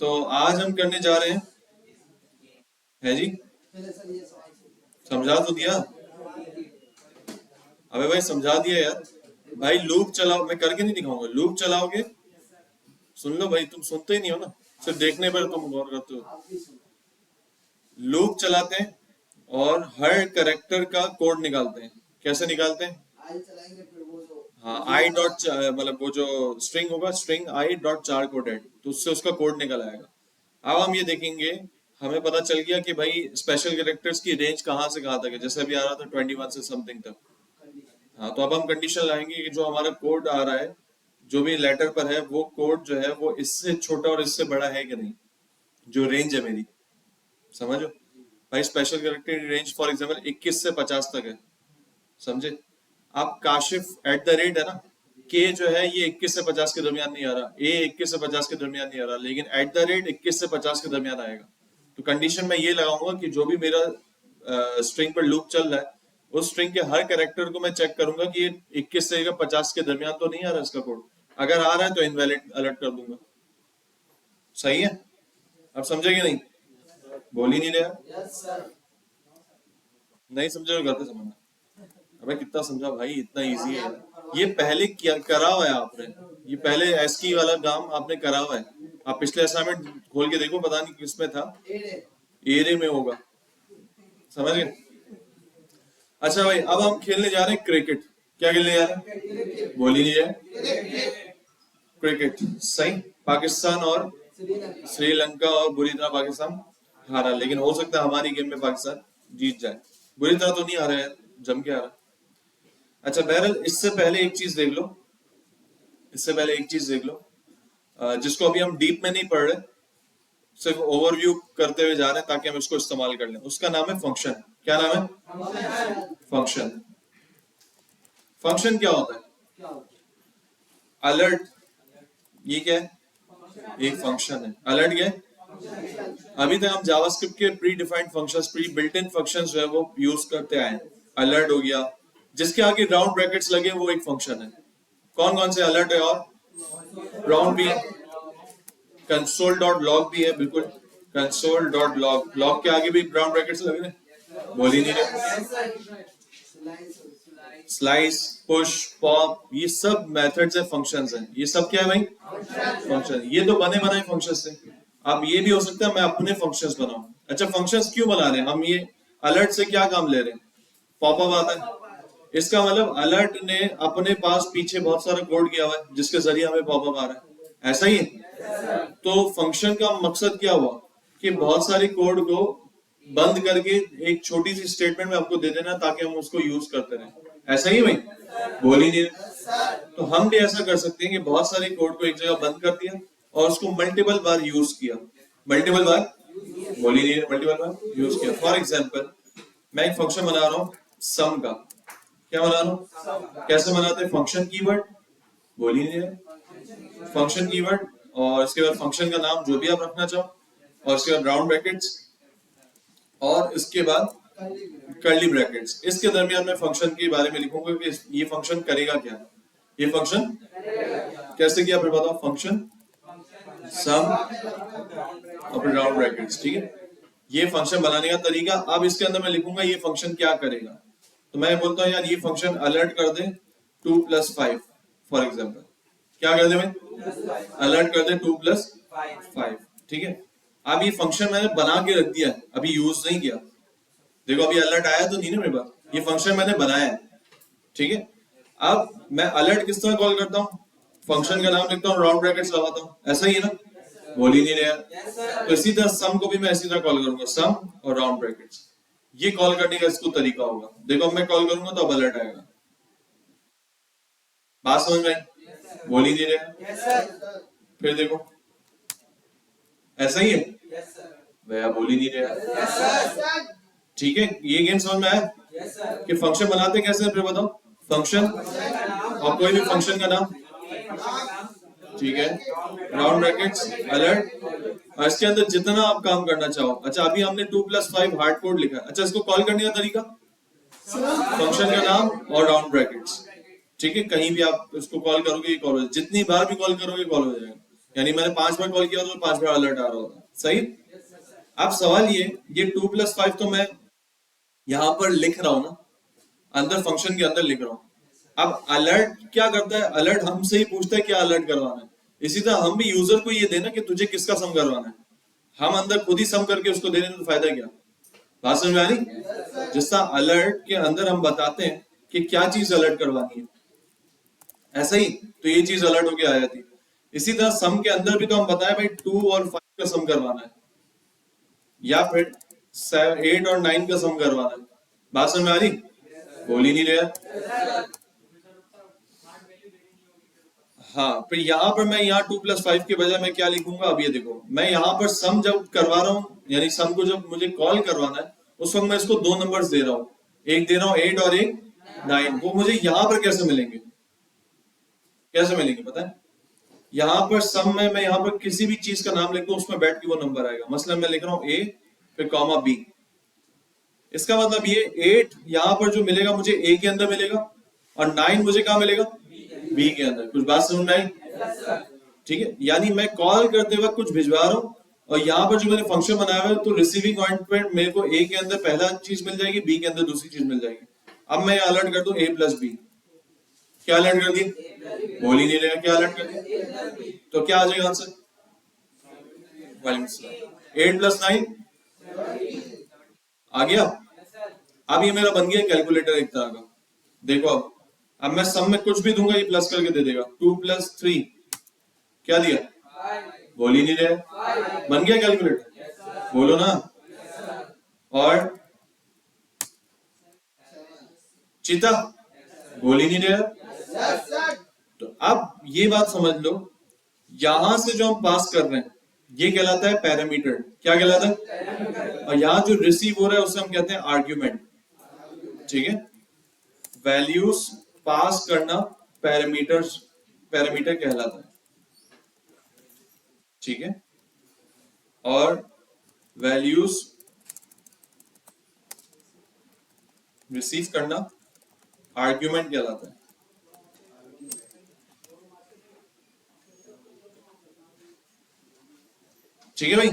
तो आज हम करने जा रहे हैं, है जी, समझा तो दिया। अबे भाई समझा दिया यार। भाई लूप चलाओ, मैं करके नहीं दिखाऊंगा, लूप चलाओगे। सुन लो भाई, तुम सुनते ही नहीं हो ना, सिर्फ देखने पर तुम गौर करते हो। लूप चलाते हैं और हर करेक्टर का कोड निकालते हैं। कैसे निकालते हैं? हाँ, आई डॉट मतलब वो जो स्ट्रिंग होगा, स्ट्रिंग आई डॉट चार कोडेड, तो उससे उसका कोड निकल आएगा। अब हम ये देखेंगे, हमें पता चल गया कि भाई स्पेशल कैरेक्टर्स की रेंज कहाँ से कहाँ तक है। जैसे अभी आ रहा था 21 से समथिंग तक। हाँ, तो अब हम कंडीशन लाएंगे कि जो हमारा कोड आ रहा है, जो भी लेटर पर है, वो कोड जो है वो इससे छोटा और इससे बड़ा है कि नहीं, जो रेंज है मेरी। समझो भाई, स्पेशल कैरेक्टर की रेंज फॉर एग्जाम्पल 21 से 50 तक है। समझे? आप काशिफ एट द रेट है ना, के जो है ये 21 से 50 के दरमियान नहीं आ रहा, ए 21 से 50 के दरमियान नहीं आ रहा, लेकिन एट द रेट 21 से 50 के दरमियान आएगा। तो कंडीशन में ये लगाऊंगा कि जो भी मेरा स्ट्रिंग पर लूप चल रहा है, उस स्ट्रिंग के हर कैरेक्टर को मैं चेक करूंगा कि ये 21 से 50 के दरमियान तो नहीं आ रहा इसका कोड। अगर आ रहा है तो इनवैलिड अलर्ट कर दूंगा। सही है? अब समझे कि नहीं? बोल ही नहीं रहा। नहीं समझे तो घर पे समझना। अबे कितना समझा भाई, इतना इजी है। ये पहले किया करा हुआ है आपने, ये पहले एसकी वाला काम आपने करा हुआ है। आप पिछले असाइनमेंट खोल के देखो, पता नहीं किसमें था, एरे में होगा। समझ गए? अच्छा भाई, अब हम खेलने जा रहे हैं क्रिकेट। क्या खेलने जा रहे हैं? बोल ही नहीं है। क्रिकेट। सही। पाकिस्तान और श्रीलंका, और बुरी तरह पाकिस्तान हारा, लेकिन हो सकता है हमारी गेम में पाकिस्तान जीत जाए। बुरी तरह तो नहीं आ रहा है, जम के आ रहा है। अच्छा बहरहाल, इससे पहले एक चीज देख लो, इससे पहले एक चीज देख लो, जिसको अभी हम डीप में नहीं पढ़ रहे, सिर्फ ओवरव्यू करते हुए जा रहे हैं ताकि हम इसको इस्तेमाल कर लें। उसका नाम है फंक्शन। क्या नाम है? फंक्शन। फंक्शन क्या होता है? अलर्ट, ये क्या है? एक फंक्शन है। अलर्ट क्या है? अभी तक हम जावास्क्रिप्ट के pre defined functions, pre built in functions जो है वो यूज करते आए हैं। अलर्ट हो गया, जिसके आगे राउंड ब्रैकेट्स लगे, वो एक फंक्शन है। कौन कौन से अलर्ट है? और राउंड भी है, कंसोल डॉट लॉग भी है, बिल्कुल कंसोल डॉट लॉग, लॉग के आगे भी राउंड ब्रैकेट्स लगे हैं। बोल ही नहीं रहे। स्लाइस, पुश, पॉप, ये सब मेथड्स है, फंक्शंस हैं। ये सब क्या है भाई? फंक्शन। ये तो बने बनाए फंक्शंस हैं। अब ये भी हो सकता है मैं अपने फंक्शंस बनाऊं। अच्छा, फंक्शंस क्यों बना रहे हैं हम? ये अलर्ट से क्या काम ले रहे हैं? पॉपअप आता है, इसका मतलब अलर्ट ने अपने पास पीछे बहुत सारा कोड किया हुआ है जिसके जरिए हमें पॉपअप आ रहा है। ऐसा ही है। तो फंक्शन का मकसद क्या हुआ कि बहुत सारे कोड को बंद करके एक छोटी सी स्टेटमेंट में आपको दे देना ताकि हम उसको यूज करते रहें। ऐसा ही भाई? बोल ही नहीं। तो हम भी ऐसा कर सकते हैं कि बहुत सारे कोड को एक जगह बंद कर दिया और उसको मल्टीपल बार यूज किया। मल्टीपल बार, बोल ही नहीं, मल्टीपल बार यूज किया। फॉर एग्जाम्पल, मैं एक फंक्शन बना रहा हूं सम का। क्या बना रहा हूं? कैसे बनाते हैं? फंक्शन कीवर्ड, बोल ही नहीं रहे, फंक्शन कीवर्ड, और इसके बाद फंक्शन का नाम जो भी आप रखना चाहो, और इसके बाद राउंड ब्रैकेट्स, और इसके बाद कर्ली ब्रैकेट्स। इसके दरमियान मैं फंक्शन के बारे में लिखूंगा कि ये फंक्शन करेगा क्या। ये फंक्शन कैसे किया फिर बताओ? फंक्शन सम और राउंड ब्रैकेट्स। ठीक है, ये फंक्शन बनाने का तरीका। अब इसके अंदर मैं लिखूंगा ये फंक्शन क्या करेगा। तो मैं बोलता हूँ यार ये फंक्शन अलर्ट कर दे 2+5 फॉर एग्जाम्पल। क्या कर दे भाई? अलर्ट कर दे 2+5। ठीक है, अब ये फंक्शन मैंने बना के रख दिया है, अभी यूज नहीं किया। देखो अभी अलर्ट आया तो नहीं ना मेरे पास, ये फंक्शन मैंने बनाया है। ठीक है, अब मैं अलर्ट किस तरह कॉल करता हूँ? फंक्शन का नाम लिखता हूँ, राउंड ब्रैकेट्स लगाता हूँ। ऐसा ही है ना? बोल ही नहीं रहा। तो इसी तरह सम को भी मैं इसी तरह कॉल करूंगा, सम और राउंड ब्रैकेट्स। ये कॉल करने का इसको तरीका होगा। देखो मैं कॉल करूंगा तो अब अलर्ट आएगा। बात समझ में? बोल ही नहीं रहा। फिर देखो ऐसा ही है भैया, बोल ही नहीं रहा। ठीक है, ये गेम समझ में आया कि फंक्शन बनाते कैसे? फिर बताओ, फंक्शन और कोई भी फंक्शन का नाम, ठीक है, राउंड ब्रैकेट्स, अलर्ट, और इसके अंदर जितना आप काम करना चाहो। अच्छा, अभी हमने 2+5 हार्ड कोड लिखा है। अच्छा, इसको कॉल करने का तरीका, फंक्शन का नाम और राउंड ब्रैकेट्स। ठीक है, कहीं भी आप इसको कॉल करोगे कॉल हो जाएगा, जितनी बार भी कॉल करोगे कॉल हो जाएगा। यानी मैंने 5 बार कॉल किया तो 5 बार अलर्ट आ रहा होता, सही। अब सवाल ये 2+5 तो मैं यहाँ पर लिख रहा हूँ ना, अंदर फंक्शन के अंदर लिख रहा हूँ। अब अलर्ट क्या करता है, अलर्ट हमसे ही पूछता है क्या अलर्ट करवाना है। इसी तरह हम भी यूजर को ये देना कि तुझे किसका सम करवाना है, हम अंदर खुद ही सम करके उसको दे देने तो फायदा क्या। बात समझ में आ रही। जिस तरह अलर्ट के अंदर हम बताते हैं कि क्या चीज अलर्ट करवानी है, ऐसा ही तो ये चीज अलर्ट होके आ जाती है। इसी तरह सम के अंदर भी तो हम बताएं भाई 2 और 5 का सम करवाना है, या फिर 8 और 9 का सम करवाना है। बात समझ में आ रही। बोल ही नहीं रहा। हाँ, फिर यहाँ पर मैं यहाँ 2+5 के बजाय मैं क्या लिखूंगा, अब ये देखो, मैं यहाँ पर सम जब करवा रहा हूँ, यानी सम को जब मुझे कॉल करवाना है उस वक्त मैं इसको 2 नंबर्स दे रहा हूँ, एक दे रहा हूँ 8 और एक 9। वो मुझे यहाँ पर कैसे मिलेंगे, कैसे मिलेंगे पता है। यहाँ पर सम में मैं यहाँ पर किसी भी चीज का नाम लिख दूं उसमें बैठ के वो नंबर आएगा। मसलन मैं लिख रहा हूँ ए फिर कॉमा बी, इसका मतलब ये 8 यहाँ पर जो मिलेगा मुझे ए के अंदर मिलेगा, और 9 मुझे कहाँ मिलेगा, बी के अंदर। कुछ बात समझ में आई। ठीक है, यानी मैं कॉल करते वक्त कुछ भिजवा रहा हूँ, और यहाँ पर जो मैंने फंक्शन बनाया हुआ है तो रिसीविंग पॉइंट पे मेरे को ए के अंदर पहला चीज मिल जाएगी, बी के अंदर दूसरी चीज मिल जाएगी। अब मैं अलर्ट कर दूं A+B, क्या अलर्ट कर दी, बोल ही नहीं रहेगा क्या अलर्ट कर दी, तो क्या आ जाएगा आंसर, 8+9 आ गया। अब ये मेरा बन गया कैलकुलेटर एक तरह का। देखो अब मैं सम में कुछ भी दूंगा ये प्लस करके दे देगा। 2+3 क्या दिया, बोल ही नहीं रहे, बन गया कैलकुलेटर, बोलो ना। और चीता, बोल ही नहीं रहे। तो अब ये बात समझ लो, यहां से जो हम पास कर रहे हैं ये कहलाता है पैरामीटर। क्या कहलाता है, और यहाँ जो रिसीव हो रहा है उसे हम कहते हैं आर्ग्यूमेंट। ठीक है, वैल्यूज पास करना पैरामीटर्स, पैरामीटर कहलाता है। ठीक है, और वैल्यूज रिसीव करना आर्ग्यूमेंट कहलाता है। ठीक है भाई।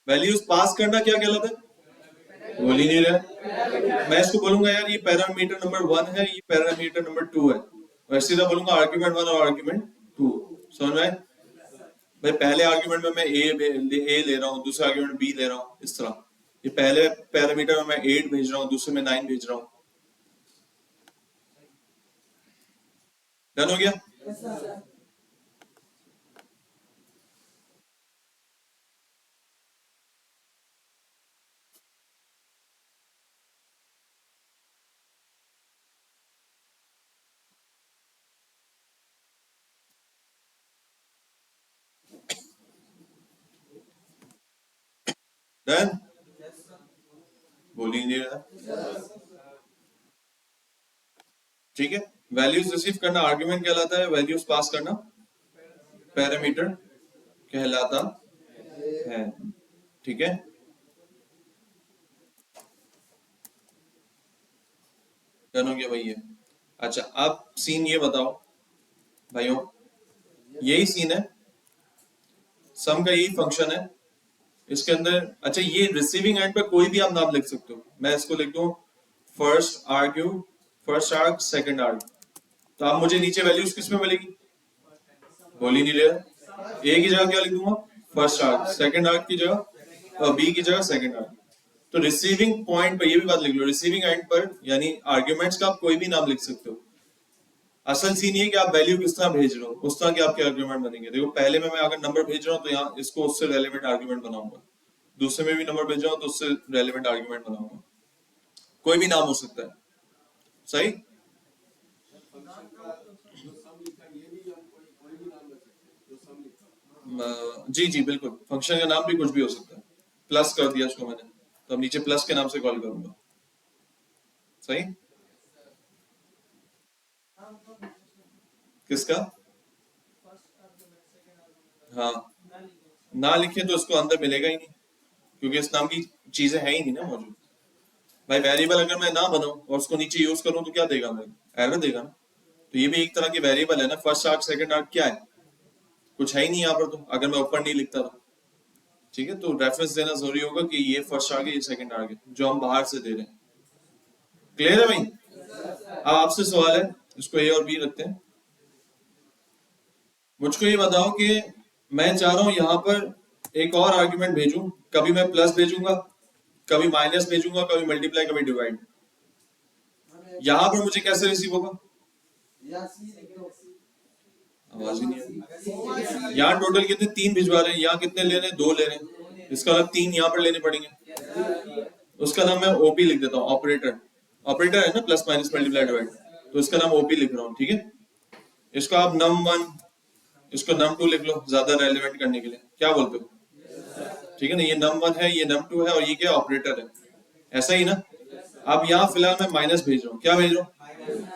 वैल्यूज पास करना क्या कहलाता है, बोल ही नहीं रहा। मैं इसको बोलूंगा यार ये पैरामीटर नंबर 1 है, ये पैरामीटर नंबर 2 है, और सीधा बोलूंगा आर्ग्यूमेंट 1 और आर्ग्यूमेंट 2। समझ में आए भाई। पहले आर्ग्यूमेंट में मैं ए ले रहा हूँ, दूसरे आर्ग्यूमेंट बी ले रहा हूँ, इस तरह। ये पहले पैरामीटर में मैं 8 भेज रहा हूँ, दूसरे में 9 भेज रहा हूँ। डन हो गया। डन, बोल ही नहीं रहा। ठीक है, वैल्यूज रिसीव करना आर्ग्यूमेंट कहलाता है, वैल्यूज पास करना पैरामीटर कहलाता है। ठीक है, डन हो गया भाई ये। अच्छा, अब सीन ये बताओ भाइयों, यही सीन है, सम का यही फंक्शन है इसके अंदर। अच्छा, ये रिसीविंग एंड पर कोई भी आप नाम लिख सकते हो। मैं इसको लिख दूं फर्स्ट आर्ग्यू, फर्स्ट आर्ग, सेकंड आर्ग। तो आप मुझे नीचे वैल्यूज किस में मिलेगी, बोल ही नहीं रहा। ए की जगह क्या लिख दूंगा, फर्स्ट आर्ग, सेकंड आर्ग की जगह, और बी की जगह सेकंड आर्ग। तो रिसीविंग पॉइंट पर ये भी बात लिख लो, रिसीविंग एंड पर यानी आर्ग्यूमेंट्स का आप कोई भी नाम लिख सकते हो। असल सीन ये कि आप वैल्यू किस तरह भेज रहे हो उस तरह के आपके आर्ग्यूमेंट बनेंगे। देखो पहले में मैं अगर नंबर भेज रहा हूँ तो यहाँ इसको उससे रेलेवेंट आर्ग्यूमेंट बनाऊंगा, दूसरे में भी नंबर भेज रहा हूँ तो उससे रेलेवेंट आर्ग्यूमेंट बनाऊंगा। कोई भी नाम हो सकता है, सही। जी जी बिल्कुल, फंक्शन का नाम भी कुछ भी हो सकता है। प्लस कर दिया उसको मैंने, तो अब नीचे प्लस के नाम से कॉल करूंगा, सही। किसका, हाँ, ना लिखे तो उसको अंदर मिलेगा ही नहीं, क्योंकि इस नाम की चीजें है ही नहीं ना मौजूद। भाई वेरिएबल अगर मैं ना बनाऊं और उसको नीचे यूज करूं तो क्या देगा, मेरे एरर देगा ना। तो ये भी एक तरह की वेरिएबल है ना। फर्स्ट आर्क सेकंड आर्क क्या है, कुछ है ही नहीं यहाँ पर, तो अगर मैं ऊपर नहीं लिखता तो। ठीक है, तो रेफरेंस देना जरूरी होगा कि ये फर्स्ट आर्क है, ये सेकंड आर्क है, जो हम बाहर से दे रहे हैं। क्लियर है भाई? अब आपसे सवाल है, इसको ए और बी रखते हैं। मुझको ये बताओ कि मैं चाह रहा हूं यहाँ पर एक और आर्ग्यूमेंट भेजूं, कभी मैं प्लस भेजूंगा, कभी माइनस भेजूंगा, कभी मल्टीप्लाई, कभी डिवाइड। यहाँ पर मुझे कैसे रिसीव होगा? आवाज ही नहीं आ रही। यहाँ टोटल कितने, 3 भिजवा रहे हैं, यहाँ कितने ले रहे हैं, 2 ले रहे हैं, इसका मतलब 3 यहाँ पर लेने पड़ेंगे। उसका नाम मैं ओपी लिख देता हूँ, ऑपरेटर। ऑपरेटर है ना, प्लस माइनस मल्टीप्लाई डिवाइड, तो इसका नाम ओपी लिख रहा हूँ। ठीक है, इसको आप num1, इसको num2 लिख लो ज्यादा रेलिवेंट करने के लिए। क्या बोलते हो? ठीक है ना, ये num1 है, ये num2 है, और ये क्या ऑपरेटर है, ऐसा ही ना। अब यहाँ फिलहाल मैं माइनस भेज रहा हूँ, क्या भेज रहा हूँ?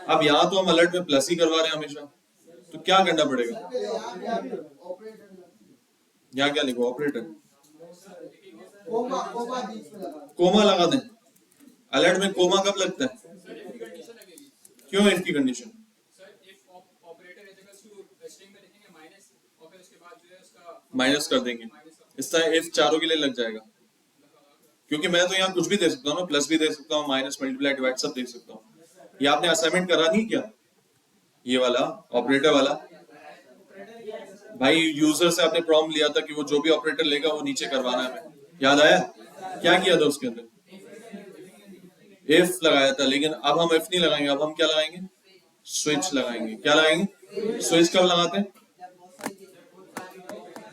अब यहाँ तो हम अलर्ट में प्लस ही करवा रहे हैं हमेशा, तो क्या करना पड़ेगा? यहाँ क्या लिखो, ऑपरेटर, कोमा लगा दें। अलर्ट में कोमा कब लगता है? क्यों इफ की कंडीशन? माइनस कर देंगे, इस तरह इफ चारों के लिए लग जाएगा। क्योंकि मैं तो यहाँ कुछ भी दे सकता हूँ ना, प्लस भी दे सकता हूँ, माइनस, मल्टीप्लाई, डिवाइड सब दे सकता हूँ। ये आपने असाइनमेंट करा नहीं क्या, ये वाला ऑपरेटर वाला? भाई यूजर से आपने प्रॉम्प्ट लिया था कि वो जो भी ऑपरेटर लेगा वो नीचे करवाना है, याद आया? क्या किया था उसके अंदर? इफ लगाया था, लेकिन अब हम इफ नहीं लगाएंगे, अब हम क्या लगाएंगे? स्विच लगाएंगे। क्या लगाएंगे? स्विच कब लगाते हैं?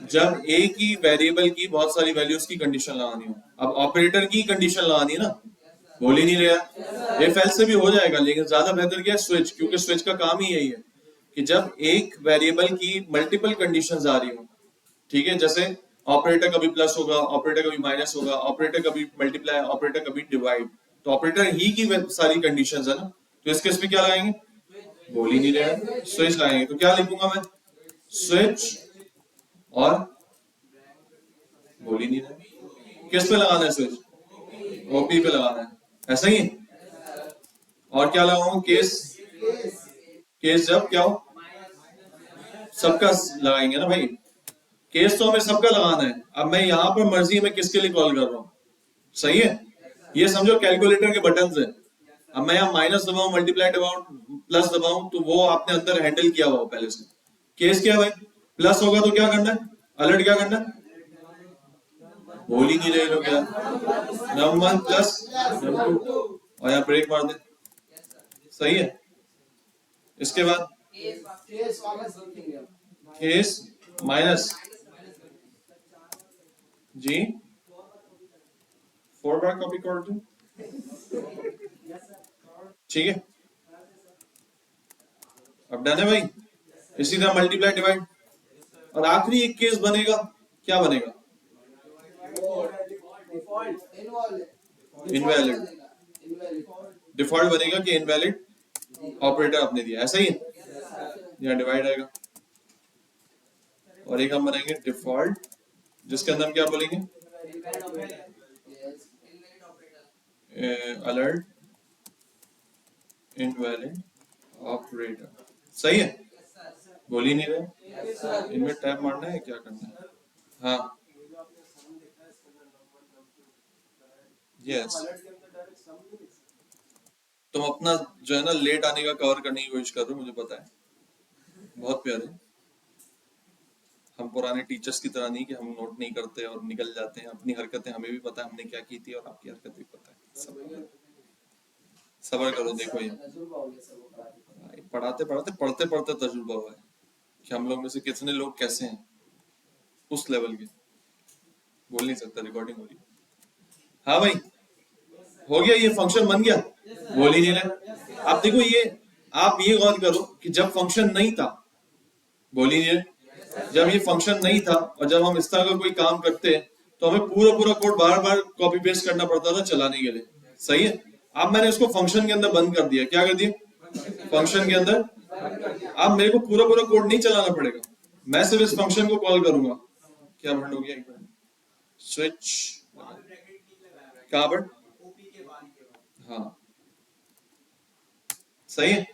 जब एक ही वेरिएबल की बहुत सारी वैल्यूज की कंडीशन लगानी हो। अब ऑपरेटर की कंडीशन लगानी है ना, बोल ही नहीं रहा। इफ एल्स से भी हो जाएगा, लेकिन ज्यादा बेहतर क्या है? स्विच, क्योंकि स्विच का काम ही यही है कि जब एक वेरिएबल की मल्टीपल कंडीशंस आ रही हो, ठीक है, जैसे ऑपरेटर कभी प्लस होगा, ऑपरेटर कभी माइनस होगा, ऑपरेटर कभी मल्टीप्लाई, ऑपरेटर कभी डिवाइड, तो ऑपरेटर ही की सारी कंडीशंस है ना, तो इस केस में क्या लगाएंगे? बोल ही नहीं रहे, स्विच लगाएंगे। तो क्या लिखूंगा मैं? स्विच, और बोल ही नहीं रहे, किस पे लगाना है स्विच? ओपी पे लगाना है, ऐसा ही। और क्या लगाऊंगा? केस, केस जब क्या हो, सबका लगाएंगे ना भाई, केस तो हमें सबका लगाना है। अब मैं यहाँ पर मर्जी में किसके लिए कॉल कर रहा हूँ, सही है? ये समझो कैलकुलेटर के बटन है। अब मैं यहाँ माइनस दबाऊं, मल्टीप्लाई दबाऊं, प्लस दबाऊं, तो वो आपने अंदर हैंडल किया हुआ पहले से। केस क्या है भाई? प्लस होगा तो क्या करना है? अलर्ट क्या करना है? बोल ही नहीं रहे लोग यार। num1 प्लस num2, और यहाँ ब्रेक मार दे, सही है। इसके बाद केस माइनस जी, 4 बार कॉपी कर दो, ठीक है। अब डन है भाई। इसी तरह मल्टीप्लाई, डिवाइड, और आखिरी एक केस बनेगा, क्या बनेगा? इनवैलिड, डिफॉल्ट बनेगा कि इनवैलिड ऑपरेटर आपने दिया, ऐसा ही है। यहाँ डिवाइड आएगा, और एक हम बनाएंगे डिफॉल्ट, जिसके अंदर हम क्या बोलेंगे? अलर्ट इनवैलिड ऑपरेटर, सही है। बोल ही नहीं रहे, इनमें टैब मारना है, क्या करना है? हाँ, यस। तुम अपना जो है ना लेट आने का कवर करने की कोशिश कर रहे हो, मुझे पता है, बहुत प्यारे। हम पुराने टीचर्स की तरह नहीं कि हम नोट नहीं करते और निकल जाते हैं। अपनी हरकतें हमें भी पता है हमने क्या की थी, और आपकी हरकत भी पता है। सबर करो। देखो ये पढ़ाते पढ़ाते, पढ़ते पढ़ते तजुर्बा हुआ है कि हम लोग में से कितने लोग कैसे हैं, उस लेवल के। बोल नहीं सकता, रिकॉर्डिंग हो रही। हाँ भाई, हो गया, ये फंक्शन बन गया। बोल ही नहीं रहे। आप देखो ये, आप ये गौर करो कि जब फंक्शन नहीं था, बोल ही नहीं रहे, जब ये फंक्शन नहीं था और जब हम इस तरह का कोई काम करते तो हमें पूरा पूरा कोड बार बार कॉपी पेस्ट करना पड़ता था चलाने के लिए, सही है। अब मैंने इसको फंक्शन के अंदर बंद कर दिया। क्या कर दिया? फंक्शन के अंदर। अब मेरे को पूरा पूरा कोड नहीं चलाना पड़ेगा, मैं सिर्फ इस फंक्शन को कॉल करूंगा। क्या बंद हो गया, एक मिनट, स्विच कहाँ पर, हाँ सही है।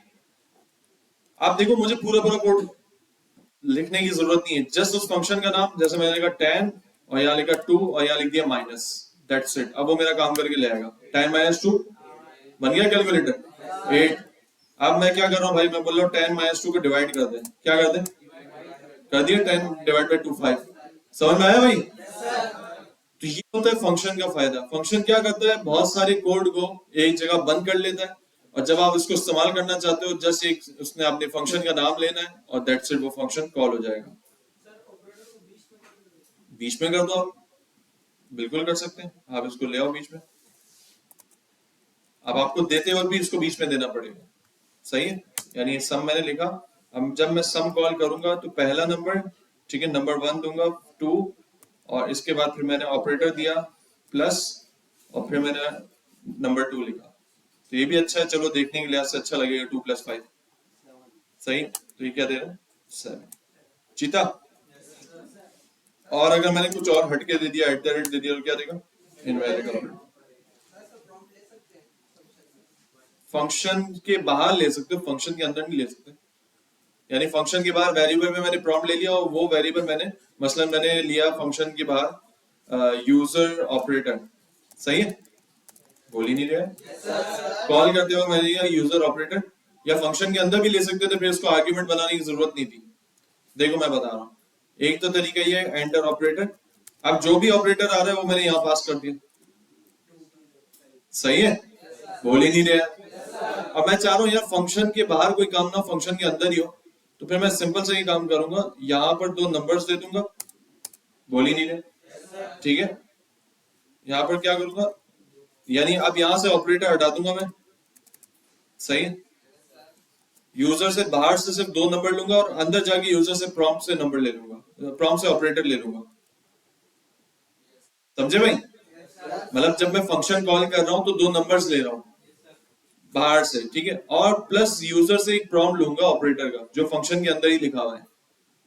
आप देखो मुझे पूरा पूरा कोड लिखने की जरूरत नहीं है, जस्ट उस फंक्शन का नाम, जैसे मैंने लिखा 10 और यहाँ लिखा 2 और यहाँ लिख दिया माइनस, दैट्स इट। अब वो मेरा काम करके ले आएगा। 10 माइनस 2 बन गया कैलकुलेटर 8। अब मैं क्या कर रहा हूँ भाई, मैं बोल रहा हूँ 10 माइनस 2 को डिवाइड कर दे। क्या कर दे, कर दिया 10 डिवाइड बाई 2 5। समझ में आया भाई? तो ये होता है फंक्शन का फायदा। फंक्शन क्या करता है, बहुत सारे कोड को एक जगह बंद कर लेता है, और जब आप इसको इस्तेमाल करना चाहते हो जस्ट एक उसने अपने फंक्शन का नाम लेना है और दैट्स इट, वो फंक्शन कॉल हो जाएगा। बीच में कर दो आप, बिल्कुल कर सकते हैं, आप इसको ले आओ बीच में। अब आपको देते वक्त भी इसको बीच में देना पड़ेगा, सही है। यानी सम मैंने लिखा, अब जब मैं सम कॉल करूंगा तो पहला नंबर, ठीक है, नंबर 1 दूंगा 2, और इसके बाद फिर मैंने ऑपरेटर दिया प्लस, और फिर मैंने नंबर 2 लिखा। तो ये भी अच्छा है, चलो देखने के लिहाज से अच्छा लगेगा। 2 + 5 सही। तो ये क्या दे रहा है, 7। चीता। और अगर मैंने कुछ और हटके दे दिया, @ दे दिया, तो क्या देगा, इनवैलिड ऑपरेटर। फंक्शन के बाहर ले सकते हो, फंक्शन के अंदर नहीं ले सकते। यानी फंक्शन के बाहर वेरिएबल में मैंने प्रॉम्प्ट ले लिया, और वो वेरिएबल मैंने, मसलन मैंने लिया फंक्शन के बाहर यूजर ऑपरेटर, सही है, बोल ही नहीं रहा। कॉल करते हुए मैंने लिया यूजर ऑपरेटर, या फंक्शन के अंदर भी ले सकते थे, फिर उसको आर्ग्यूमेंट बनाने की जरूरत नहीं थी। देखो मैं बता रहा हूँ, एक तो तरीका ये है एंटर ऑपरेटर। अब जो भी ऑपरेटर आ रहा है वो मैंने यहाँ पास कर दिया, सही है, बोल ही नहीं रहा। अब मैं चाह रहा हूँ यार फंक्शन के बाहर कोई काम ना, फंक्शन के अंदर ही हो, तो फिर मैं सिंपल से ही काम करूंगा, यहाँ पर 2 नंबर्स दे दूंगा, बोल ही नहीं रहे, ठीक है। यहाँ पर क्या करूंगा, यानी अब यहाँ से ऑपरेटर हटा दूंगा मैं, सही है। यूजर से बाहर से सिर्फ 2 नंबर लूंगा, और अंदर जाके यूजर से प्रॉम्प्ट से नंबर ले लूंगा, प्रॉम्प्ट से ऑपरेटर ले लूंगा। समझे भाई? मतलब जब मैं फंक्शन कॉल कर रहा हूं तो 2 नंबर्स ले रहा हूं बाहर से, ठीक है, और प्लस यूजर से एक प्रॉम्प्ट लूंगा ऑपरेटर का, जो फंक्शन के अंदर ही लिखा हुआ है।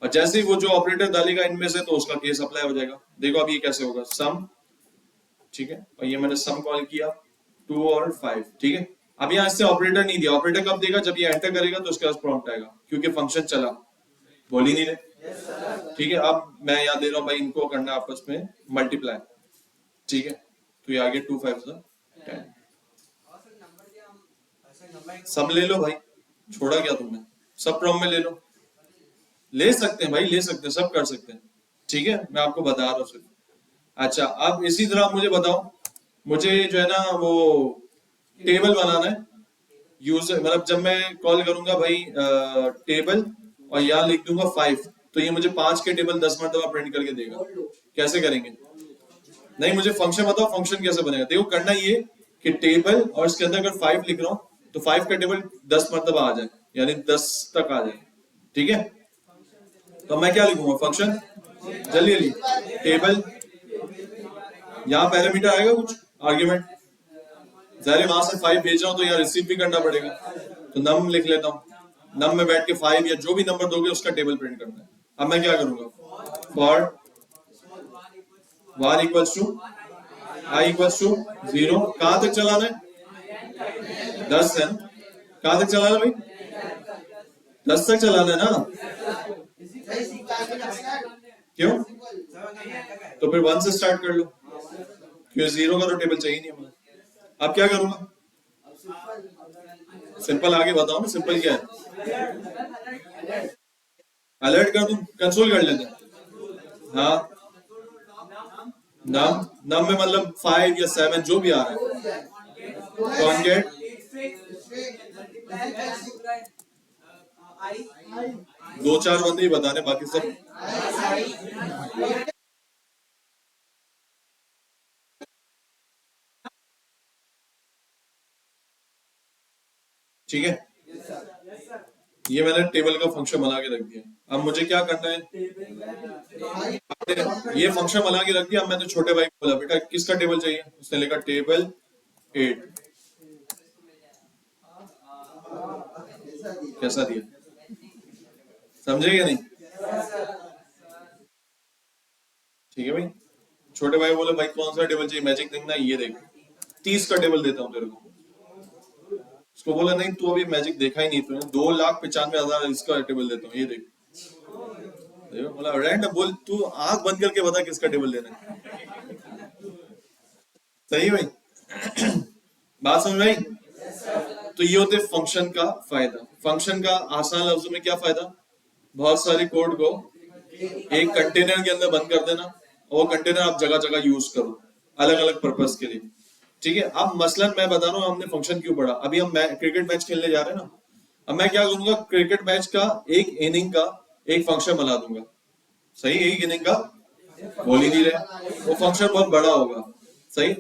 और जैसे ही वो जो ऑपरेटर डालेगा इनमें से, तो उसका केस अप्लाई हो जाएगा। देखो अब ये कैसे होगा, सम, ठीक है, और ये मैंने सम कॉल किया 2 और 5, ठीक है। अब यहाँ इससे ऑपरेटर नहीं दिया, ऑपरेटर कब देगा, जब ये एंटर करेगा तो उसके पास प्रॉम्प्ट आएगा, क्योंकि फंक्शन चला, बोल ही नहीं रहे, ठीक है। अब मैं यहाँ दे रहा हूँ भाई, इनको करना आपस में मल्टीप्लाई, ठीक है, तो ये आगे 2 5 10, सब ले लो भाई, छोड़ा क्या तुमने, सब प्रॉम में ले लो, ले सकते हैं भाई, ले सकते हैं, सब कर सकते हैं, ठीक है, मैं आपको बता रहा हूँ सिर्फ। अच्छा, अब इसी तरह आप मुझे बताओ, मुझे जो है ना वो टेबल बनाना है, यूजर, मतलब जब मैं कॉल करूंगा भाई टेबल, और यहाँ लिख दूंगा 5, तो ये मुझे 5 के टेबल 10 मरतबा प्रिंट करके देगा। कैसे करेंगे, नहीं मुझे फंक्शन बताओ, फंक्शन कैसे बनेगा। देखो करना ये कि टेबल, और इसके अंदर अगर 5 लिख रहा हूँ तो 5 का टेबल 10 मरतबा आ जाए, यानी 10 तक आ जाए, ठीक है। तो मैं क्या लिखूंगा, फंक्शन, जल्दी जल्दी, टेबल, यहाँ पैरामीटर आएगा कुछ आर्ग्यूमेंट, जहरे वहां से 5 भेज रहा हूँ तो यहाँ रिसीव भी करना पड़ेगा, तो नम लिख लेता हूँ, नम में बैठ के 5 या जो भी नंबर दोगे उसका टेबल प्रिंट करना है। अब मैं क्या करूंगा, for var equals to i equals to 0, कहां तक चलाना है, 10 है ना, कहां तक चलाना है भाई, 10 तक चलाना है ना, क्यों, तो फिर 1 से स्टार्ट कर लो, क्योंकि 0 का तो टेबल चाहिए नहीं हमें। अब क्या करूंगा, सिंपल आगे बताओ ना, सिंपल क्या है, अलर्ट कर दूं, कंसोल कर लेते हैं, हाँ, नम, नम में मतलब 5 या 7 जो भी आ रहा है, कॉन्केट, 2 4 बंदे ही बता रहे, बाकी सब ठीक है। ये मैंने टेबल का फंक्शन बना के रख दिया। अब मुझे क्या करना है, ये फंक्शन बना के रख दिया। अब मैंने छोटे भाई को बोला, बेटा किसका टेबल चाहिए, उसने लिखा टेबल 8। कैसा दिया, समझे क्या नहीं, ठीक है भाई। छोटे भाई बोले भाई कौन सा टेबल चाहिए, मैजिक देखना, ये देख 30 का टेबल देता हूँ तेरे को। उसको बोला नहीं तू अभी मैजिक देखा ही नहीं, तूने 2,95,000 इसका टेबल देता हूँ, ये देख। देखो, बोला रैंडम, बोल तू आंख बंद करके बता किसका टेबल लेना है। सही भाई। बात समझ में आई? तो ये होते फंक्शन का फायदा। फंक्शन का आसान लफ्जों में क्या फायदा? बहुत सारे कोड को एक कंटेनर के अंदर बंद कर देना, और वो कंटेनर आप जगह जगह यूज करो अलग अलग पर्पस के लिए। ठीक है, अब मसलन मैं बता रहा हूँ हमने फंक्शन क्यों पढ़ा। अभी हम क्रिकेट मैच खेलने जा रहे हैं ना, अब मैं क्या करूंगा, क्रिकेट मैच का एक इनिंग का एक फंक्शन बना दूंगा। सही, एक इनिंग का बोल ही नहीं रहे, वो फंक्शन बहुत बड़ा होगा। सही,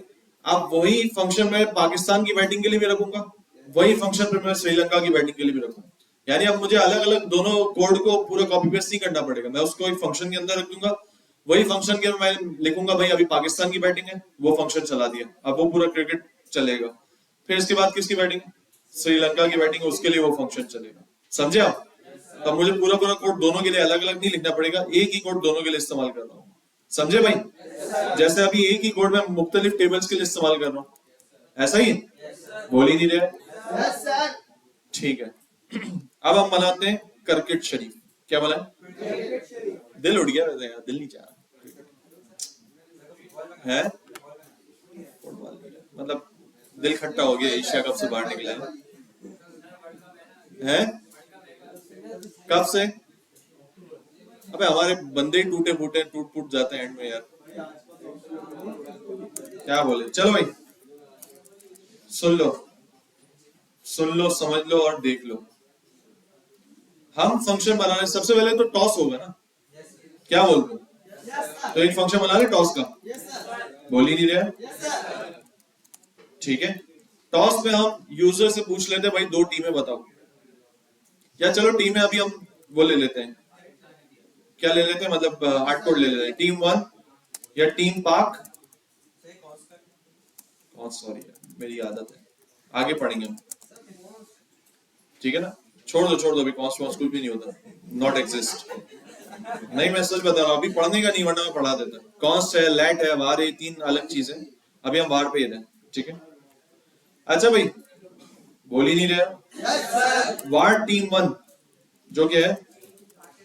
अब वही फंक्शन मैं पाकिस्तान की बैटिंग के लिए भी रखूंगा, वही फंक्शन पे मैं श्रीलंका की बैटिंग के लिए भी रखूंगा। यानी अब मुझे अलग अलग दोनों कोड को पूरा कॉपी पेस्ट नहीं करना पड़ेगा, मैं उसको एक फंक्शन के अंदर रख दूंगा। वही फंक्शन के मैं लिखूंगा भाई अभी पाकिस्तान की बैटिंग है, वो फंक्शन चला दिया, अब वो पूरा क्रिकेट चलेगा। फिर इसके बाद किसकी बैटिंग है, श्रीलंका की बैटिंग है, उसके लिए वो फंक्शन चलेगा। समझे आप? तब मुझे पूरा पूरा कोड दोनों के लिए अलग अलग नहीं लिखना पड़ेगा, एक ही कोड दोनों के लिए इस्तेमाल कर रहा हूँ। समझे भाई? जैसे अभी एक ही कोड में मुख्तलिफ टेबल्स के लिए इस्तेमाल कर रहा हूँ, ऐसा ही बोल ही नहीं रहे। ठीक है, अब हम बनाते हैं क्रिकेट शरीफ। क्या बनाए? दिल उड़ गया वैसे यार, दिल नहीं चाह है, मतलब दिल खट्टा हो गया, एशिया कप से बाहर निकला है। कब से? अबे हमारे बंदे ही टूटे फूटे टूट फूट जाते हैं एंड में यार, क्या बोले। चलो भाई सुन लो, सुन लो, समझ लो और देख लो। हम फंक्शन बनाने सबसे पहले तो टॉस होगा ना, क्या बोलते हो? तो एक फंक्शन बना ले टॉस का, बोल ही नहीं रहे। ठीक है, टॉस में हम यूजर से पूछ लेते हैं भाई दो टीमें बताओ, या चलो टीमें अभी हम वो ले लेते हैं, क्या ले लेते हैं, मतलब हार्ड कोड ले लेते हैं, टीम 1 या टीम पाक। सॉरी मेरी आदत है, आगे पढ़ेंगे हम। ठीक है ना, छोड़ दो अभी कॉन्स वॉन्स कुछ भी नहीं होता, नॉट एग्जिस्ट। नहीं मैं सच बता रहा हूँ, अभी पढ़ने का नहीं, वरना मैं पढ़ा देता। कॉन्स्ट है, लेट है, वार है, तीन अलग चीजें, अभी हम वार पे ही रहे। ठीक है, अच्छा भाई बोल ही नहीं रहे। वार टीम 1 जो कि है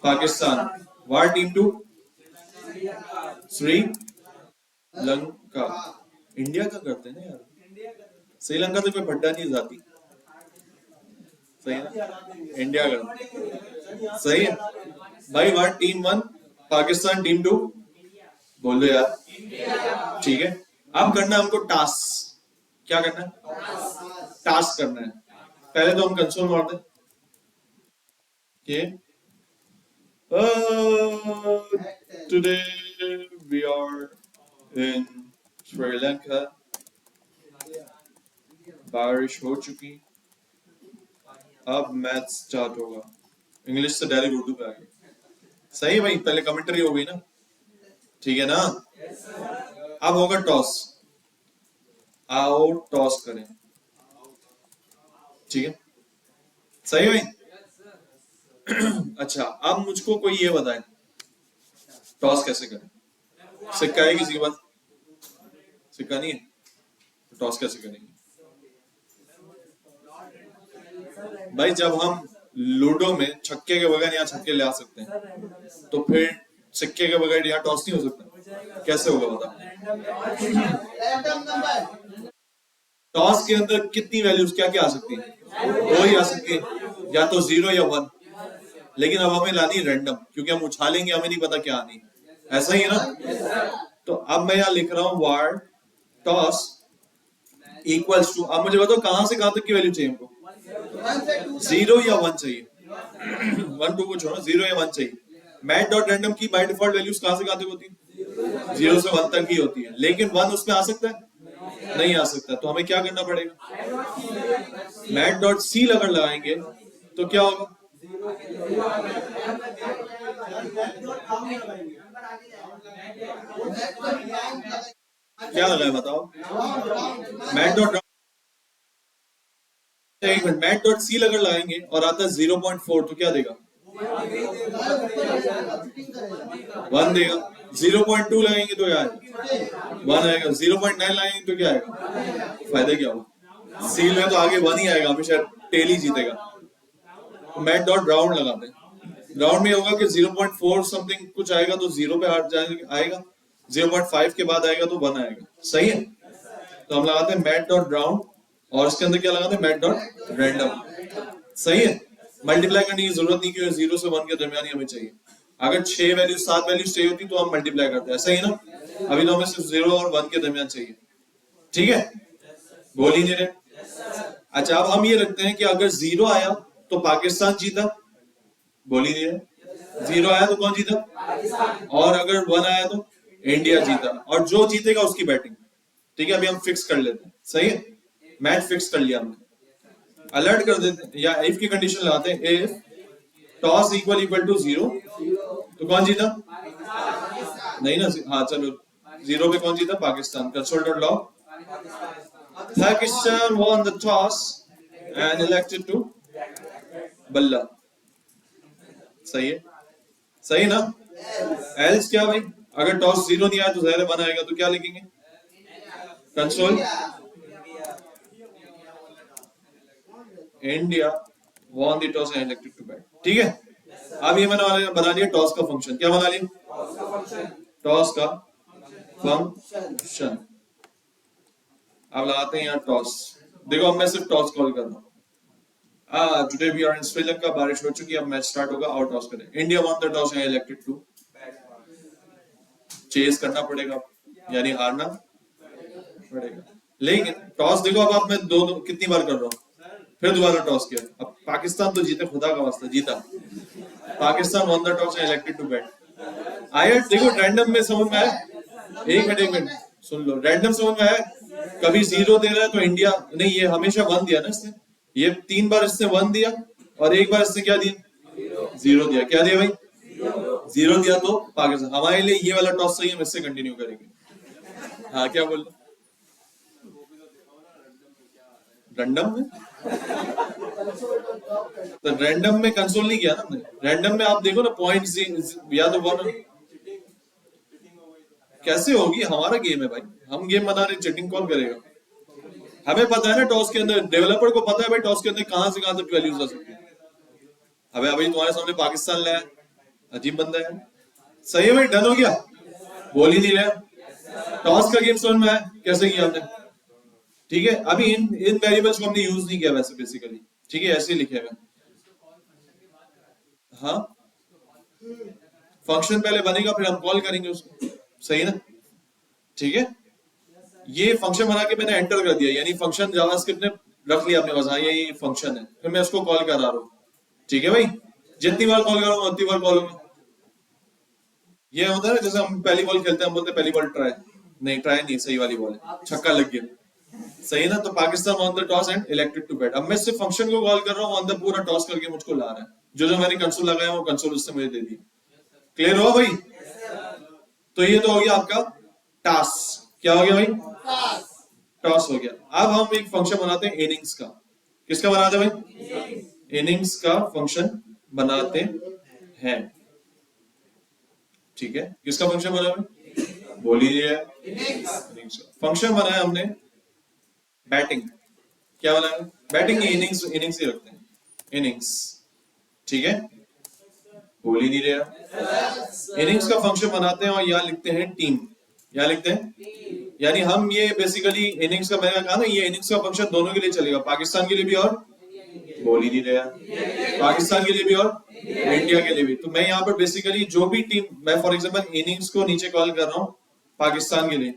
पाकिस्तान, वार टीम 2 श्रीलंका। इंडिया का करते हैं ना यार, श्रीलंका तो कोई भड्डा नहीं जाती। सही है ना, इंडिया का सही है भाई। वार टीम 1 पाकिस्तान, टीम 2 बोल दो यार। ठीक है, अब करना है हमको टास्क। क्या करना है? टास्क करना है। पहले तो हम कंसोल मार दें कि today we are in Sri Lanka, बारिश हो चुकी, अब मैच स्टार्ट होगा। इंग्लिश से डायरेक्ट उर्दू पे आ गई। सही भाई, पहले कमेंट्री हो गई ना, ठीक है ना। अब होगा टॉस, आओ टॉस करें। ठीक है, सही भाई। अच्छा, अब मुझको कोई ये बताए टॉस कैसे करें। सिक्का है किसी के पास? सिक्का नहीं है तो टॉस कैसे करेंगे भाई? जब हम लूडो में छक्के के बगैर यहाँ छक्के ले आ सकते हैं, तो फिर सिक्के के बगैर यहाँ टॉस नहीं हो सकता, कैसे होगा बताओ? टॉस के अंदर कितनी वैल्यूज क्या क्या आ सकती है? दो ही आ सकती है, या तो 0 या 1। लेकिन अब हमें लानी रैंडम, क्योंकि हम उछालेंगे, हमें नहीं पता क्या आनी। ऐसा ही है ना। तो अब मैं यहाँ लिख रहा हूं वार टॉस इक्वल्स टू, अब मुझे बताओ कहां से कहां तक की वैल्यू चाहिए हमको? 0 या 1 चाहिए। 1 2 को छोड़ो, 0 या 1 चाहिए। मैट डॉट रैंडम की बाय डिफॉल्ट वैल्यूज कहां से कहां तक होती है? 0 से 1 तक ही होती है, लेकिन 1 उसमें आ सकता है? नहीं आ सकता। तो हमें क्या करना पड़ेगा? मैट डॉट सी अगर लगाएंगे तो क्या होगा? क्या लगा है बताओ? मैट डॉट, एक मिनट, मैट डॉट सी अगर लगाएंगे और आता है 0.4 तो क्या देगा? 1 देगा, 0.2 लगाएंगे तो क्या आएगा 1 आएगा, 0.9 लगाएंगे तो क्या आएगा, फायदा क्या होगा, सील में तो आगे 1 ही आएगा, हमेशा टेल ही जीतेगा। मैट डॉट राउंड लगाते हैं, राउंड में होगा कि 0.4 समथिंग कुछ आएगा तो 0 पे आएगा, 0.5 के बाद आएगा तो 1 आएगा, सही है। तो हम लगाते हैं मैट डॉट राउंड और इसके अंदर क्या लगाते हैं, मैट डॉट रैंडम, सही है। मल्टीप्लाई करने की जरूरत नहीं, क्योंकि 0 से 1 के दरमियान ही हमें चाहिए। अगर 6 वैल्यू 7 वैल्यू चाहिए होती तो हम मल्टीप्लाई करते हैं, सही है ना। अभी तो हमें सिर्फ 0 और 1 के दरमियान चाहिए, ठीक है, बोल ही नहीं रहे। अच्छा, अब हम ये रखते हैं कि अगर 0 आया तो पाकिस्तान जीता, बोल ही नहीं रहे। 0 आया तो कौन जीता, और अगर 1 आया तो इंडिया जीता, और जो जीतेगा उसकी बैटिंग, ठीक है। अभी हम फिक्स कर लेते हैं, सही है, मैच फिक्स कर लिया हमने, अलर्ट कर देते हैं, या इफ की कंडीशन लगाते हैं, इफ टॉस इक्वल टू 0 तो कौन जीता, नहीं ना, हाँ चलो 0 पे कौन जीता, Pakistan. Console dot log, Pakistan won the toss and elected to बल्ला, सही है, सही ना। एल्स क्या भाई, अगर टॉस 0 नहीं आया तो ज़ाहिर 1 आएगा, तो क्या लिखेंगे, console India won the toss and elected to bat, ठीक है। अब ये मैंने बना लिया टॉस का फंक्शन, क्या बना लिया, टॉस का फंक्शन। अब लगाते हैं यहाँ टॉस, देखो अब मैं सिर्फ टॉस कॉल कर रहा हूँ। Today we are in Sri Lanka, बारिश हो चुकी है, अब मैच स्टार्ट होगा, और टॉस करें, India won the toss and elected to chase करना पड़ेगा, यानी हारना पड़ेगा। लेकिन टॉस देखो, अब आप मैं दो कितनी बार कर रहा हूँ, फिर दोबारा टॉस किया, अब पाकिस्तान तो जीते, खुदा का वास्ता जीता, Pakistan won the toss and elected to bat. आया देखो, रैंडम में समझ में आया, एक मिनट सुन लो, रैंडम समझ में आया। कभी 0 दे रहा है तो इंडिया नहीं, ये हमेशा 1 दिया ना इसने, ये 3 बार इसने 1 दिया, और एक बार इसने क्या दिया, 0 दिया, क्या दिया भाई, 0 दिया, तो पाकिस्तान। हमारे लिए ये वाला टॉस सही है, हम इससे कंटिन्यू करेंगे। हाँ क्या बोल रैंडम में, तो रैंडम में कंसोल नहीं किया ना हमने, रैंडम में आप देखो ना पॉइंट्स या तो 1 कैसे होगी, हमारा गेम है भाई, हम गेम बना रहे, चीटिंग कौन करेगा। हमें पता है ना टॉस के अंदर, डेवलपर को पता है भाई टॉस के अंदर कहां से कहां तक वैल्यूज आ सकती है। अबे अभी तुम्हारे सामने पाकिस्तान लाया, अजीब बंदा है, सही है भाई, डन हो गया, बोल ही नहीं रहा। टॉस का गेम समझ में आया कैसे किया हमने, ठीक है। अभी इन वेरिएबल्स को हमने यूज नहीं किया वैसे बेसिकली, ठीक है, ऐसे ही लिखे हुए। हाँ, फंक्शन पहले बनेगा, फिर हम कॉल करेंगे उसको, सही ना, ठीक है। ये फंक्शन बना के मैंने एंटर कर दिया, यानी फंक्शन जावास्क्रिप्ट ने रख लिया अपने पास, हाँ ये फंक्शन है, फिर मैं उसको कॉल कर रहा हूँ, ठीक है भाई। जितनी बार कॉल करूंगा उतनी बार कॉल होगा। ये होता है ना, जैसे हम पहली बॉल खेलते हैं, हम बोलते हैं पहली बॉल ट्राई, नहीं ट्राई नहीं, सही वाली बॉल है, छक्का लग गया, सही ना। तो Pakistan on the toss and elected to bat. अब मैं सिर्फ फंक्शन को कॉल कर रहा हूँ, ऑन द पूरा टॉस करके मुझको ला रहा है, जो मैंने कंसोल लगाया वो कंसोल उससे मुझे दे दी। क्लियर हो भाई, तो ये तो हो गया आपका टास्क, क्या हो गया भाई, टॉस हो गया। अब हम एक फंक्शन बनाते हैं इनिंग्स का, किसका बनाते हैं भाई, इनिंग्स का फंक्शन बनाते हैं, ठीक है। किसका फंक्शन बना है, बोल ही है, इनिंग्स का फंक्शन बनाया हमने, बैटिंग, क्या बनाया, बैटिंग, इनिंग्स, इनिंग्स ही रखते हैं, इनिंग्स, ठीक है, बोल ही नहीं रहा। इनिंग्स का फंक्शन बनाते हैं और यहाँ लिखते हैं टीम, यहाँ लिखते हैं, यानी हम ये बेसिकली इनिंग्स का, मैंने कहा ना ये इनिंग्स का फंक्शन दोनों के लिए चलेगा, पाकिस्तान के लिए भी और, बोल ही नहीं रहा, पाकिस्तान के लिए भी और इंडिया के लिए भी। तो मैं यहाँ पर बेसिकली जो भी टीम, मैं फॉर एग्जांपल इनिंग्स को नीचे कॉल कर रहा हूँ पाकिस्तान के लिए,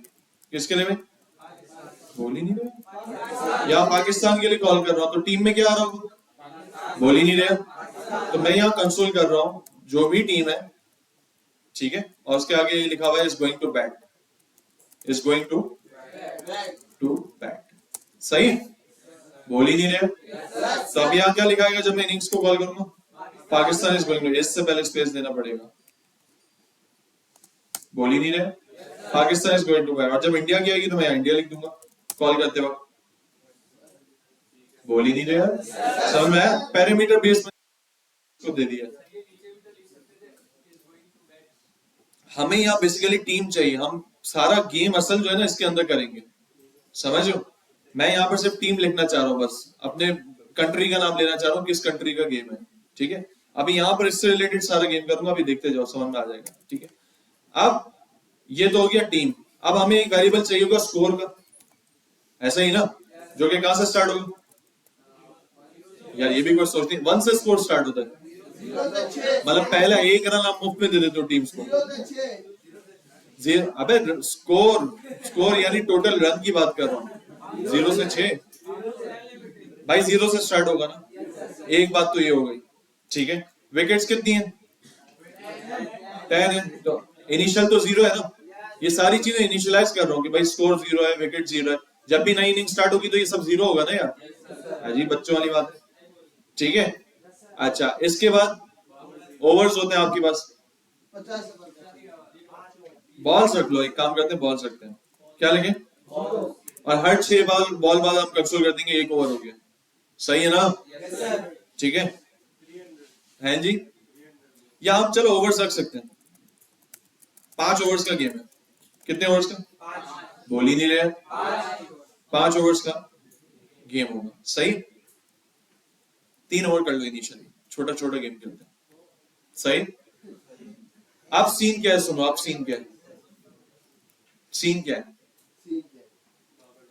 किसके लिए भाई, बोल ही नहीं रहा, यहाँ पाकिस्तान के लिए कॉल कर रहा हूँ, तो टीम में क्या आ रहा होगा, बोल ही नहीं रहा। तो मैं यहाँ कंसोल कर रहा हूँ जो भी टीम है, ठीक है, और उसके आगे ये लिखा हुआ है is going to bat, is going to bat, सही, बोल ही नहीं रहे। तो अब यहाँ क्या लिखाएगा जब मैं इनिंग्स को कॉल करूंगा, पाकिस्तान इज गोइंग टू, इससे पहले स्पेस देना पड़ेगा, बोल ही नहीं रहे, Pakistan is going to bat. और जब इंडिया की आएगी तो मैं इंडिया लिख दूंगा कॉल करते वक्त, बोल ही नहीं रहे। समझ में, पैरामीटर बेस में को दे दिया, हमें यहाँ बेसिकली टीम चाहिए, हम सारा गेम असल जो है ना इसके अंदर करेंगे, समझ लो। मैं यहाँ पर सिर्फ टीम लिखना चाह रहा हूँ, बस अपने कंट्री का नाम लेना चाह रहा हूँ, किस कंट्री का गेम है, ठीक है। अभी यहाँ पर इससे रिलेटेड सारा गेम करूंगा, अभी देखते जाओ, समझ में आ जाएगा, ठीक है। अब ये तो हो गया टीम। अब हमें एक वेरिएबल चाहिए होगा स्कोर का, ऐसा ही ना, जो कि कहां से स्टार्ट होगा यार, ये भी कोई सोचती है, 1 से स्कोर स्टार्ट होता है, मतलब पहला एक रन आप मुफ्त में दे देते हो टीम्स को। अबे स्कोर, स्कोर यानी टोटल रन की बात कर रहा हूँ, 0 से 6 भाई, 0 से स्टार्ट होगा ना, एक बात तो ये हो गई, ठीक है। विकेट्स कितनी है, 10 है, तो इनिशियल तो 0 है ना, ये सारी चीजें इनिशियलाइज कर रहा हूँ कि भाई स्कोर 0 है, विकेट 0 है, जब भी नई इनिंग स्टार्ट होगी तो ये सब 0 होगा ना यार, अजीब बच्चों वाली बात है, ठीक है। अच्छा, इसके बाद ओवर्स होते हैं आपके पास, बॉल्स रख लो, एक काम करते हैं बॉल्स रखते हैं, क्या लगे, और हर 6 बॉल बाद हम कंट्रोल कर देंगे, 1 ओवर हो गया, सही है ना, ठीक है, हैं जी। या आप चलो ओवर्स रख सकते हैं, 5 ओवर्स का गेम है, कितने ओवर्स का, बोल ही नहीं रहे, 5 ओवर्स का गेम होगा, सही। 3 ओवर कर लो इनिशियली, छोटा छोटा गेम खेलते हैं, सही। अब सीन क्या है, सुनो, अब सीन क्या है, सीन क्या है,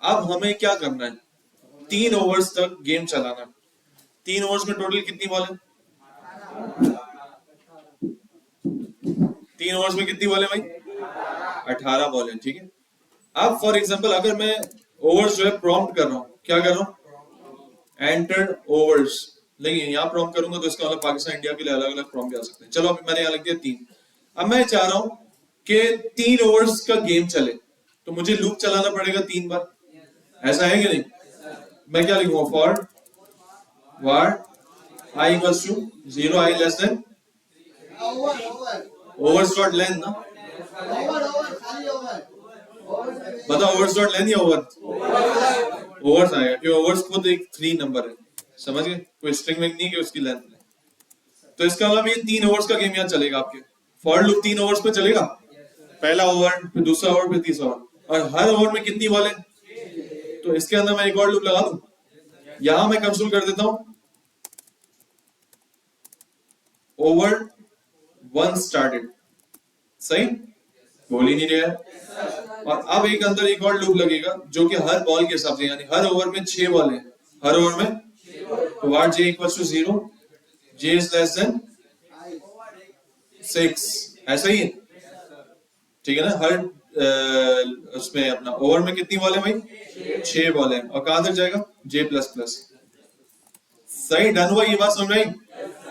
अब हमें क्या करना है, 3 ओवर्स तक गेम चलाना है। 3 ओवर्स में टोटल कितनी बॉल है, 3 ओवर्स में कितनी बॉल है भाई, 18 बॉल है, ठीक है। अब फॉर एग्जांपल अगर मैं ओवर्स जो है प्रॉम्प्ट कर रहा हूं, क्या कर रहा हूं, एंटर्ड ओवर्स, लेकिन यहां प्रॉम्प्ट करूंगा तो इसका मतलब पाकिस्तान इंडिया के लिए अलग अलग प्रॉम्प्ट आ सकते हैं। चलो अभी मैंने यहां लिख दिया 3। अब मैं चाह रहा हूं कि 3 ओवर्स का गेम चले, तो मुझे लूप चलाना पड़ेगा 3 बार, ऐसा है कि नहीं। मैं क्या लिखूंगा, for war i equals to 0, i less than overs dot length ना, बताओ ओवर्स डॉट लेंथ या ओवर्स आएगा, क्योंकि ओवर्स खुद एक 3 नंबर है, समझ गए, कोई स्ट्रिंग में नहीं कि उसकी लेंथ में। तो इसका मतलब ये 3 ओवर्स का गेम यहाँ चलेगा आपके, फॉर लूप 3 ओवर्स पे चलेगा, पहला ओवर, फिर दूसरा ओवर, फिर तीसरा ओवर, और हर ओवर में कितनी बॉल है, तो इसके अंदर मैं एक और लूप लगा दूं, यहां मैं कंसोल कर देता हूं ओवर 1 स्टार्टेड, सही, बोल ही नहीं रहा। और अब एक अंदर एक और लूप लगेगा जो कि हर बॉल के हिसाब से, यानी हर ओवर में 6 बॉल है, हर ओवर में, तो what J equals to 0, J is less than 6, ऐसा ही है, ठीक है ना। हर उसमें अपना ओवर में कितनी बॉल है भाई, 6 बॉल है, और कहां तक जाएगा, जे प्लस प्लस, सही, डन हुआ, ये बात समझ में आई।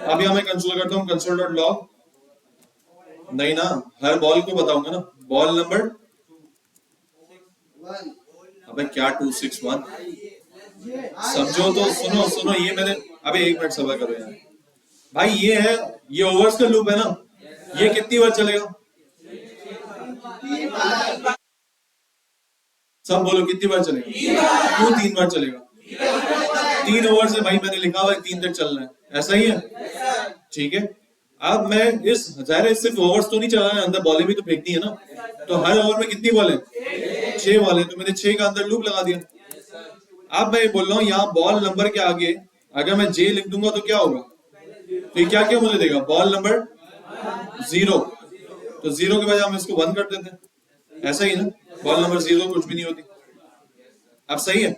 अभी मैं कंसोल करता हूँ, कंसोल डॉट लॉग, नहीं ना, हर बॉल को बताऊंगा ना, बॉल नंबर, अबे क्या 261, समझो तो, सुनो सुनो, ये मैंने, अबे 1 मिनट सब्र करो यार भाई, ये है, ये ओवर्स का लूप है ना, ये कितनी बार चलेगा, सब बोलो कितनी बार चलेगा, क्यों 3 बार चलेगा, 3 ओवर से भाई मैंने लिखा हुआ है 3 तक चलना है, ऐसा ही है, ठीक है। अब मैं इस ज़ाहिर है सिर्फ ओवर्स तो नहीं चलाना है, अंदर बॉलें भी तो फेंकनी है ना, तो हर ओवर में कितनी बॉल है, 6 बॉल है, तो मैंने 6 का अंदर लूप लगा दिया। अब मैं बोल रहा हूँ यहाँ बॉल नंबर के आगे अगर मैं जे लिख दूंगा तो क्या होगा, तो ये क्या क्या मुझे देगा, बॉल नंबर 0, तो 0 के बजाय हम इसको 1 कर देते हैं, ऐसा ही ना, बॉल नंबर 0 कुछ भी नहीं होती। अब सही है,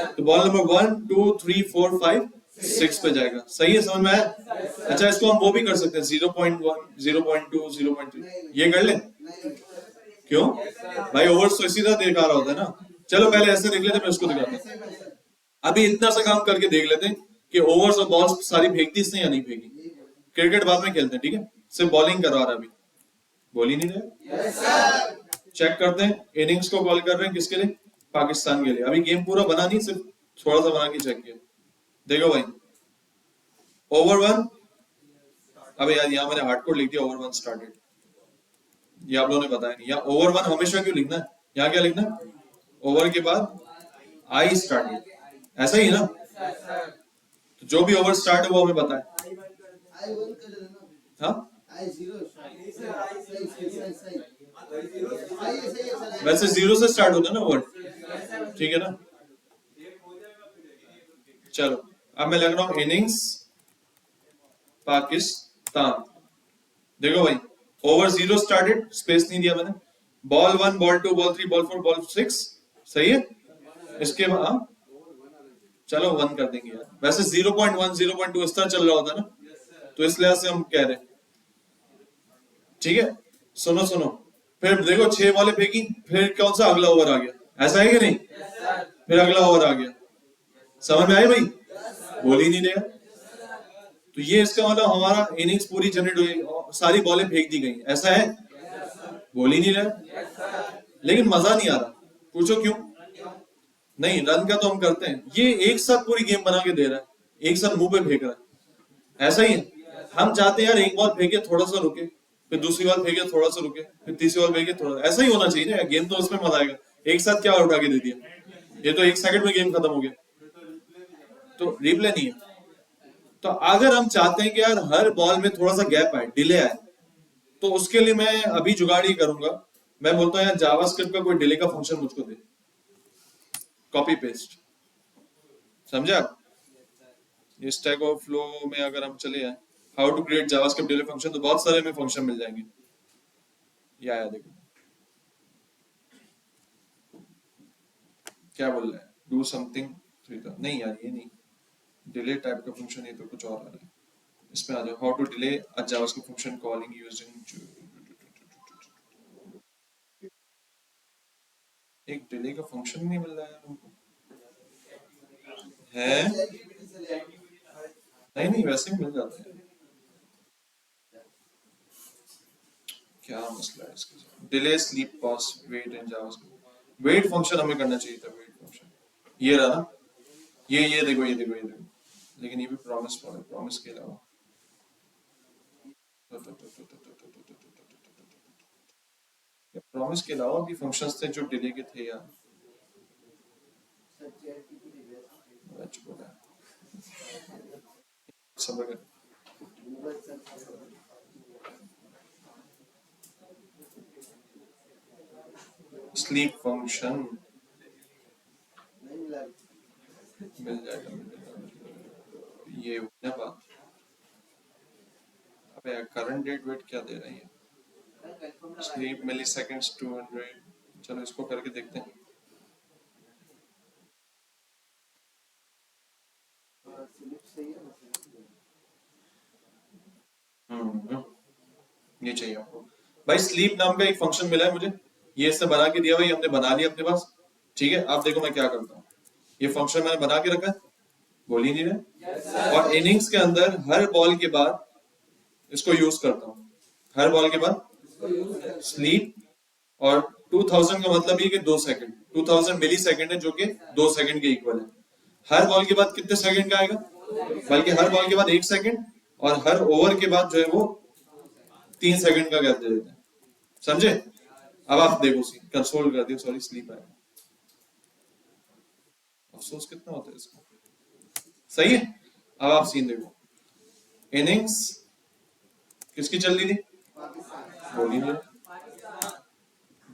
तो बॉल नंबर 1 2 3 4 5 6 पे जाएगा, सही है, समझ में आया। अच्छा, इसको हम वो भी कर सकते हैं 0.1 0.2 0.3, ये कर ले, क्यों भाई, ओवर्स तो इसी तरह दिखा रहा होता है ना। चलो पहले ऐसे देख लेते हैं, मैं उसको दिखाता हूं। अभी इतना सा काम करके देख लेते हैं कि ओवर्स और बॉल्स सारी फेंकती इसने या नहीं फेंकी। क्रिकेट बाद में खेलते हैं, ठीक है, सिर्फ बॉलिंग करवा रहा, अभी बोल ही नहीं रहे। चेक करते हैं, इनिंग्स को कॉल कर रहे हैं किसके लिए, पाकिस्तान के लिए। अभी गेम पूरा बना नहीं, सिर्फ थोड़ा सा बना के चेक किया, देखो भाई, ओवर 1, अबे यार यहाँ मैंने हार्डकोर लिख दिया, ओवर 1 स्टार्टेड, ये आप लोगों ने बताया नहीं, यहाँ ओवर 1 हमेशा क्यों लिखना है, यहाँ क्या लिखना है, ओवर के बाद आई स्टार्टेड, ऐसा ही है ना, तो जो भी ओवर स्टार्ट है वो हमें पता है, हाँ वैसे जीरो से स्टार्ट होता है ना वर्ड, ठीक है ना। चलो अब मैं लग रहा हूँ इनिंग्स पाकिस्तान। देखो भाई, ओवर जीरो स्टार्टेड, स्पेस नहीं दिया मैंने, ball 1 ball 2 ball 3 ball 4 ball 6, सही है। इसके बाद चलो 1 कर देंगे यार, वैसे 0.1 0.2 इस तरह चल रहा होता है ना, तो इस लिहाज से हम कह रहे हैं, ठीक है। सुनो सुनो, फिर देखो 6 बॉलें फेंकी, फिर कौन सा अगला ओवर आ गया, ऐसा है कि नहीं, फिर अगला ओवर आ गया, समझ में आए भाई, बोल ही नहीं रहे। तो ये इसका मतलब हमारा इनिंग्स पूरी जनरेट हुई, सारी बॉलें फेंक दी गई, ऐसा है, बोल ही नहीं रहे, लेकिन मजा नहीं आ रहा। पूछो क्यों? नहीं, रन का तो हम करते हैं, ये एक साथ पूरी गेम बना के दे रहा है, एक साथ मुंह पे फेंक रहा है, ऐसा ही है। हम चाहते हैं यार एक बॉल फेंके थोड़ा सा रुके, फिर दूसरी बॉल फेंके थोड़ा सा रुके, फिर तीसरी बॉल फेंके थोड़ा, ऐसा ही होना चाहिए ना गेम, तो उसमें मजा आएगा। एक साथ क्या उठा के दे दिया, ये तो 1 सेकंड में गेम खत्म हो गया, तो रिप्ले नहीं है। तो अगर हम चाहते हैं कि यार हर बॉल में थोड़ा सा गैप आए, डिले आए, तो उसके लिए मैं अभी जुगाड़ ही करूंगा, मैं बोलता हूँ यार जावास्क्रिप्ट का कोई डिले का फंक्शन मुझको दे, कॉपी पेस्ट, समझे आप। ये स्टैक ओवरफ्लो में अगर हम चले जाए, how to create JavaScript delay function, तो बहुत सारे में फंक्शन मिल जाएंगे। या देखो क्या बोल रहा है, डू समथिंग, नहीं यार ये नहीं, डिले टाइप का फंक्शन, ये तो कुछ और आ रहा है। इसमें आ जाओ, how to delay a JavaScript function calling using, एक डिले का फंक्शन नहीं मिल रहा है हमको, है नहीं नहीं, वैसे ही मिल जाता है, क्या मसला है इसके साथ। Delay sleep pause wait in JavaScript, wait function हमें करना चाहिए था, वेट फंक्शन ये रहा ना, ये देखो ये देखो ये देखो, लेकिन ये भी प्रॉमिस पर है, प्रॉमिस के अलावा प्रॉमिस के अलावा भी फंक्शंस थे जो डिले के थे यार, सब स्लीप फंक्शन मिल जाएगा, ये ना बात। अबे करंट डेट वेट क्या दे रही है, स्लीप मिली सेकेंड्स 200, चलो इसको करके देखते हैं। ये चाहिए आपको भाई, स्लीप नाम का एक फंक्शन मिला है मुझे, ये इससे बना के दिया भाई, हमने बना लिया अपने पास, ठीक है। आप देखो मैं क्या करता हूँ, ये फंक्शन मैंने बना के रखा है, बोल ही नहीं रहे, और इनिंग्स के अंदर हर बॉल के बाद इसको यूज करता हूँ, हर बॉल के बाद स्लीप, और 2000 का मतलब ये कि 2 सेकंड, 2000 मिली सेकंड है, जो कि 2 सेकंड के इक्वल है। हर बॉल के बाद कितने सेकंड का आएगा, बल्कि हर बॉल के बाद 1 सेकंड, और हर ओवर के बाद जो है वो 3 सेकंड का गैप दे देते हैं, समझे। अब आप देखो, कंसोल कर दिया, सॉरी स्लीप आया, अफसोस कितना होता है इसको, सही है। अब आप सीन देखो, इनिंग्स किसकी चल रही थी, बोल ही नहीं,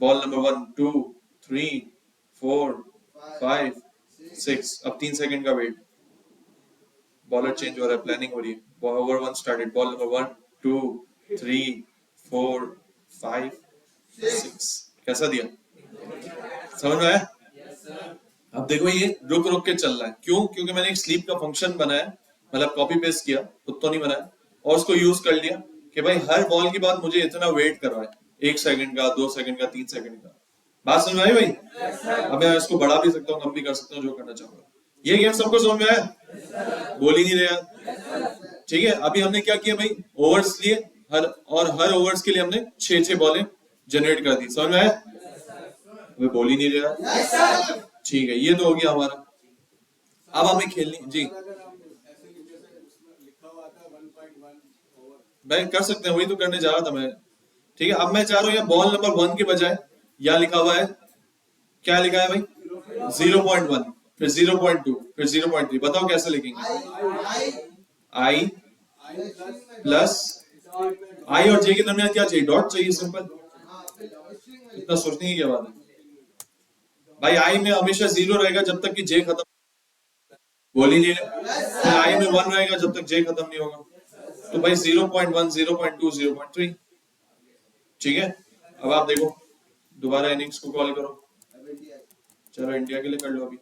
बॉल नंबर 1 2 3 4 5 6, अब 3 सेकंड का वेट, बॉलर चेंज हो रहा है, प्लानिंग हो रही है, ओवर 1 स्टार्टेड, बॉल नंबर 1 2 3 4 5 6, कैसा दिया, समझ में आया। अब देखो ये रुक रुक के चल रहा है, क्यों, क्योंकि मैंने एक स्लीप का फंक्शन बनाया, मतलब कॉपी पेस्ट किया, खुद तो नहीं बनाया, और उसको यूज कर लिया कि भाई हर बॉल के बाद मुझे इतना वेट करवाए, 1 सेकंड का, 2 सेकंड का, 3 सेकंड का, बात समझ में आई भाई। अब मैं इसको बढ़ा भी सकता हूँ, कम भी कर सकता हूँ, जो करना चाहूंगा। ये गेम सबको समझ में आया, बोल ही नहीं रहे यार, ठीक है। अभी हमने क्या किया भाई, ओवर्स लिए, हर ओवर्स के लिए हमने 6 बॉलें जनरेट कर दी, समझ में आया, अभी बोल ही नहीं रहा, ठीक है। ये तो हो गया हमारा, अब हमें खेलनी जी, मैं कर सकते हैं, वही तो करने जा रहा था मैं, ठीक है। अब मैं चाह रहा हूँ यहाँ बॉल नंबर 1 के बजाय यहाँ लिखा हुआ है, क्या लिखा है भाई, 0.1, फिर 0.2, फिर 0.3, बताओ कैसे लिखेंगे, आई प्लस आई और जे के दरमियान क्या चाहिए? डॉट चाहिए, सिंपल। इतना सोचने की क्या बात है भाई? आई में हमेशा 0 रहेगा जब तक कि जे खत्म, बोल ही नहीं रहे। फिर आई में 1 रहेगा जब तक जे खत्म नहीं होगा। तो भाई 0.1, 0.2, 0.3, ठीक है। अब आप देखो, दोबारा इनिंग्स को कॉल करो। चलो इंडिया के लिए कर लो अभी।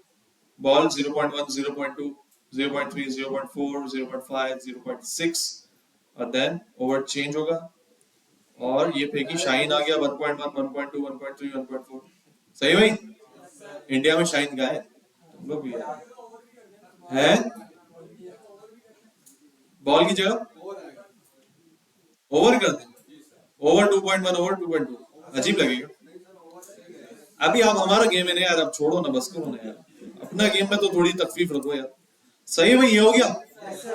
बॉल 0.1, 0.2, 0.3, 0.4, 0.5, 0.6 और देन ओवर चेंज होगा और ये फेंकी, शाइन आ गया 1.1, 1.2, 1.3, 1.4। सही भाई? इंडिया में शाइन कहाँ है? तुम लोग भी है बॉल की जगह ओवर कर दे। ओवर 2.1, ओवर 2.2, अजीब लगेगा। अभी आप हमारा गेम है ना यार, अब छोड़ो ना, बस करो ना यार, अपना गेम में तो थोड़ी तकलीफ रखो यार। सही है भाई, ये हो गया।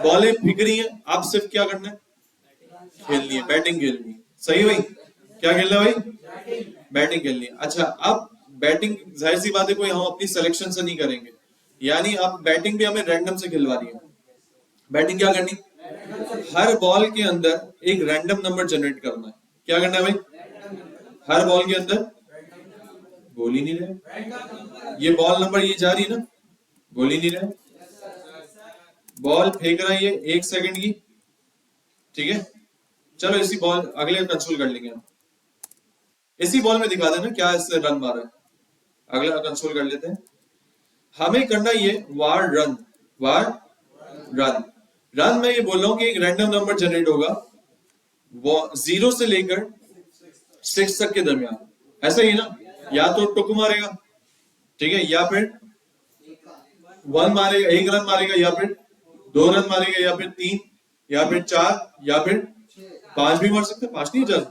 बॉलें फेंक रही है, आप सिर्फ क्या करना है? खेलनी है, बैटिंग खेलनी है। सही भाई, क्या खेलना है भाई? बैटिंग खेलनी है। अच्छा, अब बैटिंग जाहिर सी बात है कोई हम अपनी सिलेक्शन से नहीं करेंगे, यानी अब बैटिंग भी हमें रैंडम से खिलवानी है। बैटिंग क्या करनी? हर बॉल के अंदर एक रैंडम नंबर जनरेट करना है। क्या करना है भाई? हर बॉल के अंदर, बोल ही नहीं रहे, ये बॉल नंबर ये जा रही है ना, बोल ही नहीं रहे। बॉल फेंक रहा है ये 1 सेकंड की, ठीक है। चलो इसी बॉल अगले कंसोल कर लेंगे हम। इसी बॉल में दिखा देना क्या इससे रन मारा है। अगला कंसोल कर लेते हैं। हमें करना ये वार रन, वार रन। रन में ये बोल रहा हूं कि एक रैंडम नंबर जनरेट होगा, वो 0 से लेकर 6 तक के दरमियान। ऐसा ही ना, या तो टुक मारेगा, ठीक है, या फिर 1 मारेगा, 1 रन मारेगा, या फिर 2 रन मारेगा, या फिर 3, या फिर 4, या फिर 5 भी मार सकते हैं। 5 नहीं चल,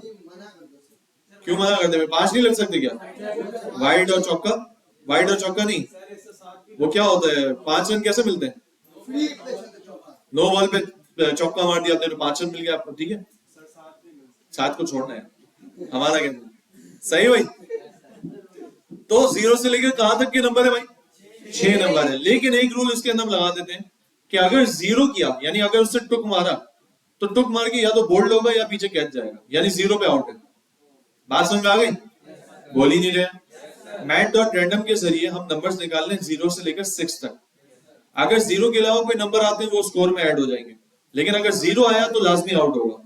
क्यों मना करते हैं? 5 नहीं लग सकते क्या? वाइड और चौका, वाइड और चौका नहीं, वो क्या होता है? 5 रन कैसे मिलते हैं? नो बॉल पे चौका मार दिया आपने तो 5 रन मिल गया आपको, ठीक है। 7 को छोड़ना है, हमारा क्या? सही भाई। तो 0 से लेकर कहां तक के नंबर है भाई? 6 नंबर है। लेकिन एक रूल इसके अंदर हम लगा देते हैं कि अगर 0 किया, यानी अगर उससे टुक मारा, तो टुक मार के या तो बोल्ड होगा या पीछे कैच जाएगा, यानी 0 पे आउट है। बात समझ में आ गई? बोल ही नहीं रहे। मैट डॉट रैंडम के जरिए हम नंबर्स निकाल लें 0 से लेकर 6 तक। अगर 0 के अलावा कोई नंबर आते हैं वो स्कोर में ऐड हो जाएंगे, लेकिन अगर 0 आया तो लाजमी आउट होगा।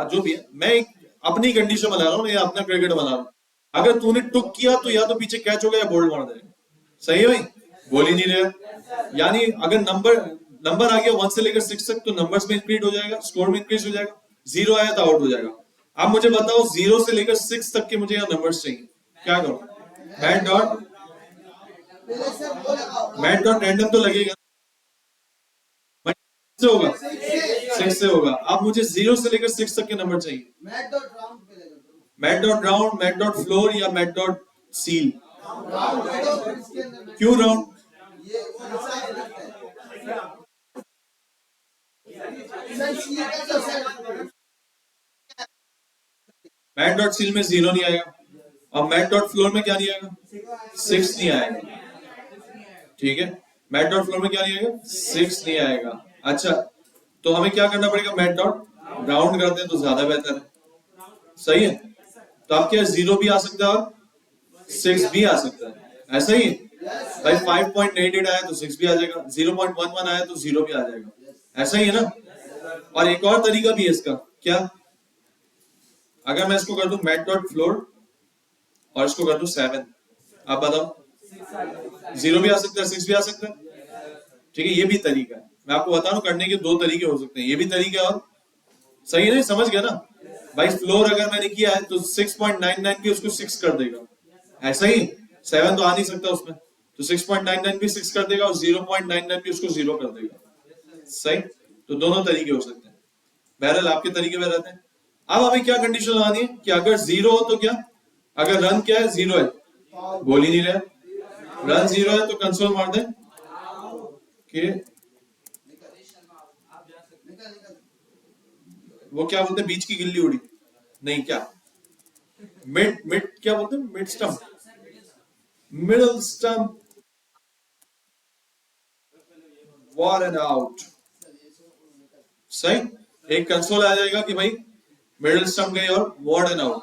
जो भी है, मैं एक अपनी कंडीशन बना रहा हूँ, या अपना क्रिकेट बना रहा हूँ। अगर तूने टुक किया तो या तो पीछे कैच होगा या बोल्ड मार देगा। सही है भाई? बोल ही नहीं रहे। यानी अगर नंबर नंबर आ गया 1 से लेकर 6 तक, तो नंबर्स में इंक्रीज हो जाएगा, स्कोर में इंक्रीज हो जाएगा। 0 आया तो आउट हो जाएगा। अब मुझे बताओ 0 से लेकर 6 तक के मुझे यहाँ नंबर्स चाहिए, क्या करूं? मैट डॉट रैंडम तो लगेगा, से होगा 6 से होगा। अब मुझे 0 से लेकर 6 तक के नंबर चाहिए। Math dot round, math dot floor या मैट डॉट सील? क्यों राउंड? मैट डॉट सील में 0 नहीं आएगा, और मैट डॉट फ्लोर में क्या नहीं आएगा? 6 नहीं आएगा, ठीक है। मैट डॉट फ्लोर में क्या नहीं आएगा? 6 नहीं आएगा। अच्छा, तो हमें क्या करना पड़ेगा? मैट डॉट राउंड करते हैं तो ज्यादा बेहतर है। सही है। तो आप क्या 0 भी आ सकता है और 6 भी आ सकता है, ऐसा ही भाई। 5.88 आया तो 6 भी आ जाएगा, 0.11 आया तो 0 भी आ जाएगा, ऐसा ही है ना। और एक और तरीका भी है इसका, क्या? अगर मैं इसको कर दूं मैट डॉट फ्लोर और इसको कर दूं 7, आप बताओ, 0 भी आ सकता है, 6 भी आ सकता है, ठीक है। ये भी तरीका है, मैं आपको बता रहा हूं, करने के 2 तरीके हो सकते हैं, ये भी तरीका है। और सही है, नहीं समझ गया ना भाई? फ्लोर अगर मैंने किया है तो 6.99 भी उसको 6 कर देगा, ऐसा ही। 7 तो आ नहीं सकता उसमें, तो 6.99 भी 6 कर देगा और 0.99 भी उसको 0 कर देगा। सही। तो दोनों तरीके हो सकते हैं, बहरहाल आपके तरीके में रहते हैं। अब हमें क्या कंडीशन लगानी है कि अगर 0 हो तो क्या? अगर रन क्या है? 0 है, बोल ही नहीं रहे। रन 0 है तो कंसोल मार दे कि वो क्या बोलते हैं, बीच की गिल्ली उड़ी नहीं, क्या मिड मिड क्या बोलते हैं? Mid stump, middle stump, one and out. सही। एक कंसोल आ जाएगा कि भाई मिडिल स्टंप गई और वॉर्ड एंड आउट,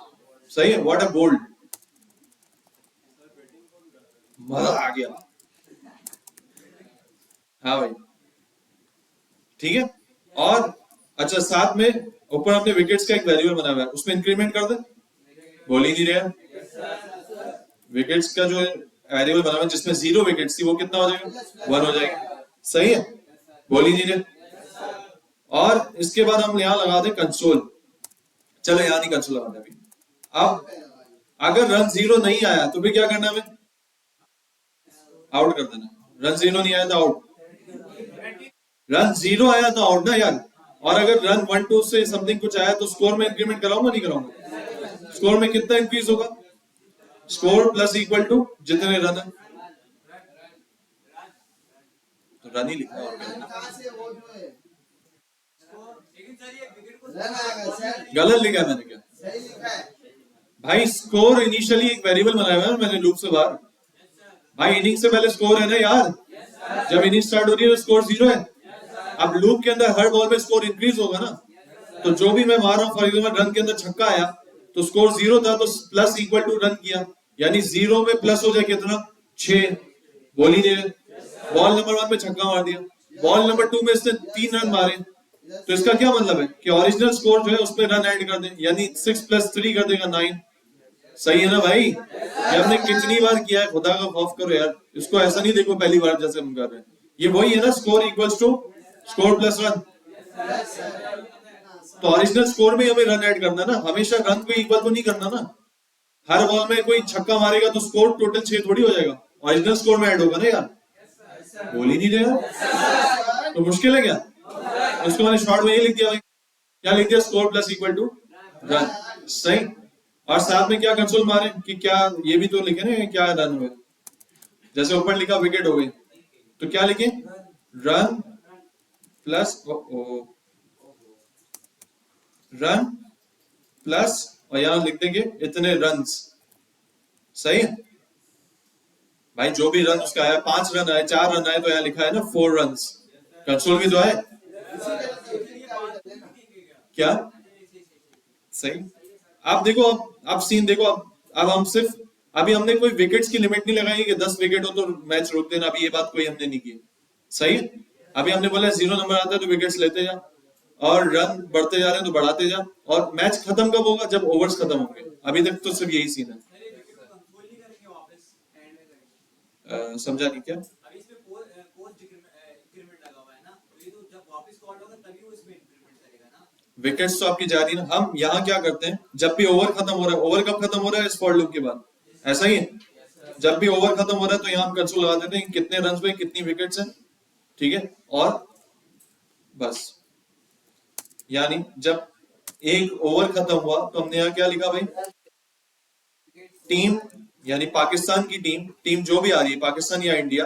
सही है, व्हाट अ बोल्ड, मजा आ गया। हाँ भाई ठीक है। और अच्छा साथ में ऊपर हमने विकेट्स का एक वेरिएबल बनाया हुआ है, उसमें इंक्रीमेंट कर दे, बोल ही नहीं रहे। विकेट्स का जो वेरिएबल बना हुआ है जिसमें 0 विकेट्स थी वो कितना हो जाएगा, 1 हो जाएगा, सही है, बोल ही नहीं रहे। और इसके बाद हम यहाँ लगा दे कंसोल, चलो यहाँ नहीं कंसोल लगाते अभी। अब अगर रन 0 नहीं आया तो फिर क्या करना है, हमें आउट कर देना। रन 0 नहीं आया तो आउट, रन 0 आया तो आउट ना यार। और अगर रन 1 2 से समथिंग कुछ आया तो स्कोर में इंक्रीमेंट कराऊंगा नहीं कराऊंगा, स्कोर में कितना इंक्रीज होगा, स्कोर प्लस इक्वल टू जितने रन है, तो रन ही लिखना है, गलत लिखा है मैंने क्या भाई, स्कोर इनिशियली एक वेरिएबल बनाया हुआ है मैंने लूप से बाहर, भाई इनिंग से पहले स्कोर है ना यार, जब इनिंग स्टार्ट हो रही है तो स्कोर 0 है। अब लूप के अंदर हर बॉल में स्कोर इंक्रीज होगा ना, तो जो भी मैं मार रहा हूँ फॉर एग्जाम्पल रन के अंदर छक्का आया तो स्कोर 0 था तो प्लस इक्वल टू रन किया, यानी 0 में प्लस हो जाए कितना, 6, बोल ही नहीं, बॉल नंबर 1 में छक्का मार दिया, बॉल नंबर 2 में इसने 3 रन मारे, तो इसका क्या मतलब है कि ओरिजिनल स्कोर जो है उसमें रन ऐड कर दे, यानी 6 + 3 कर देगा 9, सही है ना भाई। ये हमने कितनी बार किया है, खुदा का खौफ करो यार, इसको ऐसा नहीं देखो पहली बार जैसे हम कर रहे हैं, ये वही है ना, score equals to score plus run, तो ओरिजिनल स्कोर में हमें रन ऐड करना ना, हमेशा रन को इक्वल तो नहीं करना ना, हर बॉल में कोई छक्का मारेगा तो स्कोर टोटल 6 थोड़ी हो जाएगा, ओरिजिनल स्कोर में ऐड होगा ना यार, बोल ही नहीं रहे तो मुश्किल है क्या, उसको मैंने शॉर्ट में ये लिख दिया भाई, क्या लिख दिया, score plus equal to run, सही। और साथ में क्या कंसोल मारे कि क्या, ये भी तो लिखे ना क्या रन हुए, जैसे ऊपर लिखा विकेट हो गई तो क्या लिखे, रन प्लस रन प्लस, और यहां लिख देंगे इतने रन्स, सही है भाई, जो भी रन उसका आया, 5 रन आए, 4 रन आए, तो यहाँ लिखा है ना 4 रन्स, कंसोल भी तो है क्या, सही। आप देखो, अब सीन देखो, अब हम सिर्फ, अभी हमने कोई विकेट्स की लिमिट नहीं लगाई कि 10 विकेट हो तो मैच रोक देना, अभी ये बात कोई हमने नहीं की, सही है। अभी हमने बोला 0 नंबर आता है तो विकेट्स लेते जा, और रन बढ़ते जा रहे हैं तो बढ़ाते जा, और मैच खत्म कब होगा, जब ओवर्स खत्म होंगे, अभी तक तो सिर्फ यही सीन है। समझा नहीं क्या, विकेट्स तो आपकी जा रही है ना, हम यहाँ क्या करते हैं, जब भी ओवर खत्म हो रहा है, ओवर कब खत्म हो रहा है, इस फॉर लूप के बाद, ऐसा ही है, जब भी ओवर खत्म हो रहा है तो यहाँ हम कंसोल लगा देते हैं कितने रन पे कितनी विकेट्स हैं, ठीक है, और बस, यानी जब एक ओवर खत्म हुआ तो हमने यहाँ क्या लिखा भाई, टीम, यानी पाकिस्तान की टीम, टीम जो भी आ रही है पाकिस्तान या इंडिया,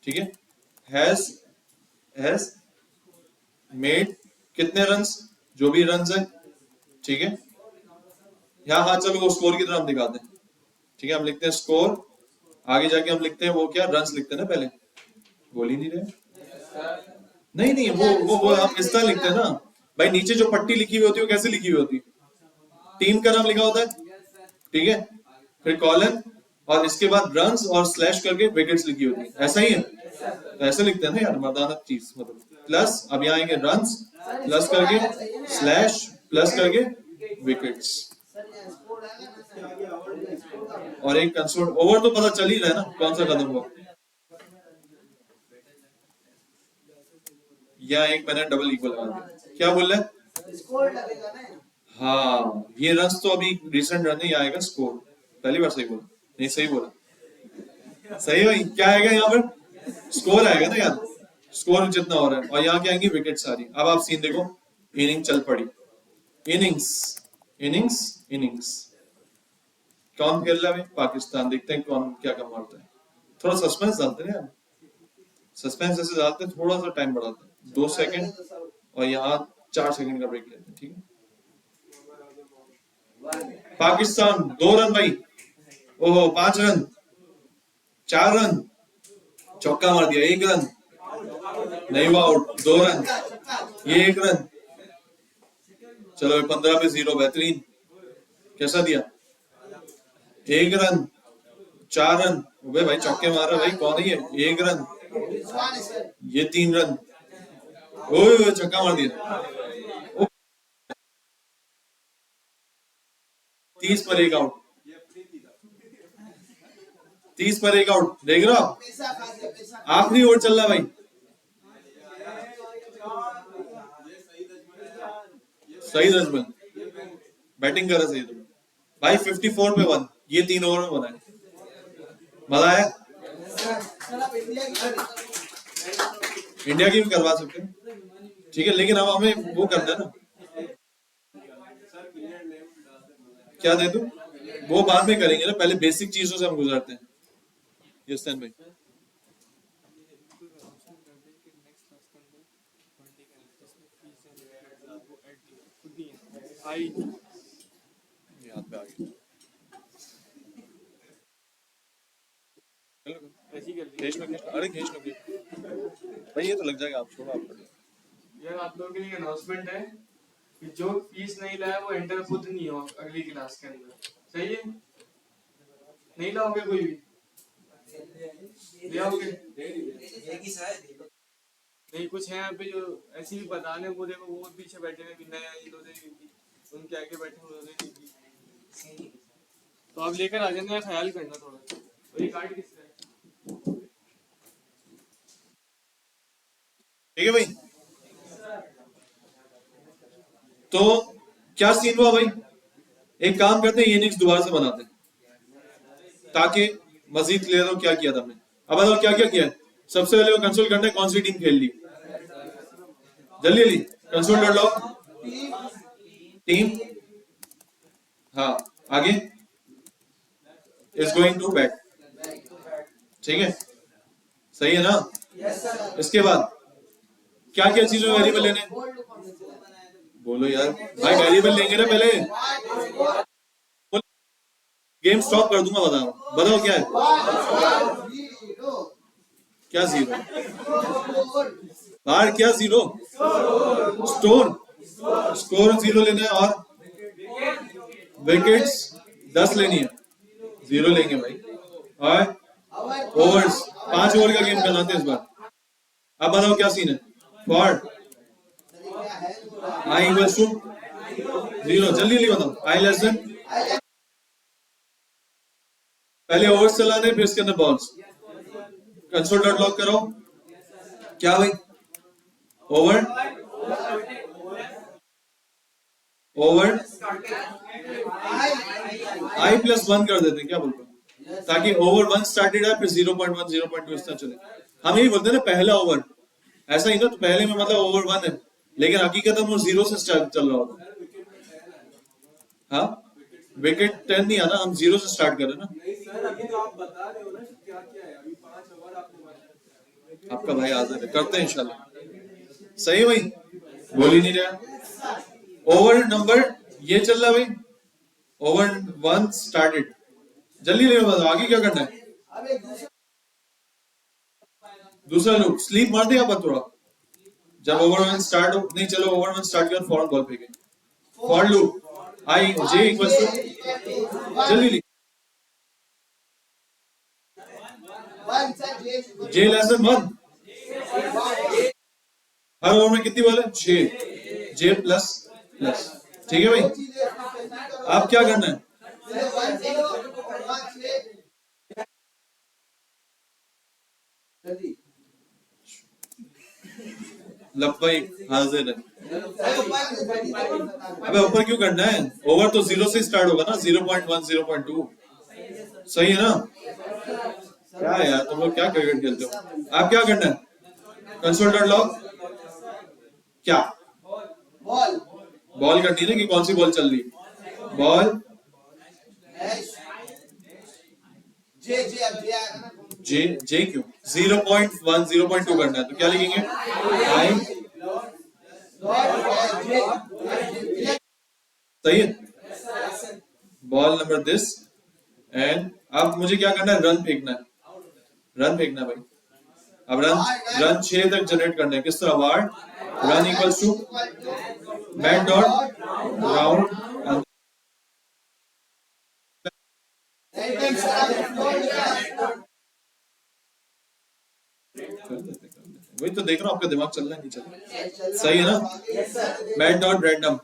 ठीक है, हैज मेड कितने रन्स, जो भी रन्स है, ठीक है, यहाँ हाँ चलो वो स्कोर की तरह हम दिखाते हैं, ठीक है, हम लिखते हैं स्कोर, आगे जाके हम लिखते हैं वो क्या, रन्स लिखते हैं ना पहले, बोल ही नहीं रहे, नहीं नहीं वो हम इस तरह लिखते हैं ना भाई, नीचे जो पट्टी लिखी हुई होती है वो कैसे लिखी हुई होती है, टीम का नाम लिखा होता है, ठीक है, फिर कॉलन, और इसके बाद रन्स और स्लैश करके विकेट्स लिखी होती है, ऐसा ही है, तो ऐसे लिखते हैं ना यार, मर्दाना चीज, मतलब प्लस, अब यहाँ आएंगे रन्स प्लस करके स्लैश प्लस करके विकेट्स, और एक कंसोल, ओवर तो पता चल ही रहा है ना कौन सा कदम हुआ, या एक मैंने डबल इक्वल लगा दिया, क्या बोल रहे हैं, हाँ ये रन्स तो अभी रिसेंट रन ही आएगा, स्कोर पहली बार सही बोला, नहीं सही बोला, सही भाई, क्या आएगा यहाँ पर, स्कोर आएगा ना यार, स्कोर जितना हो रहा है, और यहाँ क्या आएंगी विकेट सारी। अब आप सीन देखो, इनिंग चल पड़ी, इनिंग्स इनिंग्स इनिंग्स, कौन खेल रहा है, पाकिस्तान, देखते हैं कौन क्या क्या मारता है, थोड़ा सस्पेंस डालते हैं यार, सस्पेंस ऐसे डालते हैं, थोड़ा सा टाइम बढ़ाते हैं, 2 सेकंड, और यहाँ 4 सेकंड का ब्रेक लेते हैं, ठीक है। पाकिस्तान 2 रन भाई, ओहो 5 रन, 4 रन, चौका मार दिया, 1 रन, नहीं हुआ आउट, 2 रन, ये 1 रन, चलो 15 पे 0, बेहतरीन। कैसा दिया? 1 रन, 4 रन। अबे भाई चौके मारा भाई, कौन है ये? 1 रन, ये 3 रन। ओए ओए छक्का मार दिया। ओ, 30 पर 1 आउट, 30 पर 1 आउट। देख रहे हो? आखिरी ओवर चल रहा भाई। सही अजमल बैटिंग कर रहा, सही अजमल भाई। 54 पे 1, ये 3 ओवर में बना है। मजा आया? इंडिया की भी करवा सकते हैं, ठीक है, लेकिन अब हमें वो करना है ना। क्या दे दूं? वो बाद में करेंगे ना, पहले बेसिक चीजों से हम गुजरते हैं। यस भाई। याद पे आ गया। खींच लो, अरे खींच लो भाई, ये तो लग जाएगा। आप छोड़ो, आप पढ़ो। यार आप लोगों के लिए अनाउंसमेंट है कि जो फीस नहीं लाया वो एंटर खुद नहीं हो अगली क्लास के अंदर। सही है? नहीं लाओगे कोई भी? ले आओगे? नहीं, कुछ है यहाँ पे जो ऐसे ही बताने वो, देखो वो पीछे बैठे हैं कि नया इन्होंने दी थी, उनके आगे बैठे उन्होंने दी थी। तो आप लेकर आ जाना, ख्याल करना थोड़ा। और ये कार्ड किसका है? ठीक है भाई। तो क्या सीन हुआ भाई? एक काम करते हैं, ये इनिंग्स दोबारा से बनाते हैं ताकि मजीद क्लियर हो क्या किया था हमने। अब बताओ क्या क्या किया है। सबसे पहले वो कंसोल करना है कौन सी टीम खेल ली। जल्दी जल्दी कंसोल कर लो। टीम, हाँ, आगे इज गोइंग टू बैट। ठीक है, सही है ना? इसके बाद क्या क्या चीजों वेरिएबल लेने? बोलो यार भाई, वेरिएबल लेंगे ना पहले। गेम स्टॉप कर दूंगा, बताओ बताओ क्या है? क्या जीरो? बाहर क्या जीरो? स्टोर, स्कोर 0 लेना है और विकेट्स 10 लेनी है। 0 लेंगे भाई। और ओवर्स 5 ओवर का गेम बनाते हैं इस बार। अब बताओ क्या सीन है? For I equals to 0। जल्दी जल्दी बताओ। आई लेस देन, पहले ओवर्स चलाने फिर इसके अंदर बॉल्स। कंसोल डॉट लॉग करो। क्या भाई? ओवर, ओवर आई प्लस 1 कर देते हैं, क्या बोलते हैं, ताकि ओवर 1 स्टार्टेड है फिर 0.1 0.2 इस तरह चले। हम यही बोलते हैं ना पहला ओवर, ऐसा ही ना, तो पहले में मतलब ओवर 1 है, लेकिन हकीकत में वो 0 से स्टार्ट चल रहा होता है। हाँ, विकेट 10 नहीं आना, हम 0 से स्टार्ट कर रहे हैं ना। आपका भाई आजाद है, करते हैं इंशाल्लाह। सही भाई, बोल ही नहीं रहा। ओवर नंबर ये चल रहा भाई, ओवर 1 स्टार्टेड। जल्दी नहीं बताओ आगे क्या करना है। दूसरा लूप स्लीप मार दे आप थोड़ा, जब ओवर 1 स्टार्ट हो। नहीं चलो, ओवर 1 स्टार्ट किया फौरन बॉल फेंके। For loop I J equals to, जल्दी जे लेस देन 1। हर ओवर में कितनी बॉल है? 6। जे प्लस प्लस, ठीक है भाई। आप क्या करना है? लब्बैक हाजिर है। अबे ऊपर क्यों करना है? ओवर तो 0 से स्टार्ट होगा ना, 0.1 0.2। सही है ना? क्या यार तुम लोग क्या क्रिकेट खेलते हो? आप क्या करना है? कंसोल डॉट लॉग, क्या बॉल करनी है ना, कि कौन सी बॉल चल रही? बॉल जे, जे क्यों? 0.1 0.2 करना है, तो क्या लिखेंगे? आई, सही है। बॉल नंबर दिस एंड अब मुझे क्या करना है? रन फेंकना है, रन फेंकना है भाई। अब रन रन 6 तक जनरेट करने हैं, किस तरह ward run equals to bat dot round, वही तो देख रहा हूँ आपका दिमाग चल रहा है नहीं चल रहा, सही है ना। बैट डॉट रैंडम,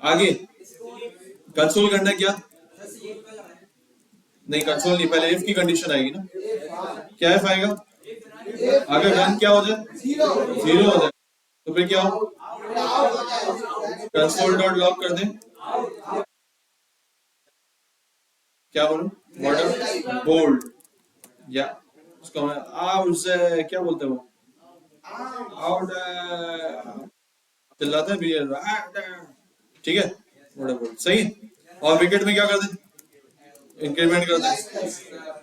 आगे कंसोल करना है क्या, नहीं कंसोल नहीं, पहले इफ की कंडीशन आएगी ना, क्या इफ आएगा, अगर रन क्या हो जाए, जीरो हो जाए, तो फिर क्या हो, कंसोल डॉट लॉग कर दें, क्या बोलूं, बॉर्डर बोल्ड, या उसको आउट से क्या बोलते हैं वो, आउट चिल्लाते हैं भी, ठीक है, बॉर्डर बोल्ड सही। और विकेट में क्या कर दें, इंक्रीमेंट कर दें,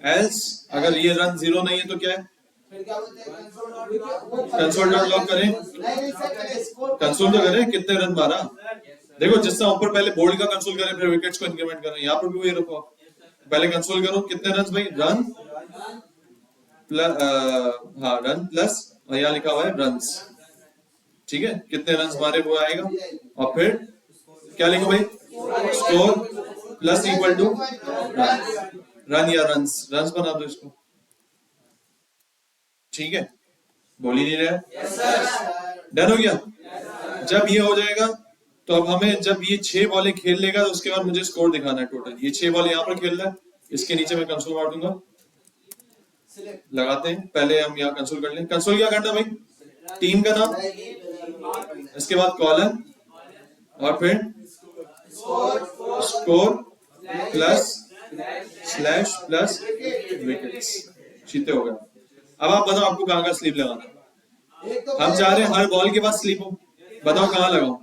एल्स अगर ये रन जीरो नहीं है तो क्या है, कंसोल डॉट लॉग करें, कंसोल तो करें कितने रन मारा, देखो जिस तरह ऊपर पहले बोल्ड का कंसोल करें फिर विकेट्स को इंक्रीमेंट करें, यहाँ पर भी वही रखो, पहले कंसोल करो कितने रन भाई, रन प्लस हाँ रन प्लस, और यहाँ लिखा हुआ है रन्स, ठीक है, कितने रन मारे वो आएगा, और फिर क्या लिखो भाई, score plus equal to run या रन्स, रन्स बना दो इसको, ठीक है, बोल ही नहीं रहे, डन हो गया। जब ये हो जाएगा तो अब हमें जब ये 6 बॉलें खेल लेगा तो उसके बाद मुझे स्कोर दिखाना है टोटल, ये 6 बॉल यहाँ पर खेल रहा है, इसके नीचे मैं कंसोल मार दूंगा, लगाते हैं, पहले हम यहाँ कंसोल कर लें, कंसोल क्या करना भाई, टीम का नाम, इसके बाद कॉलम, और फिर score plus slash plus wickets, जीते हो गया। अब आप बताओ आपको कहाँ का स्लीप लगाना, हम चाह रहे हैं हर बॉल के बाद स्लीप हो, बताओ कहाँ लगाऊं,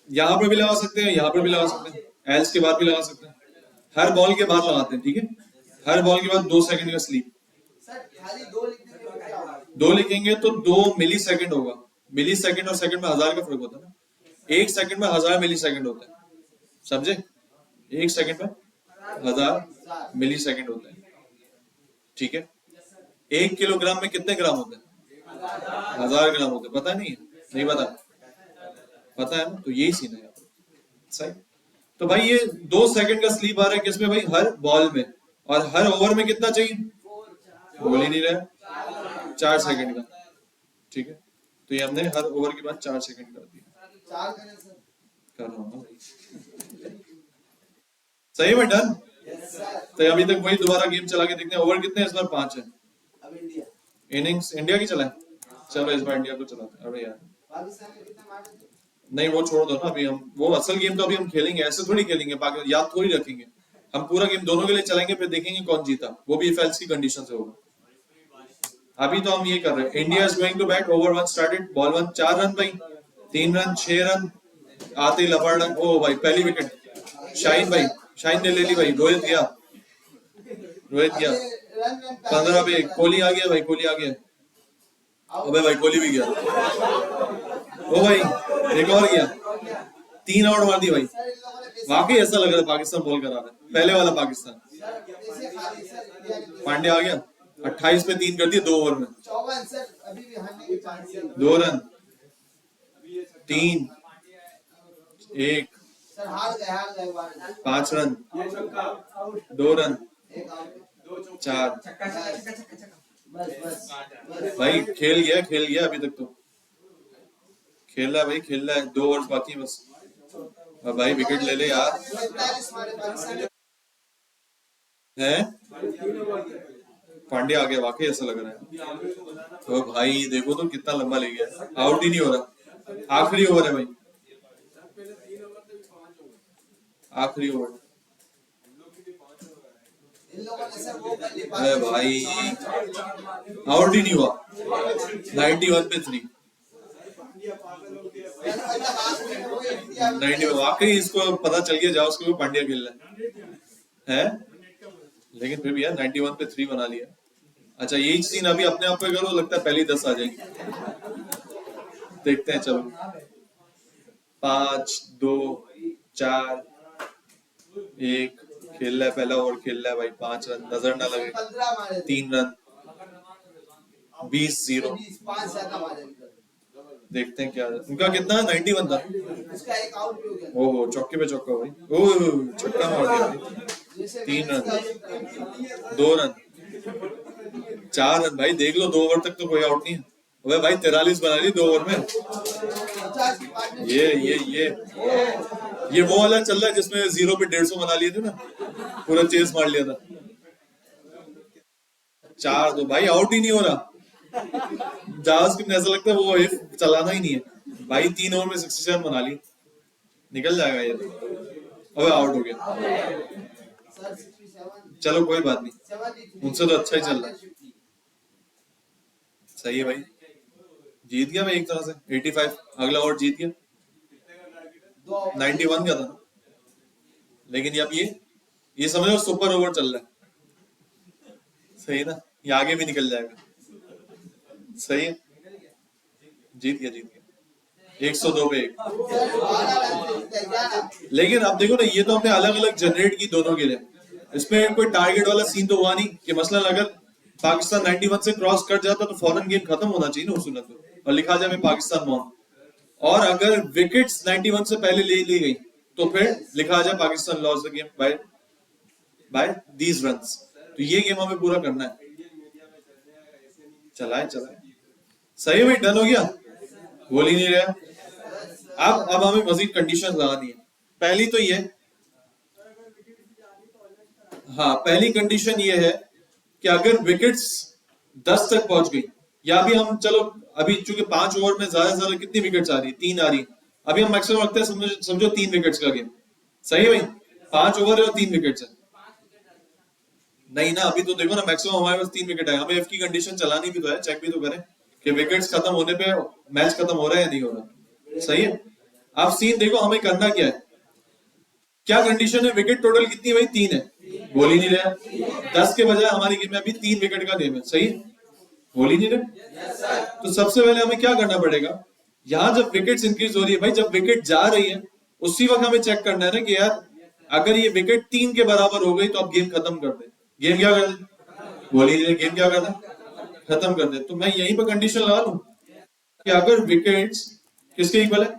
यहाँ पर भी लगा सकते हैं, यहाँ पर भी लगा सकते हैं, एल्स के बाद भी लगा सकते हैं, हर बॉल के बाद लगाते हैं, ठीक है, हर बॉल के बाद 2 सेकंड का स्लीप, दो लिखेंगे तो 2 मिली सेकंड होगा, मिली सेकंड और सेकंड में 1000 का फर्क होता है ना, 1 सेकंड में 1000 मिली सेकंड होता है, समझे, 1 सेकंड में 1000 मिली सेकंड होता है, ठीक है, 1 किलोग्राम में कितने ग्राम होते हैं, 1000 ग्राम होते हैं, पता नहीं है, नहीं पता, पता है ना, तो यही सीन है यहाँ पर, सही। तो भाई ये 2 सेकंड का स्लीप आ रहा है किसमें भाई, हर बॉल में, और हर ओवर में कितना चाहिए, बोल ही नहीं रहा, 4 सेकंड का, ठीक है, तो ये हमने हर ओवर के बाद 4 सेकंड कर दिया, कर रहा हूँ सही में, डन। तो अभी तक वही दोबारा गेम चला के देखते हैं, ओवर कितने इस बार 5 है, इनिंग्स इंडिया की चला है, चलो इस बार इंडिया को चलाते हैं, अरे यार नहीं वो छोड़ दो ना, अभी हम वो असल गेम तो अभी हम खेलेंगे, ऐसे थोड़ी खेलेंगे, पाकिस्तान याद थोड़ी रखेंगे, हम पूरा गेम दोनों के लिए चलेंगे, फिर देखेंगे कौन जीता, वो भी इफ एल्स की कंडीशन से होगा। अभी तो हम ये कर रहे हैं, India is going to bat, over 1 started, ball 1, 4 run भाई, 3 रन 6 रन आते ही लपड़ रन, ओ भाई पहली विकेट शाहीन भाई, शाहीन ने ले ली भाई, रोहित गया, रोहित गया 15 पे, कोहली आ गया भाई, कोहली आ गया, अबे भाई कोहली भी गया, ओ भाई एक और गया, 3 आउट मार दी भाई, वाकई ऐसा लग रहा है पाकिस्तान बॉल करा रहा है, पहले वाला पाकिस्तान, पांड्या आ गया 28 पे 3 कर दिए 2 ओवर में, 2 रन 3 1 5 रन 2 रन 4, भाई खेल गया अभी तक तो खेल रहा है भाई, खेल रहा है, 2 ओवर बाकी है बस, अब भाई विकेट ले ले यार, है पांड्या आ गया, वाकई ऐसा लग रहा है, तो भाई देखो तो कितना लंबा ले गया, आउट ही नहीं हो रहा, आखिरी ओवर है भाई, आखिरी ओवर, अरे भाई आउट ही नहीं हुआ, 91 पे 3, 90, वाकई इसको पता चल गया जाओ उसको पांड्या खेल रहा है, लेकिन फिर भी यार 91 पे 3 बना लिया। अच्छा यही सीन अभी अपने आप पे करो, लगता है पहली 10 आ जाएगी, देखते हैं, चलो 5 2 4 एक खेल रहा है, पहला ओवर खेल रहा है भाई, 5 रन, नजर ना लगे, 3 रन, 20-0। देखते हैं क्या उनका कितना, 91 था। ओहो, चौके पे चौका भाई, ओह छक्का मार दिया भाई, 3 रन, 2 रन, 4 रन भाई। देख लो 2 ओवर तक तो कोई आउट नहीं है। अबे भाई 43 बना ली 2 ओवर में। ये वो वाला चल रहा है जिसमें 0 पे 150 बना लिए थे ना, पूरा चेस मार लिया था। 4 तो भाई आउट ही नहीं हो रहा। जहाज की ऐसा लगता है वो इफ चलाना ही नहीं है भाई। 3 ओवर में 67 बना ली, निकल जाएगा ये तो। अबे आउट हो गया, चलो कोई बात नहीं, उनसे तो अच्छा ही चल रहा है। सही है भाई, जीत गया मैं एक तरह से 85। अगला ओवर जीत गया, 91 का था ना। लेकिन अब ये समझो सुपर ओवर चल रहा है, सही है ना, ये आगे भी निकल जाएगा। सही है, जीत गया 102 पे 1। लेकिन अब देखो ना, ये तो हमने अलग अलग जनरेट की दोनों के लिए। इसमें कोई टारगेट वाला सीन तो हुआ नहीं कि मसलन अगर पाकिस्तान 91 से क्रॉस कर जाता तो फौरन गेम खत्म होना चाहिए ना उस सूरत में, और लिखा जाए पाकिस्तान वॉन। और अगर विकेट्स 91 से पहले ले ली गई तो फिर लिखा जाए Pakistan loss the game by these runs. तो ये गेम हमें पूरा करना है। चलाए सही भाई, डन हो गया, बोल ही नहीं रहा। अब हमें मजीद कंडीशन लगानी है। पहली तो ये, हाँ पहली कंडीशन ये है कि अगर विकेट्स 10 तक पहुंच गई, या अभी हम चलो अभी चूंकि 5 ओवर में ज्यादा से ज्यादा कितनी विकेट्स आ रही, 3 आ रही, अभी हम मैक्सिमम रखते हैं समझो 3 विकेट्स का गेम। सही है भाई, 5 ओवर है और 3 विकेट्स है। नहीं ना, अभी तो देखो ना मैक्सिमम हमारे पास 3 विकेट है। हमें एफ की कंडीशन चलानी भी तो है, चेक भी तो करें कि विकेट्स खत्म होने पे मैच खत्म हो रहा है या नहीं हो रहा। सही है, आप सीन देखो हमें करना क्या है, क्या कंडीशन है, विकेट टोटल कितनी भाई 3 है, बोल ही नहीं रहा। 10 के बजाय हमारी गेम में अभी 3 विकेट का गेम है। सही है, बोल ही नहीं रहे। तो सबसे पहले हमें क्या करना पड़ेगा, यहाँ जब विकेट्स इंक्रीज हो रही है भाई, जब विकेट जा रही है उसी वक्त हमें चेक करना है ना कि यार अगर ये विकेट 3 के बराबर हो गई तो आप गेम खत्म कर दे। गेम क्या कर दे, बोल ही नहीं, गेम क्या कर दे, खत्म कर दे। तो मैं यहीं पर कंडीशन लगा लूं कि अगर विकेट्स किसके इक्वल है,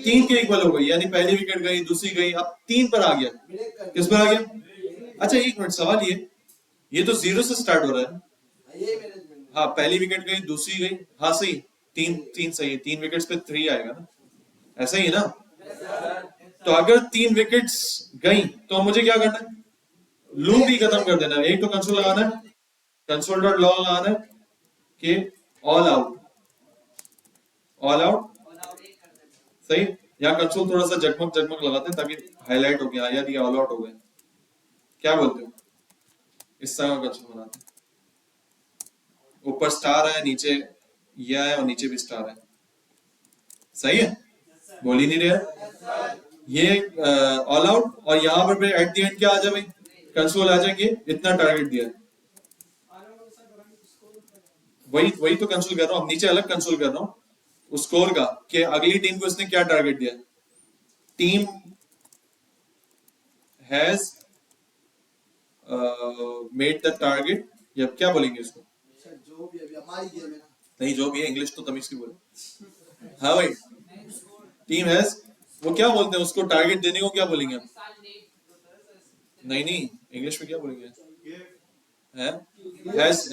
3 के इक्वल हो गई, यानी पहली विकेट गई, दूसरी गई, अब 3 पर आ गया। किस पर आ गया? अच्छा एक मिनट, सवाल ये तो 0 से स्टार्ट हो रहा है। हाँ पहली विकेट गई, दूसरी गई, हाँ सही, 3 सही है, 3 विकेट्स पे 3 आएगा ना, ऐसा ही है ना। तो अगर 3 विकेट्स गई तो मुझे क्या करना है, लूप ही खत्म कर देना है। एक तो कंसोल लगाना है, कंसोल डॉट लॉग लगाना है कि ऑल आउट सही। यहाँ कंसोल थोड़ा सा जगमग लगाते हैं ताकि हाईलाइट हो गया, यार ये ऑल आउट हो गया, क्या बोलते हो, इस तरह का कंसोल बनाते हैं। ऊपर स्टार है, नीचे ये है और नीचे भी स्टार है। सही है, बोल ही नहीं रहा। ये ऑल आउट, और यहाँ पर एट द एंड क्या आ जाए भाई, कंसोल आ जाएंगे, इतना टारगेट दिया। वही तो कंसोल कर रहा हूँ, नीचे अलग कंसोल कर रहा हूँ उस स्कोर का कि अगली टीम को इसने क्या टारगेट दिया। Team has made the target, या क्या बोलेंगे इसको, जो भी अभी हमारी गेम है ना, नहीं जो भी है, इंग्लिश तो तमीज की बोले। हाँ भाई, टीम हैज, वो क्या बोलते हैं उसको, टारगेट देने को क्या बोलेंगे हम, नहीं इंग्लिश में क्या बोलेंगे,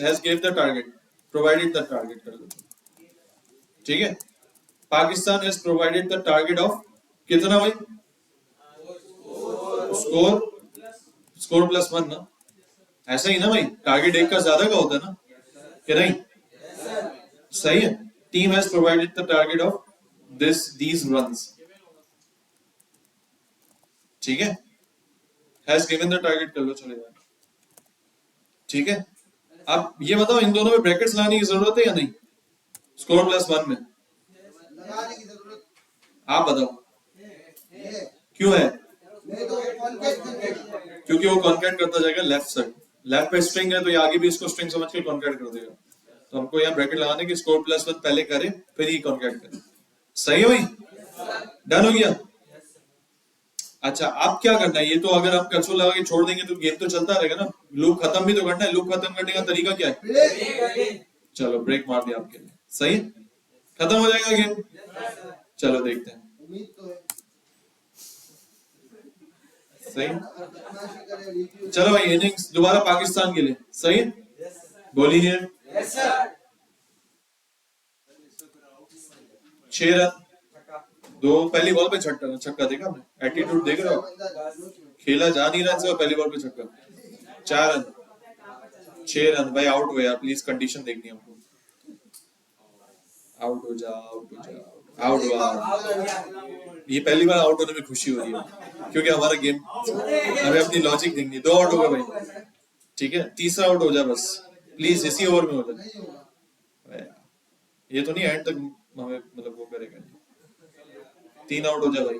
has give the target, provided the target कर लो। ठीक है, Pakistan has provided the target of कितना भाई, स्कोर प्लस 1 ना, ऐसा ही ना भाई, टारगेट 1 का ज्यादा का होता है ना, कि नहीं? सही है, team has provided the target of these runs. ठीक है, हैज गिवन द टारगेट कर लो, चलेगा। ठीक है, अब ये बताओ इन दोनों में ब्रैकेट्स लगाने की जरूरत है या नहीं, स्कोर प्लस 1 में लगाने की जरूरत, आप बताओ क्यों है? क्योंकि वो कॉन्कैट करता जाएगा लेफ्ट साइड, लेफ्ट पे स्ट्रिंग है तो ये आगे भी इसको स्ट्रिंग समझ के कॉन्कैट कर देगा। तो हमको यहाँ ब्रैकेट लगाने की स्कोर प्लस 1 पहले करें फिर ही कॉन्कैट करें। सही है भाई, डन हो गया। अच्छा, आप क्या करना है, ये तो अगर आप कंसोल लगा के छोड़ देंगे तो गेम तो चलता रहेगा ना, लूप खत्म भी तो करना है। लूप खत्म करने का तरीका क्या है? चलो ब्रेक मार दिया आपके लिए, सही है, खत्म हो जाएगा गेम। चलो देखते हैं, सही। चलो भाई, इनिंग्स दोबारा पाकिस्तान के लिए, सही है, बोलिए। 6 रन, दो पहली बॉल पे छक्का, छक्का देखा आपने, एटीट्यूड देख रहे हो, खेला जा नहीं रहा इनसे, पहली बॉल पे छक्का। 4 रन, 6 रन भाई, आउट हुए यार, प्लीज कंडीशन देखनी है हमको। आउट हो जा, आउट हो जा, आउट हुआ। ये पहली बार आउट होने में खुशी हो रही है, क्योंकि हमारा गेम, हमें अपनी लॉजिक देखनी है। 2 आउट हो गए भाई, ठीक है, तीसरा आउट हो जाए बस, प्लीज इसी ओवर में हो जाए। ये तो नहीं एंड तक हमें मतलब वो करेगा। 3 आउट हो जाए भाई,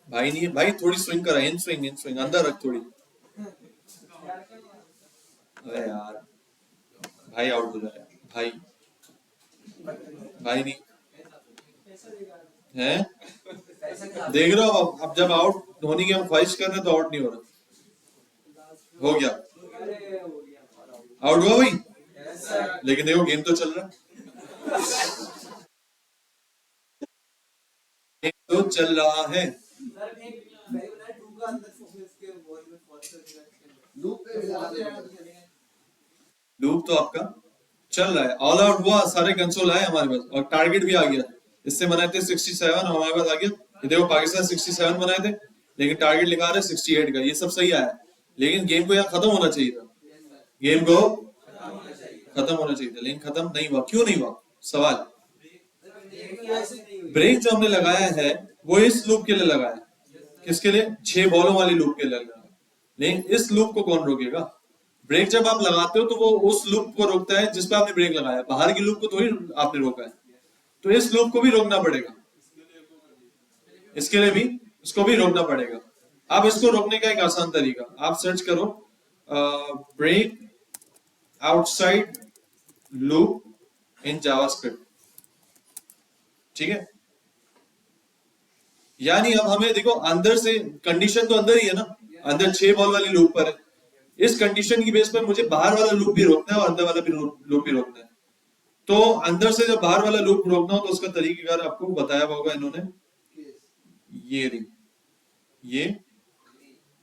भाई नहीं भाई, थोड़ी स्विंग करा, इन स्विंग, इन स्विंग अंदर रख थोड़ी। अरे यार भाई, आउट हो जाए भाई, भाई नहीं है, देख रहे हो अब जब आउट होने की हम ख्वाहिश कर रहे हैं तो आउट नहीं हो रहा। हो गया, आउट हुआ भाई, लेकिन देखो गेम तो चल रहा है, गेम तो चल रहा है। लूप तो आपका चल रहा है, ऑल आउट हुआ, सारे कंसोल आए हमारे पास और टारगेट भी आ गया। इससे बनाए थे 67 और हमारे पास आ गया, ये देखो पाकिस्तान 67 बनाए थे, लेकिन टारगेट लिखा रहा है 68 का, ये सब सही आया, लेकिन गेम को यहाँ खत्म होना चाहिए था, गेम को खत्म होना चाहिए था, लेकिन खत्म नहीं हुआ। क्यों नहीं हुआ, सवाल। ब्रेक जो हमने लगाया है वो इस लूप के लिए लगाया है, किसके लिए, 6 बॉलों वाली लूप के लिए लगाया, लेकिन इस लूप को कौन रोकेगा। ब्रेक जब आप लगाते हो तो वो उस लूप को रोकता है जिस पे आपने ब्रेक लगाया, बाहर की लूप को थोड़ी आपने रोका है, तो इस लूप को भी रोकना पड़ेगा, इसके लिए भी इसको भी रोकना पड़ेगा। अब इसको रोकने का एक आसान तरीका, आप सर्च करो break outside loop in JavaScript, ठीक है। यानी अब हमें देखो, अंदर से कंडीशन तो अंदर ही है ना, अंदर 6 बॉल वाली लूप पर है, इस कंडीशन की बेस पर मुझे बाहर वाला लूप भी रोकना है और अंदर वाला भी लूप भी रोकना है। तो अंदर से जब बाहर वाला लूप रोकना हो तो उसका तरीकेकार आपको बताया होगा इन्होंने, ये रही, ये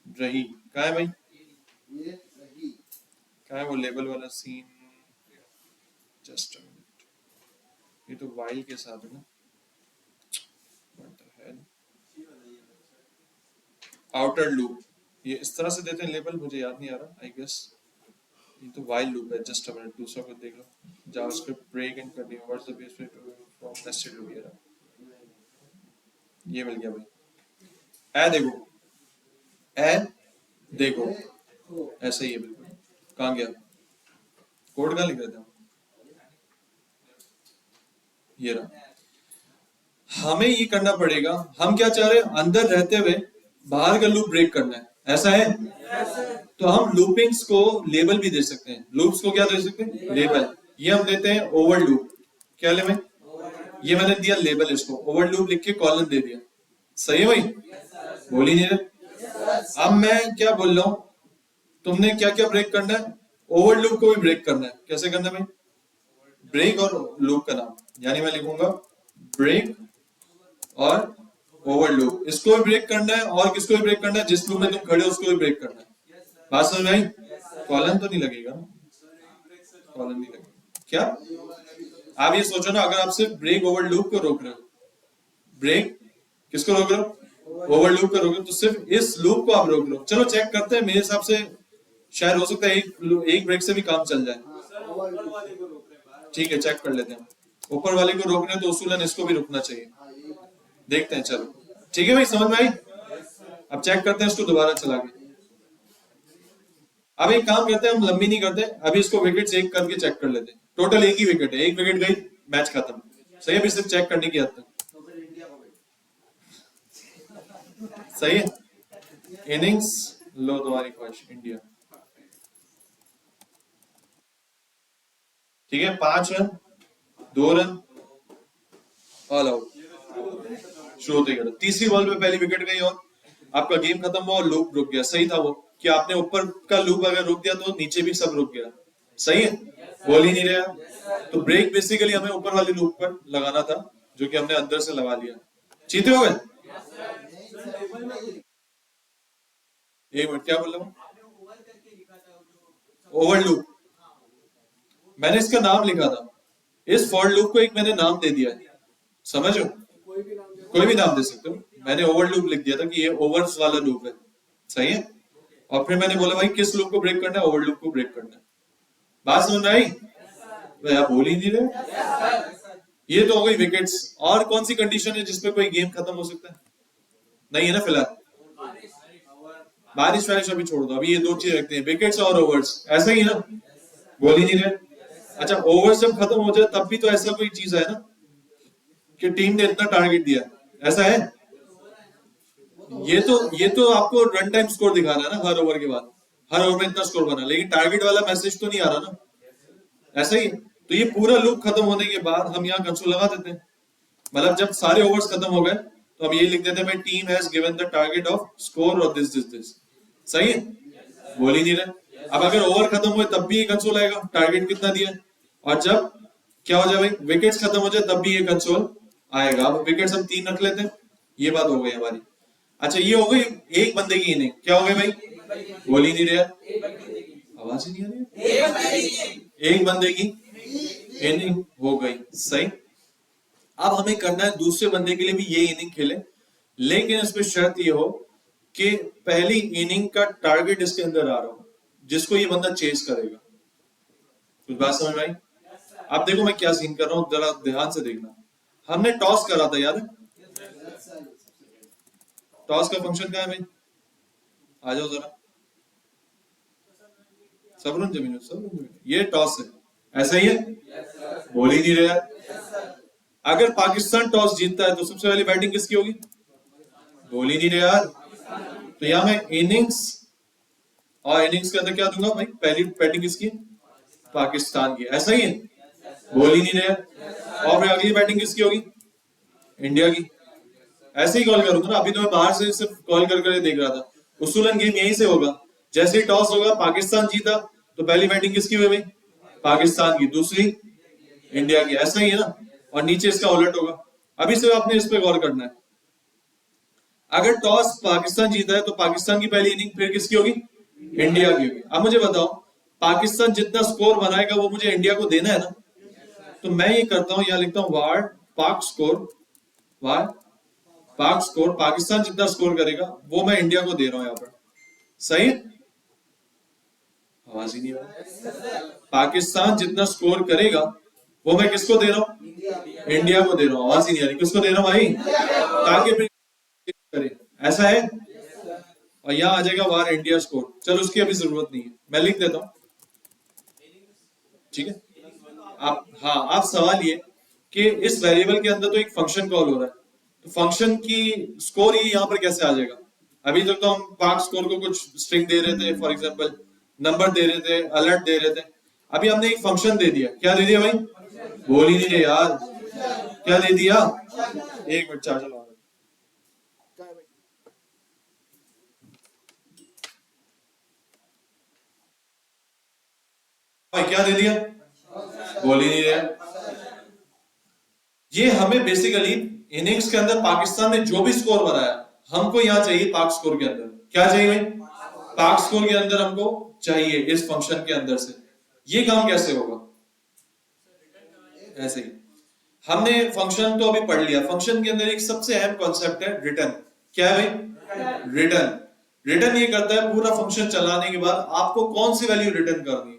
रही, कहा है भाई, कहा है वो लेबल वाला सीन, जस्ट अ मिनट, ये तो वाइल के साथ है ना, आउटर लूप, ये इस तरह से देते हैं लेबल, मुझे याद नहीं आ रहा, आई गेस ये तो वाइल लूप है। जस्ट अ मिनट, दूसरा को देख लो, JavaScript break and continue, what's the best way to from nested वगैरह, ये मिल गया भाई, ए देखो, ए देखो, ऐसा ही है बिल्कुल। कहाँ गया कोड, कहाँ लिख रहे थे हम, ये रहा। हमें ये करना पड़ेगा, हम क्या चाह रहे हैं, अंदर रहते हुए बाहर का लूप ब्रेक करना है, ऐसा है। तो हम लूपिंग्स को लेबल भी दे सकते हैं, लूप्स को क्या दे सकते हैं, लेबल। ये हम देते हैं ओवर लूप, क्या ले में, ये मैंने दिया लेबल, इसको ओवर लूप लिख के कॉलन दे दिया, सही है भाई, बोली नहीं रहे। अब मैं क्या बोल रहा हूं, तुमने क्या क्या ब्रेक करना है, ओवर लूप को भी ब्रेक करना है, कैसे करना है भाई, ब्रेक और लूप का नाम, यानी मैं लिखूंगा ब्रेक और ओवर लूप, इसको भी ब्रेक करना है और किसको भी ब्रेक करना है, जिस लूप में तुम खड़े हो उसको भी ब्रेक करना है। बात समझ में आई, कॉलन तो नहीं लगेगा ना, कॉलन नहीं लगेगा क्या। आप ये सोचो ना, अगर आप सिर्फ ब्रेक ओवर लूप को रोक रहे हो, ब्रेक किसको रोक रहे हो, ओवर लूप को रोक रहे हो, तो सिर्फ इस लूप को आप रोक रहे हो। चलो चेक करते हैं, मेरे हिसाब से शायद हो सकता है एक ब्रेक से भी काम चल जाए, ठीक है, चेक कर लेते हैं। ऊपर वाले को रोकने तो उसूलन इसको भी रुकना चाहिए, देखते हैं, चलो ठीक है भाई, समझ में आई। अब चेक करते हैं इसको दोबारा चला के। अब एक काम करते हैं, हम लंबी नहीं करते, अभी इसको विकेट एक करके चेक कर लेते हैं। टोटल एक ही विकेट है, एक विकेट गई, मैच खत्म, सही है, सिर्फ चेक करने की हद तक, सही है। इनिंग्स लो तुम्हारी ख्वाहिश, इंडिया, ठीक है, 5 रन, 2 रन, ऑल आउट, शुरू होते गया। तीसरी बॉल पे पहली विकेट गई और आपका गेम खत्म हुआ और लूप रुक गया। सही था वो कि आपने ऊपर का लूप अगर रुक गया तो नीचे भी सब रुक गया। सही है, बॉल ही नहीं रहा। तो ब्रेक बेसिकली हमें ऊपर वाले लूप पर लगाना था जो कि हमने अंदर से लगा लिया। जीते हो गए। एक मिनट, क्या बोल रहा हूँ? ओवर लूप, मैंने इसका नाम लिखा था। इस फॉर लूप को एक मैंने नाम दे दिया है, समझो? कोई भी नाम दे सकते हो। मैंने ओवर लूप लिख दिया था कि ये ओवर्स वाला लूप है। सही है। और फिर मैंने बोला भाई किस लूप को ब्रेक करना है? ओवर लूप को ब्रेक करना है। बात समझ में आई? भाई आप बोल ही नहीं रहे। ये तो हो गई विकेट्स। और कौन सी कंडीशन है जिसपे कोई गेम खत्म हो सकता है? नहीं है ना फिलहाल। बारिश वारिश अभी छोड़ दो, अभी ये दो चीज रखते हैं, विकेट्स और ओवर्स। ऐसा ही है ना? बोल ही नहीं रहे। अच्छा, ओवर्स जब खत्म हो जाए तब भी तो ऐसा कोई चीज है ना कि टीम ने इतना टारगेट दिया, ऐसा है? ये तो आपको रन टाइम स्कोर दिखा रहा है ना, हर ओवर के बाद हर ओवर में इतना स्कोर बना, लेकिन टारगेट वाला मैसेज तो नहीं आ रहा ना। ऐसा ही। तो ये पूरा लूप खत्म होने के बाद हम यहाँ कंसोल लगा देते हैं। मतलब जब सारे ओवर्स खत्म हो गए तो हम ये लिख देते हैं team has given the target off score और दिस दिस दिस। सही है, बोल ही नहीं रहे। अब अगर ओवर खत्म हुए तब भी ये कंसोल आएगा टारगेट कितना दिया है, और जब क्या हो जाए भाई विकेट्स खत्म हो जाए तब भी ये कंसोल आएगा। अब विकेट्स हम 3 रख लेते हैं। ये बात हो गई हमारी। अच्छा, ये हो गई एक बंदे की इनिंग। क्या हो गई भाई? बोल ही नहीं रहे, आवाज ही नहीं आ रही। एक बंदे की इनिंग हो गई। सही। अब हमें करना है दूसरे बंदे के लिए भी ये इनिंग खेले, लेकिन इसमें शर्त ये हो कि पहली इनिंग का टारगेट इसके अंदर आ रहा हो जिसको ये बंदा चेस करेगा। कुछ बात समझ में आई? अब देखो मैं क्या सीन कर रहा हूं, जरा ध्यान से देखना। हमने टॉस करा था, याद है? टॉस का फंक्शन क्या है भाई? आ जाओ जरा। सबरुन जमीन, ये टॉस है। ऐसा ही है, बोल ही नहीं रहा। अगर पाकिस्तान टॉस जीतता है तो सबसे पहले बैटिंग किसकी होगी? बोल ही नहीं रहे यार। तो यहां मैं इनिंग्स, और इनिंग्स के अंदर क्या दूंगा भाई? पहली बैटिंग किसकी? पाकिस्तान की। ऐसा ही है, बोल ही नहीं रहे। और फिर अगली बैटिंग किसकी होगी? इंडिया की। ऐसे ही कॉल करूंगा ना। अभी तो मैं बाहर से सिर्फ कॉल कर देख रहा था। उसूलन गेम यहीं से होगा। जैसे ही टॉस होगा, पाकिस्तान जीता तो पहली बैटिंग किसकी हुई भाई? पाकिस्तान की। दूसरी इंडिया की। ऐसा ही है ना। और नीचे इसका उलट होगा। अभी से आपने इस पे गौर करना है। अगर टॉस पाकिस्तान जीता है तो पाकिस्तान की पहली इनिंग फिर किसकी होगी? इंडिया की होगी। अब मुझे बताओ, पाकिस्तान जितना स्कोर बनाएगा वो मुझे इंडिया को देना है ना। तो मैं ये करता हूं, यहां लिखता हूं वार पाक स्कोर। वार पाक स्कोर, पाकिस्तान जितना स्कोर करेगा वो मैं इंडिया को दे रहा हूं यहां पर। सही? आवाज ही नहीं आ रही। पाकिस्तान जितना स्कोर करेगा वो मैं किसको दे रहा हूं? इंडिया को दे रहा हूं। आवाज ही नहीं आ रही। किसको दे रहा हूं भाई? ताकि फिर करे। ऐसा है। और यहां आ जाएगा वार इंडिया स्कोर। चलो उसकी अभी जरूरत नहीं है, मैं लिख देता हूं। ठीक है। आप, हाँ, आप सवाल ये कि इस वेरिएबल के अंदर तो एक फंक्शन कॉल हो रहा है, तो फंक्शन की स्कोर ही यहां पर कैसे आ जाएगा? अभी तक तो हम पाक स्कोर को कुछ स्ट्रिंग दे रहे थे, फॉर एग्जांपल नंबर दे रहे थे, अलर्ट दे रहे थे। अभी हमने एक फंक्शन दे दिया। क्या दे दिया भाई? बोल ही नहीं रहे यार। क्या दे दिया? एक मिनट, चार्जर लगा। भाई क्या दे दिया? बोल ही नहीं रहे। ये हमें बेसिकली इनिंग्स के अंदर पाकिस्तान ने जो भी स्कोर बनाया हमको यहां चाहिए पाक स्कोर के अंदर। क्या चाहिए भाई? पाक स्कोर के अंदर हमको चाहिए इस फंक्शन के अंदर से। ये काम कैसे होगा? ऐसे ही। हमने फंक्शन तो अभी पढ़ लिया। फंक्शन के अंदर एक सबसे अहम कॉन्सेप्ट है रिटर्न। क्या है भाई? रिटर्न। रिटर्न ये करता है पूरा फंक्शन चलाने के बाद आपको कौन सी वैल्यू रिटर्न करनी है,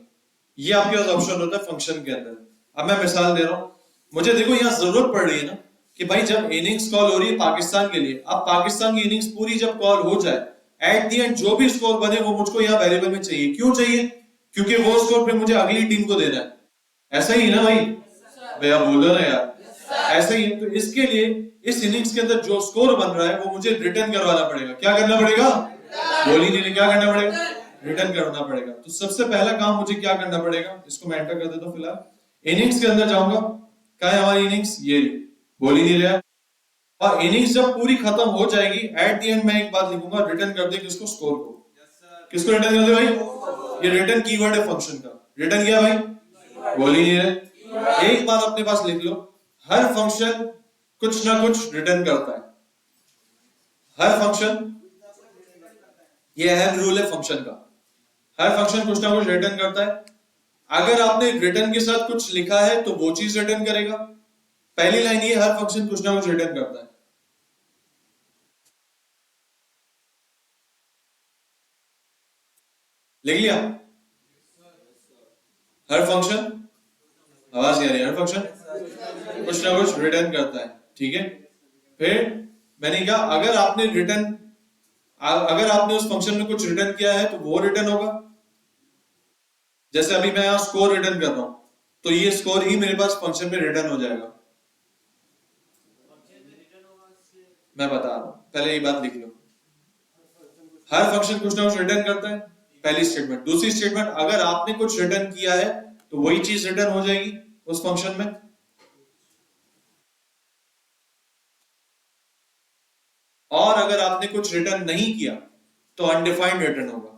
ये आपके पास ऑप्शन होता है फंक्शन के अंदर। अब मैं मिसाल दे रहा हूं। मुझे देखो यहां जरूरत पड़ रही है ना कि भाई जब इनिंग्स कॉल हो रही है पाकिस्तान के लिए, अब पाकिस्तान की इनिंग्स पूरी जब कॉल हो जाए, एट द एंड जो भी स्कोर बने वो मुझको यहाँ वेरिएबल में चाहिए। क्यों चाहिए? क्योंकि वो स्कोर फिर मुझे अगली टीम को देना है। ऐसा ही है ना भाई? भैया बोलो ना यार। ऐसा ही है। तो इसके लिए इस इनिंग्स के अंदर जो स्कोर बन रहा है वो मुझे रिटर्न करवाना पड़ेगा। क्या करना पड़ेगा? बोल ही नहीं, क्या करना पड़ेगा? रिटर्न करना पड़ेगा। तो सबसे पहला काम मुझे क्या करना पड़ेगा? इसको मैं एंटर कर देता हूं। फिलहाल इनिंग्स के अंदर जाऊंगा। क्या है हमारी इनिंग्स? ये बोल ही नहीं रहा। और इनिंग्स जब पूरी खत्म हो जाएगी, एट द एंड मैं एक बात लिखूंगा, रिटर्न कर दे किसको? स्कोर को। किसको रिटर्न कर दे भाई? ये रिटर्न कीवर्ड है फंक्शन का। रिटर्न किया भाई? बोल ही नहीं रहे। एक बात अपने पास लिख लो, हर फंक्शन कुछ ना कुछ रिटर्न करता है। हर फंक्शन, ये अहम रूल है फंक्शन का, हर फंक्शन कुछ ना कुछ रिटर्न करता है। अगर आपने रिटर्न के साथ कुछ लिखा है तो वो चीज रिटर्न करेगा। पहली लाइन ये, हर फंक्शन कुछ ना कुछ रिटर्न करता है। लिख लिया? हर फंक्शन, आवाज नहीं आ रही, हर फंक्शन कुछ ना कुछ रिटर्न करता है, ठीक है। फिर मैंने कहा अगर आपने रिटर्न, अगर आपने उस फंक्शन में कुछ रिटर्न किया है तो वो रिटर्न होगा। जैसे अभी मैं यहां स्कोर रिटर्न कर रहा हूं, तो ये स्कोर ही मेरे पास फंक्शन में रिटर्न हो जाएगा। मैं बता रहा हूं, पहले ये बात लिख लो, हर फंक्शन कुछ ना कुछ रिटर्न करता है, पहली स्टेटमेंट। दूसरी स्टेटमेंट, अगर आपने कुछ रिटर्न किया है तो वही चीज रिटर्न हो जाएगी उस फंक्शन में। और अगर आपने कुछ रिटर्न नहीं किया तो अनडिफाइंड रिटर्न होगा।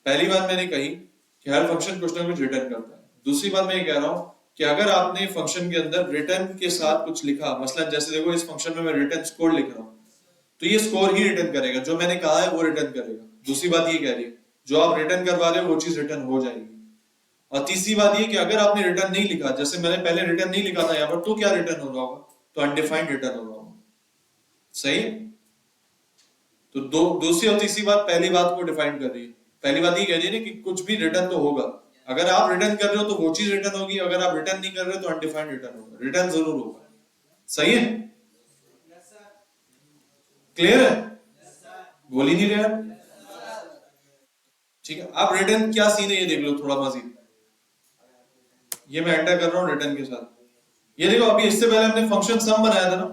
पहली बात मैंने कही कि हर फंक्शन कुछ ना कुछ रिटर्न करता है। दूसरी बात मैं ये कह रहा हूं कि अगर आपने फंक्शन के अंदर रिटर्न के साथ कुछ लिखा, मसलन जैसे देखो इस फंक्शन में मैं रिटर्न स्कोर लिख रहा हूं, तो ये स्कोर ही रिटर्न करेगा, जो मैंने कहा है वो रिटर्न करेगा। दूसरी बात ये कह रही है, जो आप रिटर्न करवा रहे हो वो चीज रिटर्न हो जाएगी। और तीसरी बात ये कि अगर आपने रिटर्न नहीं लिखा, जैसे मैंने पहले रिटर्न नहीं लिखा था यहाँ पर, तो क्या रिटर्न हो रहा होगा? तो अनडिफाइंड रिटर्न हो रहा होगा। सही है? तो दूसरी और तीसरी बात पहली बात को डिफाइन कर रही है। पहली बात ये कह रही है कि कुछ भी रिटर्न तो होगा। अगर आप रिटर्न कर रहे हो तो वो चीज रिटर्न होगी, अगर आप रिटर्न नहीं कर रहे हो तो अनडिफाइंड रिटर्न होगा। रिटर्न जरूर होगा। सही है? क्लियर है? बोल ही नहीं रहे यार। ठीक है, अब रिटर्न क्या सीन है ये देख लो थोड़ा मजीद। ये मैं एंटर कर रहा हूं रिटर्न के साथ। ये देखो, अभी इससे पहले हमने फंक्शन सम बनाया था ना,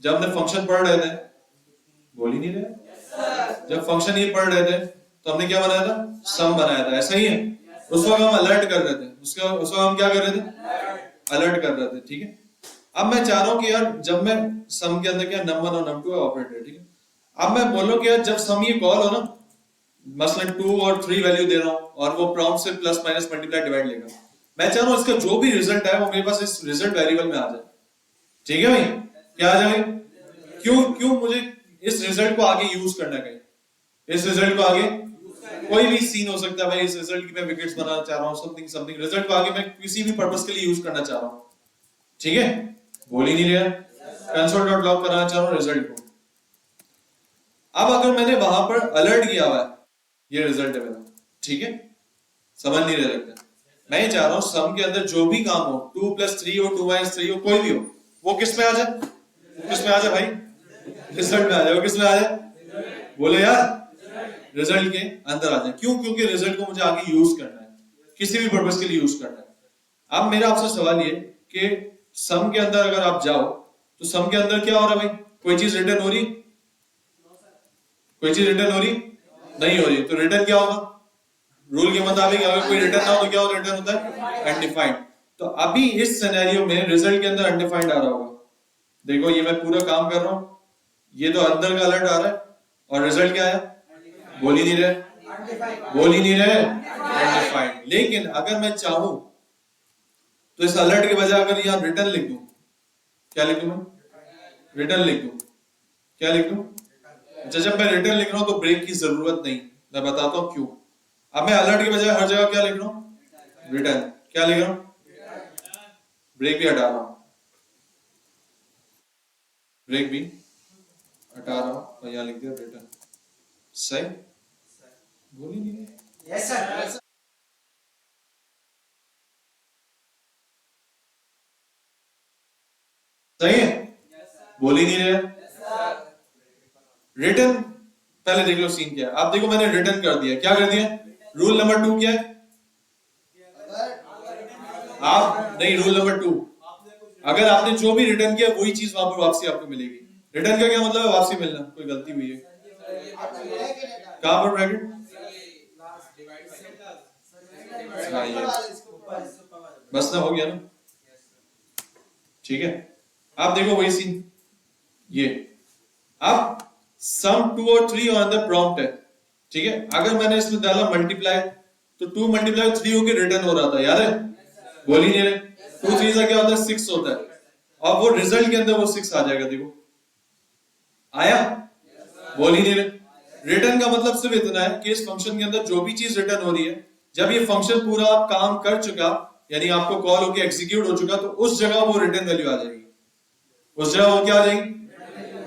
जब हमने फंक्शन पढ़ रहे थे। बोल ही नहीं रहे। जब फंक्शन ये पढ़ रहे थे तो हमने क्या बनाया था? सम बनाया था। ऐसा ही है? उस वक्त हम अलर्ट कर रहे थे, उस वक्त हम क्या कर रहे थे? अलर्ट कर रहे थे, ठीक है। अब मैं चाह रहा हूं कि यार जब मैं सम के अंदर क्या num1 और num2 ऑपरेटर, ठीक है। अब मैं बोलूं कि यार जब सम ये कॉल हो ना, मसलन 2 और 3 वैल्यू दे रहा हूं और वो प्रॉम्प्ट से प्लस माइनस मल्टीप्लाई डिवाइड लेगा, मैं चाह रहा हूं इसका जो भी रिजल्ट है वो मेरे पास इस रिजल्ट वेरिएबल में आ जाए। ठीक है भाई? क्या आ जाए? क्यों क्यों मुझे इस रिजल्ट को आगे यूज करना है? इस रिजल्ट को आगे कोई भी सीन हो सकता है भाई, इस रिजल्ट की मैं विकेट्स बनाना चाह रहा हूं, समथिंग समथिंग, रिजल्ट को आगे मैं किसी भी पर्पस के लिए यूज करना चाह रहा हूं। ठीक है? बोल ही नहीं रहा। कंसोल डॉट लॉग कराना चाह रहा हूं रिजल्ट को। अब अगर मैंने वहां पर अलर्ट किया हुआ है, ये रिजल्ट है मेरा, ठीक है, समझ नहीं रहे लगता। मैं ये चाह रहा हूं सम के अंदर जो भी काम हो, 2+3 हो, 2-3 हो, कोई भी हो, वो किस में आ जाए? किस में आ जाए भाई? रिजल्ट में आ जाए। वो किस में आ जाए? बोले यार, रिजल्ट के अंदर आ जाए। क्यों? क्योंकि रिजल्ट को मुझे आगे यूज करना है, किसी भी पर्पस के लिए यूज करना है। अब मेरा आपसे सवाल ये कि सम के अंदर अगर आप जाओ तो सम के अंदर क्या हो रहा है भाई? कोई चीज रिटर्न हो रही? कोई चीज रिटर्न हो रही नहीं हो रही, तो रिटर्न क्या होगा? रूल के मुताबिक अगर कोई रिटर्न ना हो तो क्या होता? रिटर्न होता है अनडिफाइंड। तो अभी इस सिनेरियो में रिजल्ट के अंदर अनडिफाइंड आ रहा होगा। देखो ये मैं पूरा काम कर रहा हूं, ये तो अंदर का अलर्ट आ रहा है और रिजल्ट क्या है? बोल ही नहीं रहे, बोल ही नहीं रहे, अनडिफाइंड। लेकिन अगर मैं चाहूं तो इस अलर्ट के बजाय अगर यहां रिटर्न लिख दूं, क्या लिख दूं मैं? रिटर्न लिख दूं। क्या लिख दूं? अच्छा, जब मैं रिटर्न लिख रहा हूं तो ब्रेक की जरूरत नहीं। मैं बताता हूं क्यों। अब मैं अलर्ट के बजाय हर जगह क्या लिख रहा हूं? रिटर्न। क्या लिख रहा हूं? ब्रेक भी हटा रहा हूं, ब्रेक भी हटा रहा हूं और यहां लिख दिया रिटर्न। सही? बोल ही नहीं। Yes sir. सही है? बोल ही नहीं रहे। रिटर्न, पहले देख लो सीन क्या है। आप देखो मैंने रिटर्न कर दिया। क्या कर दिया? रूल नंबर 2 क्या है? आप नहीं, रूल नंबर 2, अगर आपने जो भी रिटर्न किया वही चीज वहां पर वापसी आपको मिलेगी। रिटर्न का क्या मतलब है? वापसी मिलना। कोई गलती हुई है? कहां पर ब्रैकेट? हाँ ये बस ना, हो गया ना, ठीक है। आप देखो वही सीन, ये अब सम 2 और 3 ऑन द प्रॉम्प्ट है, ठीक है। अगर मैंने इसमें डाला मल्टीप्लाई, तो 2 मल्टीप्लाई 3 होके रिटर्न हो रहा था, याद है? बोल ही नहीं रहे। 2 3 से क्या होता है? 6 होता है, और वो रिजल्ट के अंदर वो 6 आ जाएगा। देखो आया? बोल ही नहीं रहे। रिटर्न का मतलब सिर्फ इतना है कि इस फंक्शन के अंदर जो भी चीज रिटर्न हो रही है, जब ये फंक्शन पूरा काम कर चुका, यानी आपको कॉल होके एग्जीक्यूट हो चुका, तो उस जगह वो रिटर्न वैल्यू आ जाएगी। उस जगह वो क्या आ जाएगी?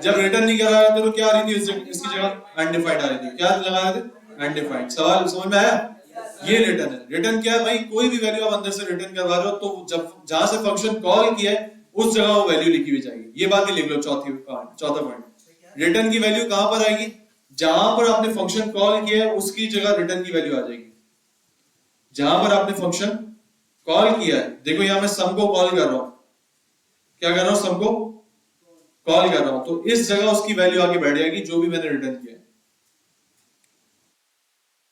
जब रिटर्न नहीं कर रहा था तो क्या आ रही थी इसकी जगह? अनडिफाइंड आ रही थी। क्या लगा रहे थे? अनडिफाइंड। सवाल समझ में आया? ये रिटर्न है। रिटर्न क्या है भाई? कोई भी वैल्यू आप अंदर से रिटर्न करवा रहे हो, तो जब जहां से फंक्शन कॉल किया है उस जगह वो वैल्यू लिखी हुई जाएगी। ये बात भी लिख लो, चौथा पॉइंट। रिटर्न की वैल्यू कहां पर आएगी? जहां पर आपने फंक्शन कॉल किया है उसकी जगह रिटर्न की वैल्यू आ जाएगी। जहां पर आपने फंक्शन कॉल किया है, देखो यहां मैं सम को कॉल कर रहा हूं, क्या कर रहा हूं? सम को कॉल कर रहा हूं, तो इस जगह उसकी वैल्यू आके बैठ जाएगी जो भी मैंने रिटर्न किया है।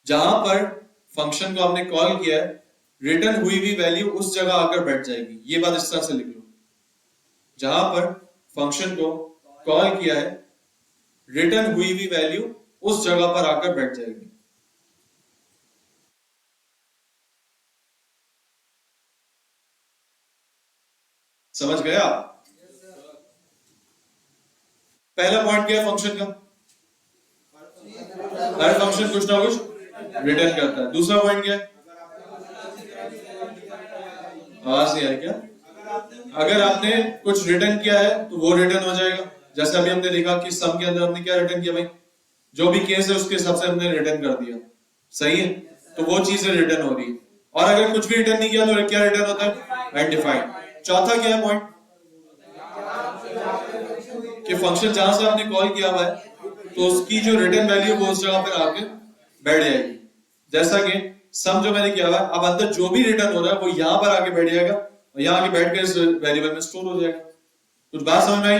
जहां पर फंक्शन को आपने कॉल किया है, रिटर्न हुई हुई वैल्यू उस जगह आकर बैठ जाएगी। ये बात इस तरह से लिख लो, जहां पर फंक्शन को कॉल किया है, रिटर्न हुई हुई वैल्यू उस जगह पर आकर बैठ जाएगी। समझ गए आप? पहला पॉइंट क्या है फंक्शन का? हर फंक्शन कुछ ना कुछ रिटर्न करता है। दूसरा पॉइंट क्या है? आवाज नहीं आ रही क्या? अगर आपने कुछ रिटर्न किया है तो वो रिटर्न हो जाएगा। जैसे अभी हमने देखा कि सम के अंदर हमने क्या रिटर्न किया भाई? जो भी केस है उसके हिसाब से हमने रिटर्न कर दिया, सही है? तो वो चीजें रिटर्न हो रही है। और अगर कुछ भी रिटर्न नहीं किया तो क्या रिटर्न होता है? अनडिफाइंड। चौथा क्या है पॉइंट? कि फंक्शन जहां से आपने कॉल किया हुआ है तो उसकी जो रिटर्न वैल्यू वो उस जगह पर आके बैठ जाएगी। जैसा कि सम जो मैंने किया हुआ है, अब अंदर जो भी रिटर्न हो रहा है वो यहां पर आके बैठ जाएगा, और यहां आके बैठ कर इस वेरिएबल में स्टोर हो जाएगा। कुछ बात समझ में आई?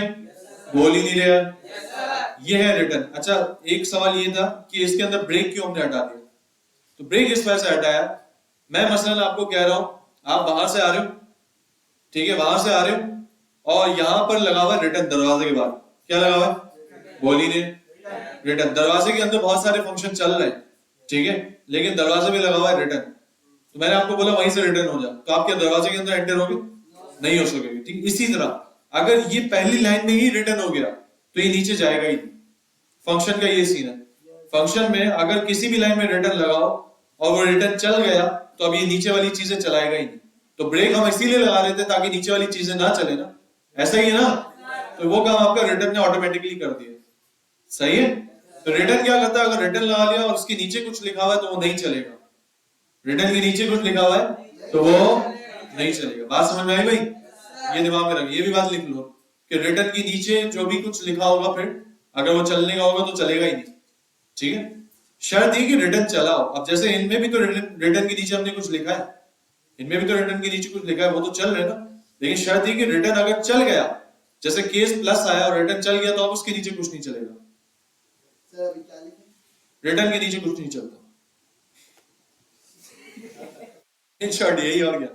बोल ही नहीं रहा। ये है रिटर्न। अच्छा, एक सवाल ये था कि इसके अंदर ब्रेक क्यों हमने हटा दिया? तो ब्रेक इस वजह से हटाया, मैं मसलन आपको कह रहा हूं, आप बाहर से आ रहे हो, ठीक है, बाहर से आ रहे हो, और यहां पर लगा हुआ रिटर्न दरवाजे के बाहर। क्या लगा हुआ? बोल ही नहीं। रिटर्न। दरवाजे के अंदर बहुत सारे फंक्शन चल रहे हैं, ठीक है, लेकिन दरवाजे में लगा हुआ है रिटर्न। तो मैंने आपको बोला वहीं से रिटर्न हो जा, तो आप क्या दरवाजे के अंदर एंटर होगे? नहीं हो सकेंगे। ठीक इसी तरह अगर ये पहली लाइन में ही रिटर्न हो गया तो ये नीचे जाएगा ही नहीं। फंक्शन का ये सीन है। फंक्शन में अगर किसी भी लाइन में रिटर्न लगाओ और वो रिटर्न चल गया तो अब ये नीचे वाली चीजें चलाएगा ही नहीं। तो ब्रेक हम इसीलिए लगा रहे थे ताकि नीचे वाली चीजें ना चले ना, ऐसा ही है ना? तो वो काम आपका रिटर्न ने ऑटोमेटिकली कर दिया, सही है? तो रिटर्न क्या करता है? अगर रिटर्न लगा लिया और उसके नीचे कुछ लिखा हुआ है तो वो नहीं चलेगा। रिटर्न के नीचे कुछ लिखा हुआ है तो वो नहीं चलेगा। बात समझ में आई भाई? ये दिमाग में रखिए, ये भी बात लिख लो कि रिटर्न के नीचे जो भी कुछ लिखा होगा फिर अगर वो चलने का होगा तो चलेगा ही नहीं, ठीक है? शर्त ये कि रिटर्न चलाओ। अब जैसे इनमें भी तो रिटर्न के नीचे हमने कुछ लिखा है, इनमें भी तो रिटर्न के नीचे कुछ लिखा है, वो तो चल रहे ना। लेकिन शर्त ये कि रिटर्न अगर चल गया, जैसे केस प्लस आया और रिटर्न चल गया, तो अब उसके नीचे कुछ नहीं चलेगा। रिटर्न के नीचे कुछ नहीं चलता। इन शॉर्ट यही हो गया।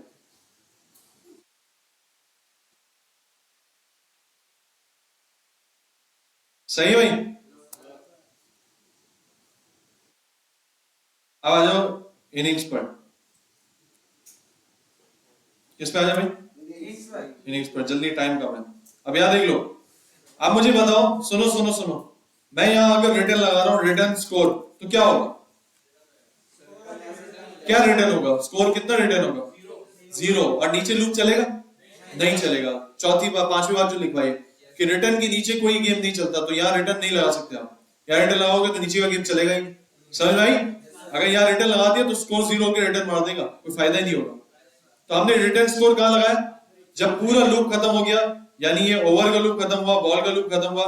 सही भाई? अब आ जाओ इनिंग्स पर। किस पे आ जाओ भाई? इनिंग्स पर। जल्दी, टाइम कम है। अब यहां देख लो, अब मुझे बताओ, सुनो सुनो सुनो, मैं यहां अगर रिटर्न लगा रहा हूं रिटर्न स्कोर, तो क्या होगा? क्या रिटर्न होगा? स्कोर कितना रिटर्न होगा? 0। और नीचे लूप चलेगा? नहीं चलेगा। चौथी बार, पांचवी बार जो लिखवाई कि रिटर्न के नीचे कोई गेम नहीं चलता, तो यहाँ रिटर्न नहीं लगा सकते आप। यहाँ रिटर्न लगाओगे तो नीचे का गेम चलेगा ही। समझ आई? अगर यहाँ रिटर्न लगा दिया तो स्कोर 0 के रिटर्न मार देगा, कोई फायदा ही नहीं होगा। तो हमने रिटर्न स्कोर कहां लगाया? जब पूरा लूप खत्म हो गया, यानी ये ओवर का लूप खत्म हुआ, बॉल का लूप खत्म हुआ,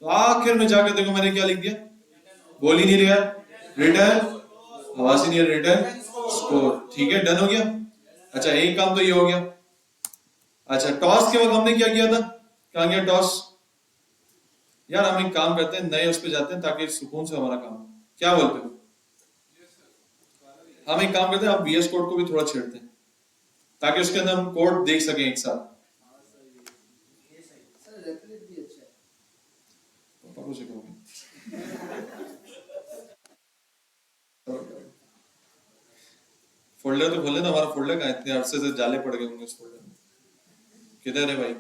तो आखिर में जाकर देखो मैंने क्या लिख दिया? बोल ही नहीं रहा, रिटर्न, आवाज ही नहीं, रिटर्न स्कोर। ठीक है, डन हो गया। अच्छा, एक काम तो ये हो गया। अच्छा, टॉस के वक्त हमने क्या किया था? कहां गया टॉस? यार हम एक काम करते हैं, नए उस पे जाते हैं ताकि सुकून से हमारा काम। क्या बोलते हो? हम एक काम करते हैं, हम VS कोड को भी थोड़ा छेड़ते हैं ताकि उसके अंदर हम कोड देख सकें एक साथ। पापा को सिखाओगे? फोल्डर तो खोले ना, हमारा फोल्डर कहाँ है? इतने अरसे से जाले पड़ गए होंगे उस फोल्डर में। किधर है भाई?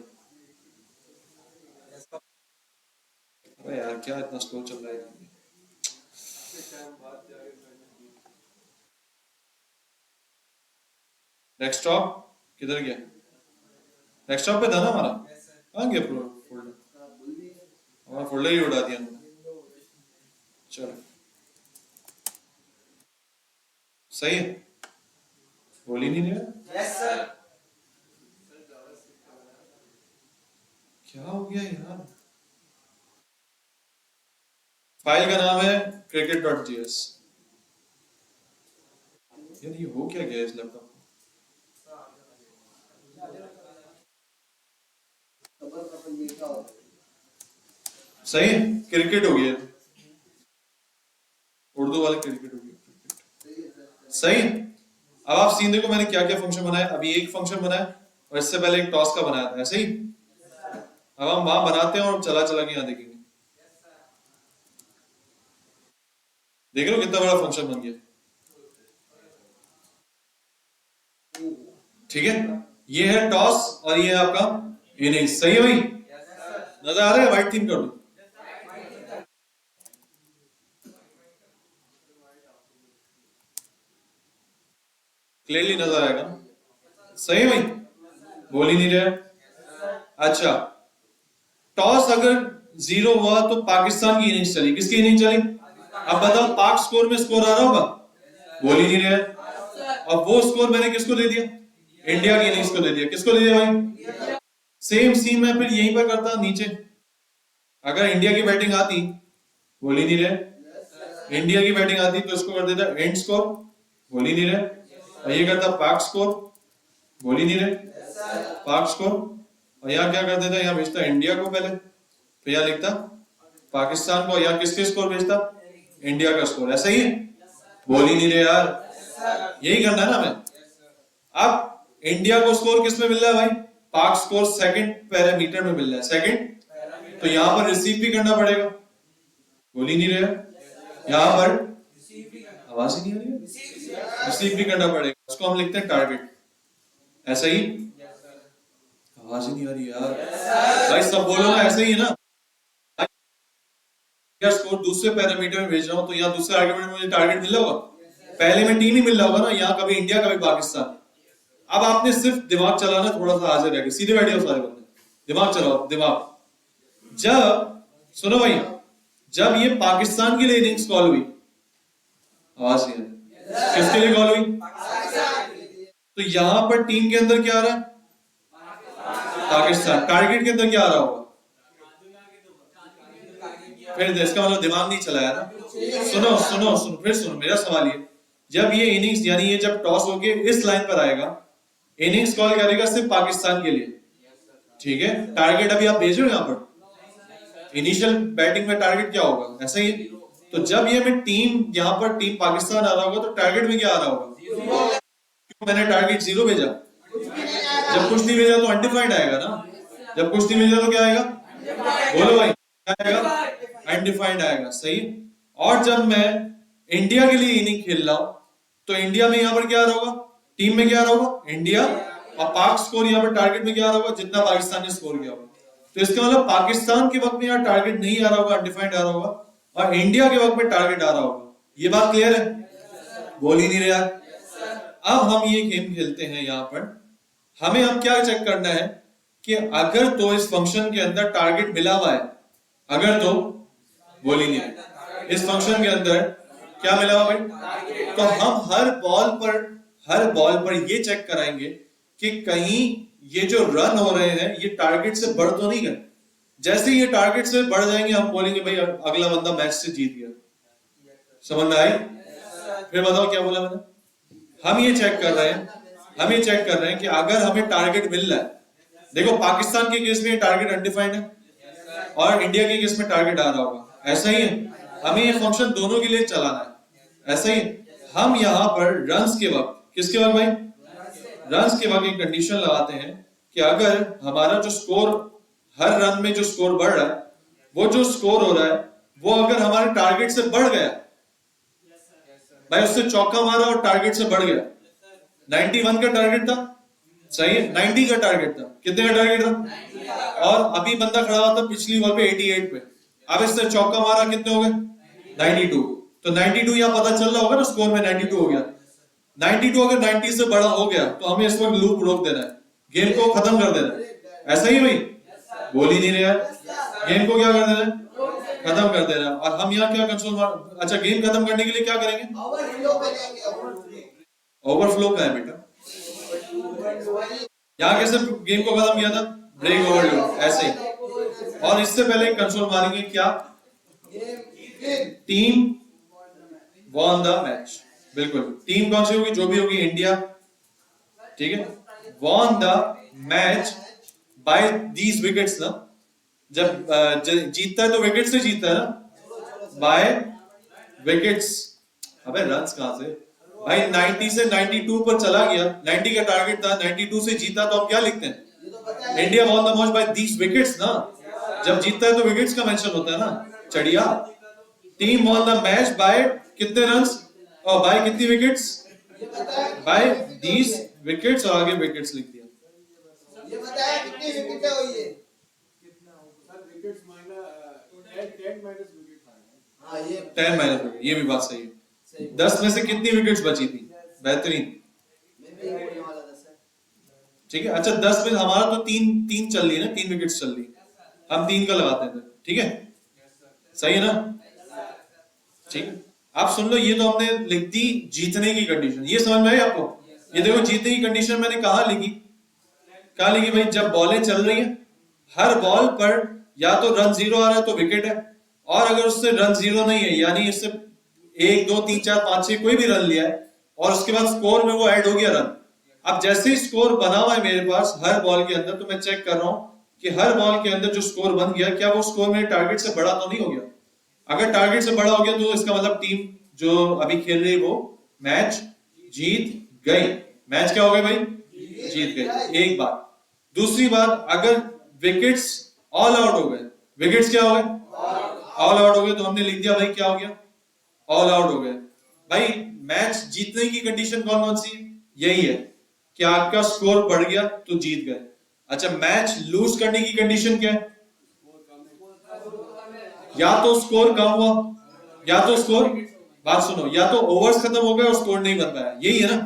अरे यार क्या इतना स्लो चल रहा है यार। डेस्कटॉप किधर गया? डेस्कटॉप पे था ना हमारा, कहाँ गया फोल्डर? हमारा फोल्डर ही उड़ा दिया हमने। चलो सही है, बोल ही नहीं रहा। Yes sir. क्या हो गया यार? फाइल का नाम है cricket.js। यार ये हो क्या गया इस लैपटॉप को? सही है, क्रिकेट हो गया, उर्दू वाला क्रिकेट हो गया। सही है। अब आप सीन देखो मैंने क्या क्या फंक्शन बनाया। अभी एक फंक्शन बनाया और इससे पहले एक टॉस का बनाया था, ऐसे ही। अब हम वहां बनाते हैं और चला चला के यहाँ देखेंगे। देख रहे हो कितना बड़ा फंक्शन बन गया? ठीक है, ये है टॉस और ये है आपका इनिंग्स। सही है भाई? नजर आ रहा है? व्हाइट थीम कर दो। क्लियरली नजर आएगा ना? सही है भाई? बोल ही नहीं रहे। अच्छा, टॉस अगर 0 हुआ तो पाकिस्तान की इनिंग्स चली। किसकी इनिंग्स चली? अब बताओ, पाक स्कोर में स्कोर आ रहा होगा? बोल ही नहीं रहे। अब वो स्कोर मैंने किसको दे दिया? इंडिया की इनिंग्स को दे दिया। किसको दे दिया भाई? सेम सीन मैं फिर यहीं पर करता नीचे। अगर इंडिया की बैटिंग आती, बोल ही नहीं रहे, इंडिया की बैटिंग आती तो इसको कर देता एंड स्कोर। बोल ही नहीं रहे। और ये करता पाक स्कोर। बोल ही नहीं रहे, पाक स्कोर। और यहाँ क्या कर देता, यहाँ भेजता इंडिया को पहले, फिर यहाँ लिखता पाकिस्तान को। यहाँ किसके स्कोर भेजता? इंडिया का स्कोर। ऐसा ही है? बोल ही नहीं रहे यार, यही करना है ना हमें। अब इंडिया को स्कोर किस में मिल रहा है भाई? पाक स्कोर सेकंड पैरामीटर में मिल रहा है, सेकंड। तो यहां पर रिसीव भी करना पड़ेगा। बोल ही नहीं रहे। यहां पर आवाज ही नहीं आ रही है, रिसीव भी करना पड़ेगा। उसको हम लिखते हैं टारगेट। ऐसा ही? आवाज ही नहीं आ रही यार भाई, सब बोलो ना, ऐसा ही है ना? स्कोर दूसरे पैरामीटर में भेज रहा हूं तो यहाँ दूसरे आर्गुमेंट में मुझे टारगेट मिल रहा होगा। पहले में टीम ही मिल रहा होगा ना, यहाँ कभी इंडिया कभी पाकिस्तान। अब आपने सिर्फ दिमाग चलाना, थोड़ा सा हाजिर रह, सीधे बैठे हो सारे बंदे, दिमाग चलाओ दिमाग। जब सुनो भाई, जब ये पाकिस्तान के लिए इनिंग्स कॉल हुई, आवाज नहीं है, किसके लिए कॉल हुई? तो यहां पर टीम के अंदर क्या आ रहा है? पाकिस्तान। टारगेट के अंदर क्या आ रहा होगा? फिर इसका मतलब दिमाग नहीं चलाया ना। सुनो सुनो सुनो, फिर सुनो मेरा सवाल ये, जब ये इनिंग्स यानी ये जब टॉस होके इस लाइन पर आएगा, इनिंग्स कॉल करेगा सिर्फ पाकिस्तान के लिए, ठीक है? टारगेट अभी आप भेजो यहाँ पर, इनिशियल बैटिंग में टारगेट क्या होगा? ऐसा ही। तो जब ये मैं टीम यहाँ पर टीम पाकिस्तान आ रहा होगा तो टारगेट में क्या आ रहा होगा? क्यों मैंने टारगेट 0 भेजा? जब कुछ नहीं भेजा तो अनडिफाइंड आएगा ना। जब कुछ नहीं भेजा तो क्या आएगा? बोलो भाई, क्या आएगा? अनडिफाइंड आएगा। सही। और जब मैं इंडिया के लिए इनिंग खेल रहा हूं तो इंडिया में यहाँ पर क्या आ रहा होगा? टीम में क्या आ रहा होगा? इंडिया। और पाक स्कोर यहाँ पर टारगेट में क्या आ रहा होगा? जितना पाकिस्तान ने स्कोर किया होगा। तो इसका मतलब पाकिस्तान के वक्त में यहाँ टारगेट नहीं आ रहा होगा, अनडिफाइंड आ रहा होगा, और इंडिया के वक्त में टारगेट आ रहा होगा। ये बात क्लियर है? बोल ही नहीं रहा। अब हम ये गेम खेलते हैं, यहाँ पर हमें अब क्या चेक करना है कि अगर तो इस फंक्शन के अंदर टारगेट मिला हुआ है, अगर तो बोल ही नहीं रहा, इस फंक्शन के अंदर क्या मिला हुआ भाई? तो हम हर बॉल पर ये चेक कराएंगे कि कहीं ये जो रन हो रहे हैं ये टारगेट से बढ़ तो नहीं गए। जैसे ये टारगेट से बढ़ जाएंगे हम बोलेंगे भाई अगला बंदा मैच से जीत गया। समझ में आई? फिर बताओ क्या बोला मैंने? हम ये चेक कर रहे हैं कि अगर हमें टारगेट मिल रहा है, देखो पाकिस्तान के केस में टारगेट अनडिफाइंड है और इंडिया के केस में टारगेट आ रहा होगा। ऐसा ही है, हमें ये फंक्शन दोनों के लिए चलाना है। ऐसा ही हम यहाँ पर रन्स के वक्त, किसके वक्त भाई, रन्स के वक्त एक कंडीशन लगाते हैं कि अगर हमारा जो स्कोर, हर रन में जो स्कोर बढ़ रहा है, वो जो स्कोर हो रहा है वो अगर हमारे टारगेट से बढ़ गया, भाई उससे चौका मारा और टारगेट से बढ़ गया, 91 का टारगेट था, सही है, 90 का टारगेट था, कितने का टारगेट था, और अभी बंदा खड़ा हुआ था पिछली बॉल पे 88 पे, अब इसने चौका मारा, कितने हो गए 92, तो 92 यहाँ पता चल रहा होगा ना, स्कोर में 92 हो गया, 92 अगर 90 से बड़ा हो गया तो हमें इस वक्त लूप रोक देना है, गेम को खत्म कर देना है, ऐसा ही भाई, बोल ही नहीं रहा, गेम को क्या कर देना है, खत्म कर देना। और हम यहाँ क्या कंसोल, अच्छा गेम खत्म करने के लिए क्या करेंगे, ओवरफ्लो का है बेटा, यहाँ कैसे गेम को खत्म किया था, ब्रेक ओवरलोड, ऐसे ही। और इससे पहले कंसोल मारेंगे क्या, टीम वॉन द मैच, बिल्कुल, टीम कौन सी होगी, जो भी होगी इंडिया, ठीक है, won the match bye these wickets ना, जब जीतता है तो विकेट से जीतता है ना, बाय विकेट्स, अबे रन्स कहां से भाई, 90 से 92 पर चला गया, 90 का टारगेट था, 92 से जीता, तो अब क्या लिखते हैं, India won the match bye these wickets ना, जब जीतता है तो विकेट्स का मेंशन होता है ना, चढ़िया, team won the match by कितने रन्स और बाय कितनी विकेट्स, बाय दीज विकेट्स, और आगे विकेट्स लिख दिया, ये बताया कितनी विकेट हुई है, विकेट्स माइनस 10 माइनस विकेट था, हाँ ये 10 माइनस विकेट, ये भी बात सही है, 10 में से कितनी विकेट्स बची थी, बेहतरीन, मैं भी बोलने वाला था सर, ठीक है, अच्छा 10 में हमारा तो तीन चल रही है ना, 3 विकेट्स चल रही, हम 3 का लगाते हैं, ठीक है, सही है ना, ठीक है, आप सुन लो, ये तो हमने लिख दी जीतने की कंडीशन, ये समझ में आई आपको, ये देखो जीतने की कंडीशन मैंने कहा लिखी भाई, जब बॉलें चल रही हैं, हर बॉल पर या तो रन 0 आ रहा है तो विकेट है, और अगर उससे रन 0 नहीं है, यानी इससे 1 2 3 4 5 6 कोई भी रन लिया है और उसके बाद स्कोर में वो ऐड हो गया रन, अब जैसे ही स्कोर बना हुआ है मेरे पास हर बॉल के अंदर, तो मैं चेक कर रहा हूं कि हर बॉल के अंदर जो स्कोर बन गया, क्या वो स्कोर मेरे टारगेट से बड़ा तो नहीं हो गया, अगर टारगेट से बड़ा हो गया तो इसका मतलब टीम जो अभी खेल रही है वो मैच जीत गई, मैच क्या हो गया भाई, जीत गई, एक बात। दूसरी बात, अगर विकेट्स ऑल आउट हो गए, विकेट्स क्या हो गए, ऑल आउट हो गए, तो हमने लिख दिया भाई क्या हो गया, ऑल आउट हो गए, भाई मैच जीतने की कंडीशन कौन कौन सी, यही है कि आपका स्कोर बढ़ गया तो जीत गए। अच्छा, मैच लूज करने की कंडीशन क्या है, या तो स्कोर कम हुआ, या तो स्कोर, बात सुनो, या तो ओवर्स खत्म हो गए और स्कोर नहीं बन पाया, यही है ना,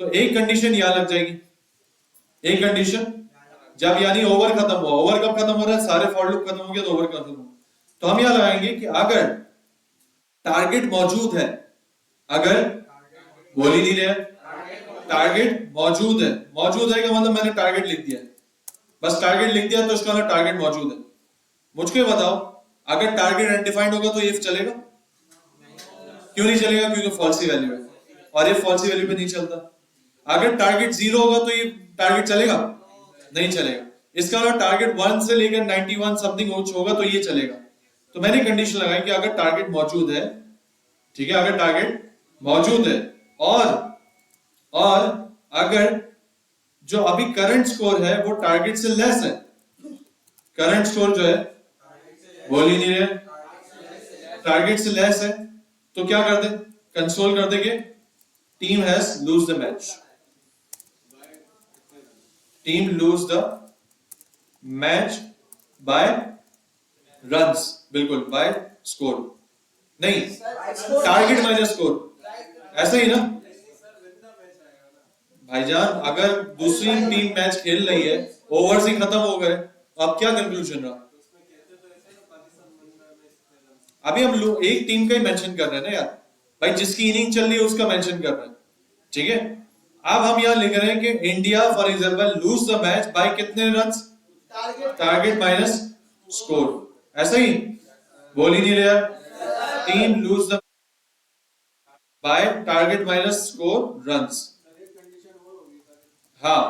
तो एक कंडीशन यहां लग जाएगी, एक कंडीशन जब यानी ओवर खत्म हुआ, ओवर कब खत्म हो रहा है, सारे फॉर लूप खत्म हो गया तो ओवर खत्म हुआ, तो हम यहां लगाएंगे कि अगर टारगेट मौजूद है, अगर बोल ही नहीं रहे, टारगेट मौजूद है, मौजूद है का मतलब मैंने टारगेट लिख दिया, बस टारगेट लिख दिया तो इसका मतलब टारगेट मौजूद है। मुझको बताओ, अगर टारगेट अनडिफाइंड होगा तो इफ चलेगा, क्यों नहीं चलेगा, क्योंकि फॉल्सी वैल्यू है, और ये फॉल्सी वैल्यू पे नहीं चलता। अगर टारगेट 0 होगा तो ये टारगेट चलेगा, नहीं चलेगा, इसका मतलब टारगेट 1 से लेकर 91 समथिंग होगा तो ये चलेगा। तो मैंने कंडीशन लगाई कि अगर टारगेट मौजूद है, ठीक है, अगर टारगेट मौजूद है, और अगर जो अभी करंट स्कोर है वो टारगेट से लेस है, करंट स्कोर जो है बोल ही नहीं रहे, टारगेट से लेस है, तो क्या कर दे, कंसोल कर देंगे team has loose the match, team lose the match bye runs, बिल्कुल, बाय स्कोर नहीं, टारगेट माइनस स्कोर, ऐसा ही ना भाईजान, अगर दूसरी टीम मैच खेल रही है, ओवर्स ही खत्म हो गए, तो अब क्या कंक्लूजन रहा, अभी हम लोग एक टीम का ही मेंशन कर रहे हैं ना यार, भाई जिसकी इनिंग चल रही है उसका मेंशन कर रहे हैं, ठीक है। अब हम यहां लिख रहे हैं कि India for example lose the match by कितने रन्स, टारगेट माइनस स्कोर, ऐसा ही बोल ही नहीं रहा, team lose the by target minus score runs, हाँ।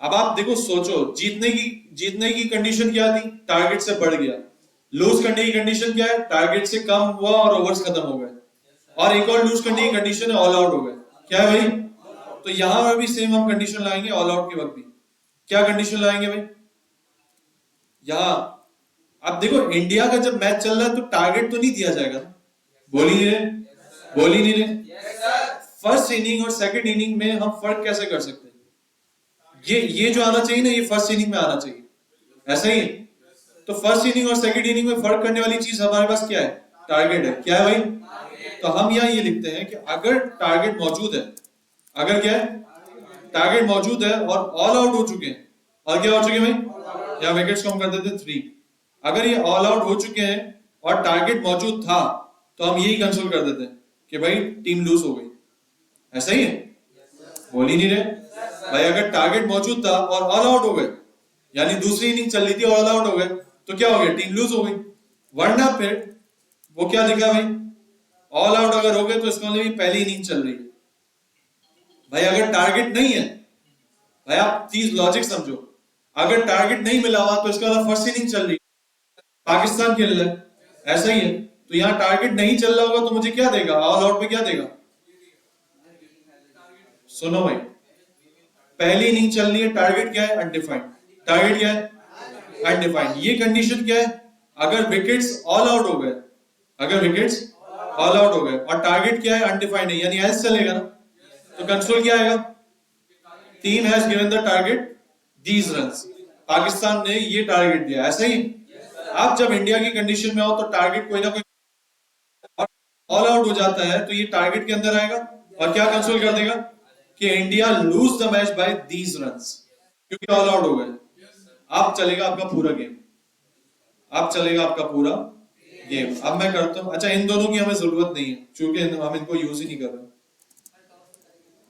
अब आप देखो, सोचो, जीतने की कंडीशन क्या थी, टारगेट से बढ़ गया, लूज करने की कंडीशन क्या है, टारगेट से कम हुआ और ओवर्स खत्म हो गए, और एक और लूज करने की कंडीशन है ऑल आउट हो गए। क्या है भाई? तो यहां पर भी सेम हम कंडीशन लाएंगे ऑल आउट के वक्त भी। क्या कंडीशन लाएंगे भाई? यहां अब देखो इंडिया का जब मैच चल रहा है तो टारगेट तो नहीं दिया जाएगा ना, बोल ही नहीं रहे, बोल ही नहीं रहे। फर्स्ट इनिंग और सेकंड इनिंग में हम फर्क कैसे कर सकते हैं? ये जो आना चाहिए ना, ये फर्स्ट इनिंग में आना चाहिए, ऐसा ही है। तो फर्स्ट इनिंग और सेकंड इनिंग में फर्क करने वाली चीज हमारे पास क्या है? टारगेट है। क्या है भाई? तो हम यहाँ ये लिखते हैं कि अगर टारगेट मौजूद है, अगर क्या है? टारगेट मौजूद है और ऑल आउट हो चुके हैं, और क्या हो चुके हैं भाई? या विकेट्स को हम कर देते हैं 3। अगर ये ऑल आउट हो चुके हैं और टारगेट मौजूद था तो हम यही कंसोल कर देते हैं कि भाई टीम लूज हो गई। ऐसा ही है, बोल ही नहीं रहे भाई। अगर टारगेट मौजूद था और ऑल आउट हो गए, यानी दूसरी इनिंग चल रही थी और ऑल आउट हो गए, तो क्या हो गया? टीम लूज हो गई। वरना फिर वो क्या लिखा भाई? ऑल आउट अगर हो गए तो इसका मतलब पहली इनिंग चल रही है भाई। अगर टारगेट नहीं है भाई, आप चीज लॉजिक समझो, अगर टारगेट नहीं मिला हुआ तो इसका मतलब फर्स्ट इनिंग चल रही है, पाकिस्तान खेल रहा है, ऐसा ही है। तो यहाँ टारगेट नहीं चल रहा होगा तो मुझे क्या देगा? ऑल आउट पे क्या देगा? सुनो भाई, पहली इनिंग चल रही है, टारगेट क्या है? अनडिफाइंड। टारगेट क्या है? अनडिफाइंड। ये कंडीशन क्या है? अगर विकेट्स ऑल आउट हो गए, अगर विकेट्स ऑल आउट हो गए और टारगेट क्या है? अनडिफाइंड है, यानी एल्स चलेगा ना। तो कंट्रोल क्या आएगा? Team has given the target these runs. Pakistan ने ये टारगेट दिया, ऐसा ही। आप जब इंडिया की कंडीशन में आओ तो टारगेट कोई ना कोई ऑल आउट हो जाता है तो ये टारगेट के अंदर आएगा और क्या कंसोल कर देगा कि India loose the match bye these runs, क्योंकि ऑल आउट हो गए। अब चलेगा आपका पूरा गेम, अब चलेगा आपका पूरा गेम। अब मैं करता हूं, अच्छा इन दोनों की हमें जरूरत नहीं है क्योंकि हम इनको यूज ही नहीं कर रहे।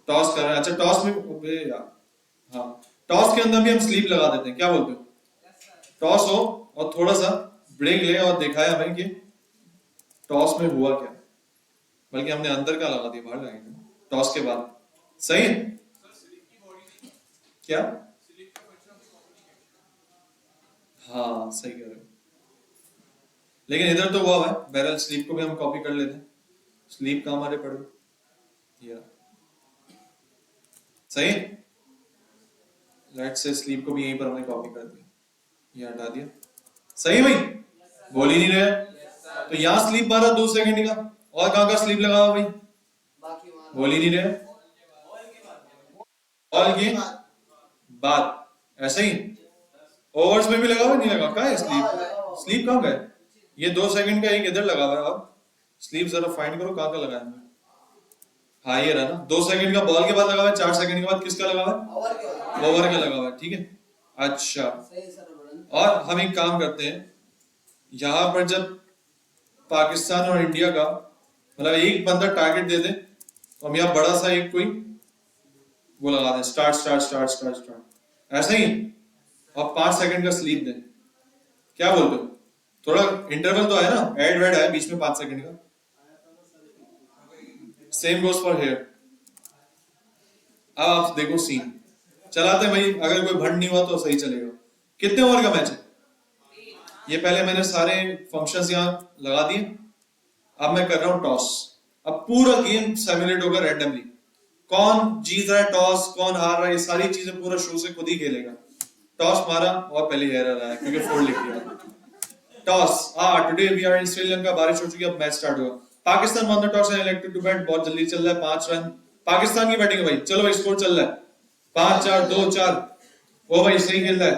टॉस कर रहे हैं, अच्छा टॉस में यार, हाँ टॉस के अंदर भी हम स्लीप लगा देते हैं। क्या बोलते हो? टॉस हो और थोड़ा सा ब्रेक ले और दिखाया हमें कि टॉस में हुआ क्या, बल्कि हमने अंदर का लगा दिया, बाहर लगाएंगे टॉस के बाद। सही है क्या? हाँ सही कह रहे हो, लेकिन इधर तो हुआ है बैरल। स्लीप को भी हम कॉपी कर लेते हैं, स्लीप का हमारे पढ़ो या सही। लेट्स से स्लीप को भी यहीं पर हमने कॉपी कर दिया, ये हटा दिया। सही भाई, बोल ही नहीं रहे। तो यहाँ स्लीप मारा 2 सेकंड का, और कहां का स्लीप लगा भाई? बोल ही नहीं रहे। ऑल के बाद ऐसे ही ओवर्स में भी लगा हुआ, नहीं लगा? कहाँ है स्लीप? स्लीप कहाँ गए? ये 2 सेकंड का एक इधर लगा हुआ है। अब स्लीप जरा फाइंड करो कहाँ का लगा है। हाँ ये रहा ना, 2 सेकंड का बॉल के बाद लगा हुआ है, 4 सेकंड के बाद किसका लगा हुआ है? ओवर का लगा हुआ है, ठीक है। अच्छा, और हम एक काम करते हैं, यहाँ पर जब पाकिस्तान और इंडिया का मतलब एक बंदा टारगेट दे दे तो हम यहाँ बड़ा सा एक कोई वो लगा दें, start start start start start, ऐसा ही। और 5 सेकंड का स्लीप दें। क्या बोलते हो? थोड़ा इंटरवल तो है ना, एड वेड है बीच में 5 सेकंड का। Same goes for here. अब आप देखो सीन चलाते भाई, अगर कोई भंड नहीं हुआ तो सही चलेगा। कितने ओवर का मैच है? ये पहले मैंने सारे फंक्शंस यहाँ लगा दिए। अब मैं कर रहा हूं टॉस। अब पूरा गेम सिमुलेट होगा रैंडमली, कौन जीत रहा है टॉस, कौन हार रहा है, ये सारी चीजें पूरा शुरू से खुद ही खेलेगा। टॉस मारा और पहले हेयर आ रहा है क्योंकि फोल्ड लिख दिया। Toss, today we are in Sri Lanka, बारिश हो चुकी है, अब मैच स्टार्ट होगा। Pakistan won the toss and elected to bat, बहुत जल्दी चल रहा है, 5 रन पाकिस्तान की बैटिंग है भाई। चलो भाई स्कोर चल रहा है 5-4 2-4। ओ भाई सही खेल रहा है,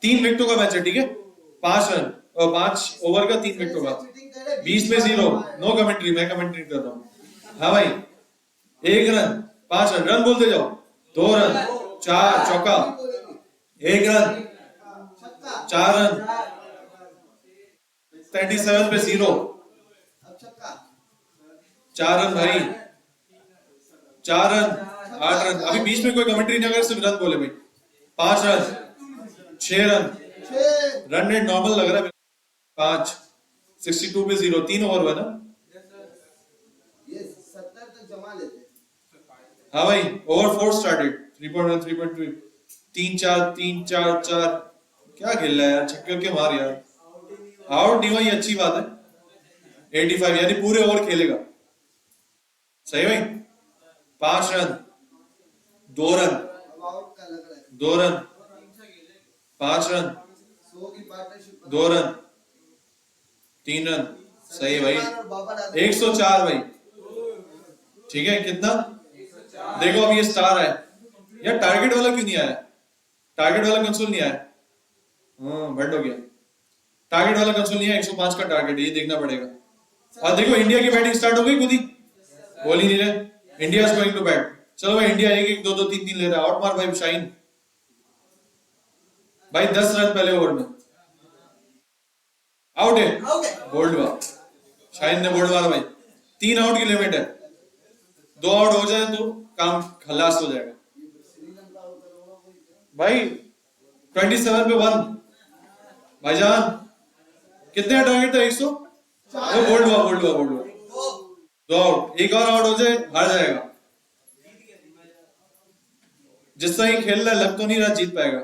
3 विकेटों का मैच है, ठीक है। 5 रन और 5 ओवर का 3 विकेटों का, 20 पे 0। नो कमेंट्री, मैं कमेंट्री कर रहा हूँ। हाँ भाई 1 रन 5 रन, रन बोलते जाओ। 2 रन 4 चौका, 1 रन 4 रन, 37 पे 0, 4 रन भाई, 4 रन 8 रन। अभी बीच में कोई कमेंट्री नहीं, अगर सिर्फ रन बोले भाई। 5 run 6 run, run rate normal लग रहा है 5, 62 पे 0, 3 ओवर हुआ ना। ये 70 तक जमा लेते। हाँ भाई ओवर 4 स्टार्टेड, 3.1 3.3 3-4 3-4 4। क्या खेल रहा है यार, छक्के के मार यार। आउट नहीं हुआ, ये अच्छी बात है। 85 यानी पूरे ओवर खेलेगा, सही भाई, 5 रन, 2 रन, अब आउट का लग रहा है 2 रन, 5 रन, 100 की पार्टनरशिप 2 रन, 3 रन। सही भाई, और बाबर आदमी 104 भाई। ठीक है, कितना? देखो अब ये स्टार है यार, टारगेट वाला क्यों नहीं आया? टारगेट वाला कंसोल नहीं आया। हाँ, बंद हो गया। टारगेट वाला कंसोल नहीं है, 105 का टारगेट, ये देखना पड़ेगा। और देखो इंडिया की बैटिंग स्टार्ट हो गई खुद ही, बोल ही नहीं रहे। India is going to bat. चलो भाई, इंडिया 1-1, 2-2, 3-3 ले रहा है। आउट मार भाई शाइन भाई, 10 रन पहले ओवर में, आउट है। बोल्ड हुआ, शाइन ने बोल्ड मारा भाई। 3 आउट की लिमिट है, 2 आउट हो जाए तो काम खलास हो जाएगा भाई। 27 पे 1 भाईजान, कितने टारगेट था? 100। वो बोल्ड हुआ, बोल्ड हुआ, बोल्ड हुआ। 2 आउट, एक और आउट हो जाए हार जाएगा। जिस तरह ही खेल रहा है लग तो नहीं रहा जीत पाएगा।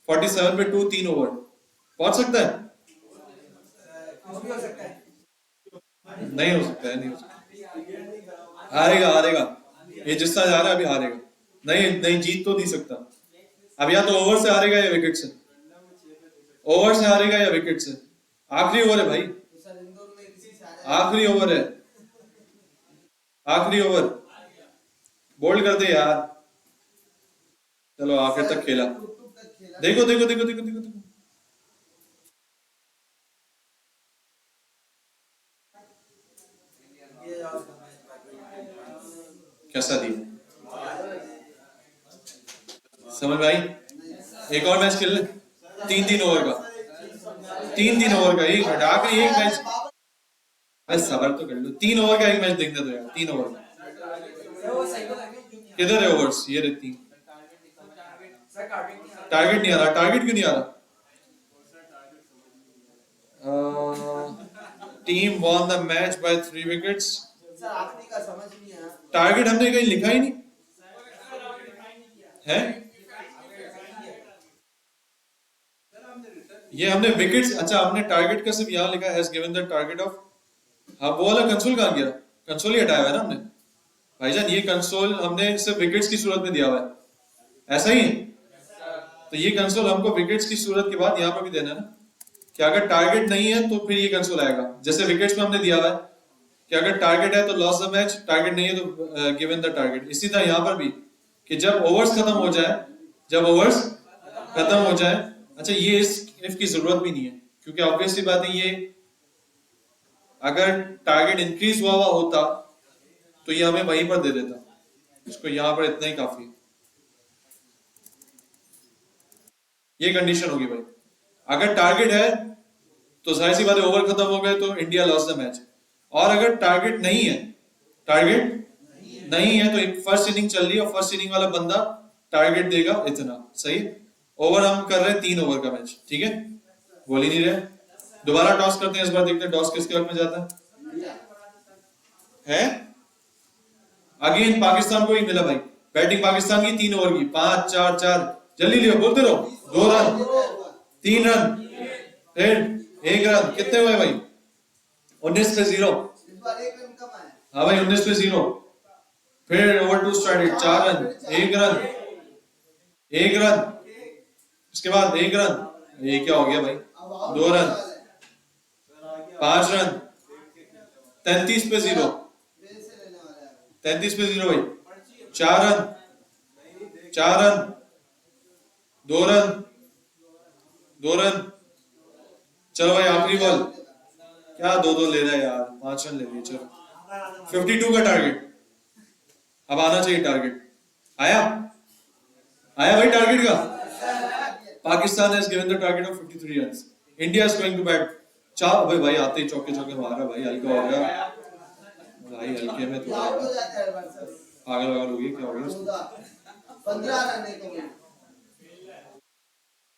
47 पे 2, 3 ओवर पहुंच सकता है? नहीं हो सकता है, नहीं हो सकता। हारेगा, हारेगा ये, जिस तरह जा रहा है अभी हारेगा। नहीं नहीं, जीत तो नहीं सकता। अब या तो ओवर से हारेगा या विकेट से, ओवर से हारेगा या विकेट से। आखिरी ओवर है भाई, सर इंदौर में किसी से आ रहा आखिरी ओवर है, आखिरी ओवर। बोल्ड कर दे यार। चलो आखिर तक खेला। है टुक तक खेला देखो देखो देखो देखो देखो देखो, कैसा दिया। समझ में आई? एक और मैच खेल ले, 3-3 ओवर का, 3-3 ओवर का। 1 मिनट, आखिरी एक मैच, बस सबर तो कर लो। 3 ओवर का एक मैच देखने दो यार, 3 ओवर का। किधर है ओवर्स? ये रहे 3। टारगेट नहीं आ रहा, टारगेट क्यों नहीं आ रहा? Team won the match bye 3 wickets. Sir आखिरी का समझ नहीं आया टारगेट हमने कहीं लिखा ही नहीं है। ये हमने विकेट्स, अच्छा हमने टारगेट का सिर्फ यहाँ लिखा है, has given the target of. हाँ, वो वाला कंसोल कहाँ गया? कंसोल ही हटाया हुआ है ना हमने भाईजान। ये कंसोल हमने सिर्फ विकेट्स की सूरत में दिया हुआ है, ऐसा ही। तो ये कंसोल हमको विकेट्स की सूरत के बाद यहाँ पर भी देना है ना, कि अगर टारगेट नहीं है तो फिर ये कंसोल आएगा। जैसे विकेट्स में हमने दिया हुआ है कि अगर टारगेट है तो लॉस द मैच, टारगेट नहीं है तो गिवन द टारगेट। इसी तरह यहाँ पर भी कि जब ओवर्स खत्म हो जाए, जब ओवर्स खत्म हो जाए। अच्छा, ये इस इफ की जरूरत भी नहीं है, क्योंकि ऑब्वियसली बात है, ये अगर टारगेट इंक्रीज हुआ होता तो ये हमें वहीं पर दे देता। इसको यहाँ पर इतना ही काफी है। ये कंडीशन होगी भाई, अगर टारगेट है तो जाहिर सी बात है ओवर खत्म हो गए तो इंडिया लॉस द मैच। और अगर टारगेट नहीं है, टारगेट नहीं है तो फर्स्ट इनिंग चल रही है और फर्स्ट इनिंग वाला बंदा टारगेट देगा इतना। सही, ओवर हम कर रहे हैं 3 ओवर का मैच, ठीक है, बोल ही नहीं रहे। दोबारा टॉस करते हैं, इस बार देखते हैं टॉस किसके हक में जाता है। अगेन पाकिस्तान को ही मिला भाई, बैटिंग पाकिस्तान की 3 ओवर की, 5-4-4, जल्दी लियो, बोलते रहो। 2 रन, 3 रन, फिर 1 रन, कितने हुए भाई? 19 पे 0। इस बार एक रन कम आया हाँ भाई, 19 पे 0। फिर over 2 started, 4 run, 1 run, 1 run, इसके बाद 1 रन, ये क्या हो गया भाई? 2 रन, 5 रन, 33 पे 0, 33 पे 0 भाई, 4 रन, 4 रन, 2 रन, 2 रन। चलो भाई आखिरी बॉल, क्या 2-2 ले रहा है यार, 5 रन ले लिए। चलो 52 का टारगेट, अब आना चाहिए टारगेट। आया, आया भाई टारगेट का। Pakistan has given the target of 53 runs. India is going to bat. चार भाई आते ही चौके चौके मारा भाई, हल्का हो गया भाई, हल्के में तो आउट हो जाता है हर बार सर पागल वागल हो गई, क्या हो गया? 15 रन है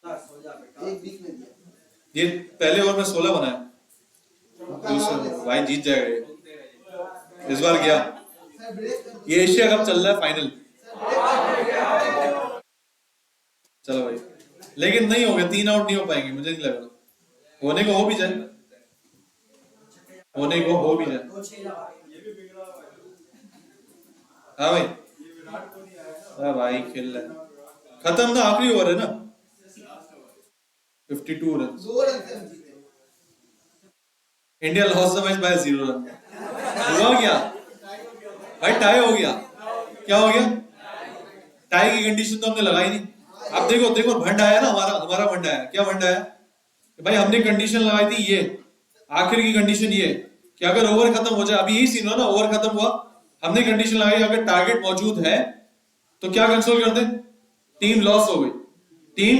तो एक वीक में दिया ये पहले ओवर में 16 बनाया, दूसरे भाई जीत जाएगा ये। इस बार गया, सर ब्रेक कर ये एशिया कप चल रहा है फाइनल। चलो भाई, लेकिन नहीं हो गया, 3 आउट नहीं हो पाएंगे, मुझे नहीं लग रहा। होने को हो भी जाए, होने को हो भी जाए। हाँ भाई, अरे भाई खेल रहा है, खत्म ना, आखिरी ओवर है ना, 52 रन। 2 रन से हम जीते। India loss the match bye 0 run. हुआ क्या भाई? टाई हो गया। क्या हो गया? टाई की कंडीशन तो हमने लगाई नहीं। अब देखो देखो भंड आया ना, हमारा भंड आया। क्या भंड आया? कि भाई हमने कंडीशन लगाई थी ये, आखिर की कंडीशन ये कि अगर ओवर खत्म हो जाए, अभी यही सीन हुआ ना, ओवर खत्म हुआ, हमने कंडीशन लगाई अगर टारगेट मौजूद है तो क्या कंसोल कर दे, टीम लॉस हो गई, टीम।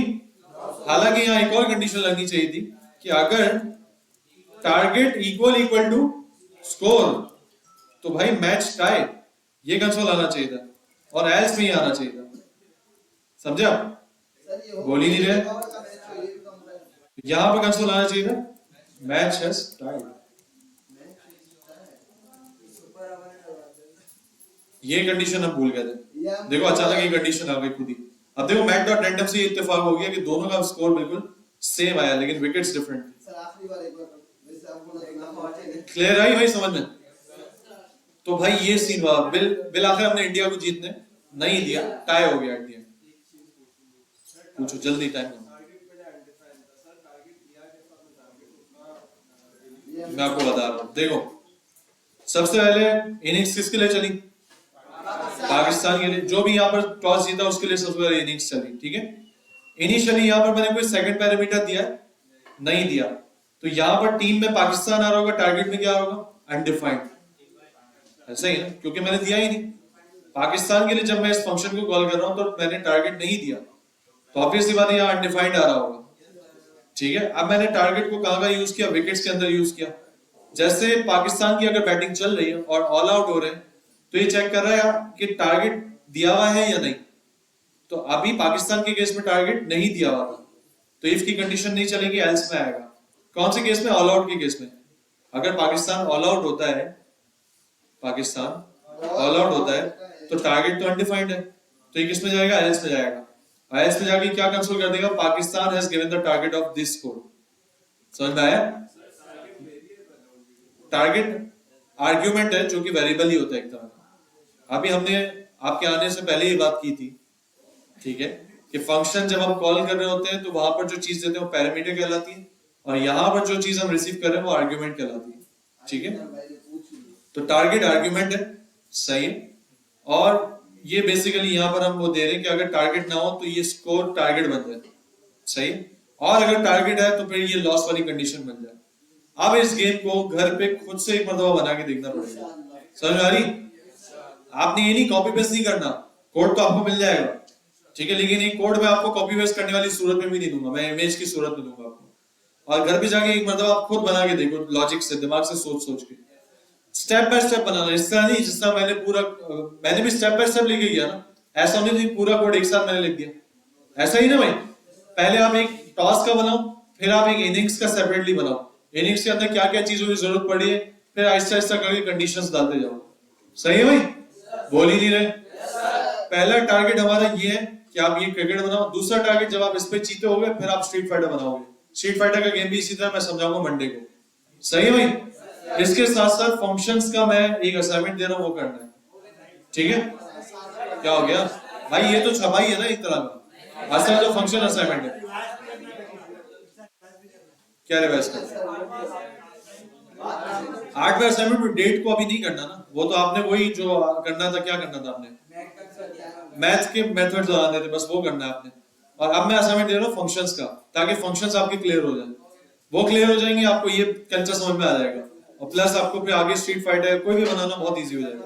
हालांकि यहाँ एक और कंडीशन लगनी चाहिए थी कि अगर टारगेट इक्वल टू स्कोर तो भाई मैच टाई, ये कंसोल आना चाहिए था, और एल्स में ही आना चाहिए था। समझा? सर ये हो बोल ही नहीं रहे। ओवर का मैच तो ये भी कम है। यहां पर कंसोल आना चाहिए था, मैच हैज टाइड। ये कंडीशन हम भूल गए थे। देखो अचानक ये कंडीशन आ गई खुद ही। अब देखो मैट डॉट रैंडम से इत्तेफाक हो गया कि दोनों का स्कोर बिल्कुल सेम आया, लेकिन विकेट्स डिफरेंट। सर आखिरी बार एक बार वैसे आपको ना क्लियर आई भाई समझ में? तो भाई ये सीन हुआ, बिल आखिर हमने इंडिया को जीतने नहीं दिया, टाई हो गया इंडिया। पूछो जल्दी, टाइम मैं आपको बता रहा हूँ। देखो सबसे पहले इनिंग्स किसके लिए चली? पाकिस्तान के लिए। जो भी यहाँ पर टॉस जीता उसके लिए सबसे पहले इनिंग्स चली, ठीक है। इनिशियली यहाँ पर मैंने कोई सेकंड पैरामीटर दिया है? नहीं दिया। तो यहाँ पर टीम में पाकिस्तान आ रहा होगा, टारगेट में क्या होगा? अनडिफाइंड। ऐसा ही ना, क्योंकि मैंने दिया ही नहीं पाकिस्तान के लिए। जब मैं इस फंक्शन को कॉल कर रहा हूं तो मैंने टारगेट नहीं दिया, तो ऑब्वियसली बात है यहाँ अनडिफाइंड आ रहा होगा, ठीक है। अब मैंने टारगेट को कहां का यूज किया? विकेट्स के अंदर यूज किया। जैसे पाकिस्तान की अगर बैटिंग चल रही है और ऑल आउट हो रहे हैं तो ये चेक कर रहा है कि टारगेट दिया हुआ है या नहीं। तो अभी पाकिस्तान के केस में टारगेट नहीं दिया हुआ था, तो इफ की कंडीशन नहीं चलेगी, एल्स में आएगा। कौन से केस में? ऑल आउट के केस में। अगर पाकिस्तान ऑल आउट होता है, पाकिस्तान ऑल आउट होता है तो टारगेट तो अनडिफाइंड है, तो ये किस में जाएगा? एल्स में जाएगा। एल्स में जाके क्या कंसोल कर देगा? Pakistan has given the target of this score. समझ में आया? टारगेट आर्ग्यूमेंट है जो कि वेरिएबल ही होता है एक तरह का। अभी हमने आपके आने से पहले ही बात की थी, ठीक है, कि फंक्शन जब हम कॉल कर रहे होते हैं तो वहां पर जो चीज देते हैं वो पैरामीटर कहलाती है, और यहां पर जो चीज हम रिसीव कर रहे हैं वो आर्ग्यूमेंट कहलाती है, ठीक है। तो टारगेट आर्ग्यूमेंट है, सही है। और ये बेसिकली यहां पर हम वो दे रहे हैं कि अगर टारगेट ना हो तो ये स्कोर टारगेट बन जाए, सही। और अगर टारगेट है तो फिर ये लॉस वाली कंडीशन बन जाए। अब इस गेम को घर पे खुद से एक मरतबा बना के देखना पड़ेगा। समझ आ रही? आपने ये नहीं कॉपी पेस्ट नहीं करना, कोड तो आपको मिल जाएगा, ठीक है, लेकिन ये कोड मैं आपको कॉपी पेस्ट करने वाली सूरत में भी नहीं दूंगा, मैं इमेज की सूरत में दूंगा आपको। और घर पे जाके एक मरतबा आप खुद बना के देखो, लॉजिक से, दिमाग से सोच के, स्टेप बाय स्टेप बनाना। इस तरह नहीं जिस तरह मैंने भी स्टेप बाय स्टेप लेके गया ना, ऐसा नहीं पूरा कोड एक साथ मैंने लिख दिया, ऐसा ही ना भाई। पहले आप एक टॉस का बनाओ, फिर आप एक इनिंग्स का सेपरेटली बनाओ, इनिंग्स के अंदर क्या क्या चीजों की जरूरत पड़ी है, फिर आहिस्ता आहिस्ता करके कंडीशंस डालते जाओ। सही है भाई? बोल ही नहीं रहे। पहला टारगेट हमारा ये है कि आप ये क्रिकेट बनाओ। दूसरा टारगेट, जब आप इस पे जीते होगे फिर आप स्ट्रीट फाइटर बनाओगे। स्ट्रीट फाइटर का गेम भी इसी तरह मैं समझाऊंगा मंडे को, सही है भाई? इसके साथ साथ फंक्शंस का मैं एक असाइनमेंट दे रहा हूं, वो करना है, ठीक है। क्या हो गया भाई? ये तो छपाई है ना एक तरह का, असल जो फंक्शन असाइनमेंट है। क्या रे वैसे 8 बार असाइनमेंट में डेट को अभी नहीं करना ना, वो तो आपने वही जो करना था, क्या करना था आपने? मैथ के मेथड्स लगाने थे, बस वो करना है आपने। और अब मैं असाइनमेंट दे रहा हूँ फंक्शंस का, ताकि फंक्शंस आपके क्लियर हो जाए। वो क्लियर हो जाएंगे, आपको ये कंसेप्ट समझ में आ जाएगा, और प्लस आपको फिर आगे स्ट्रीट फाइटर कोई भी बनाना बहुत इजी हो जाएगा।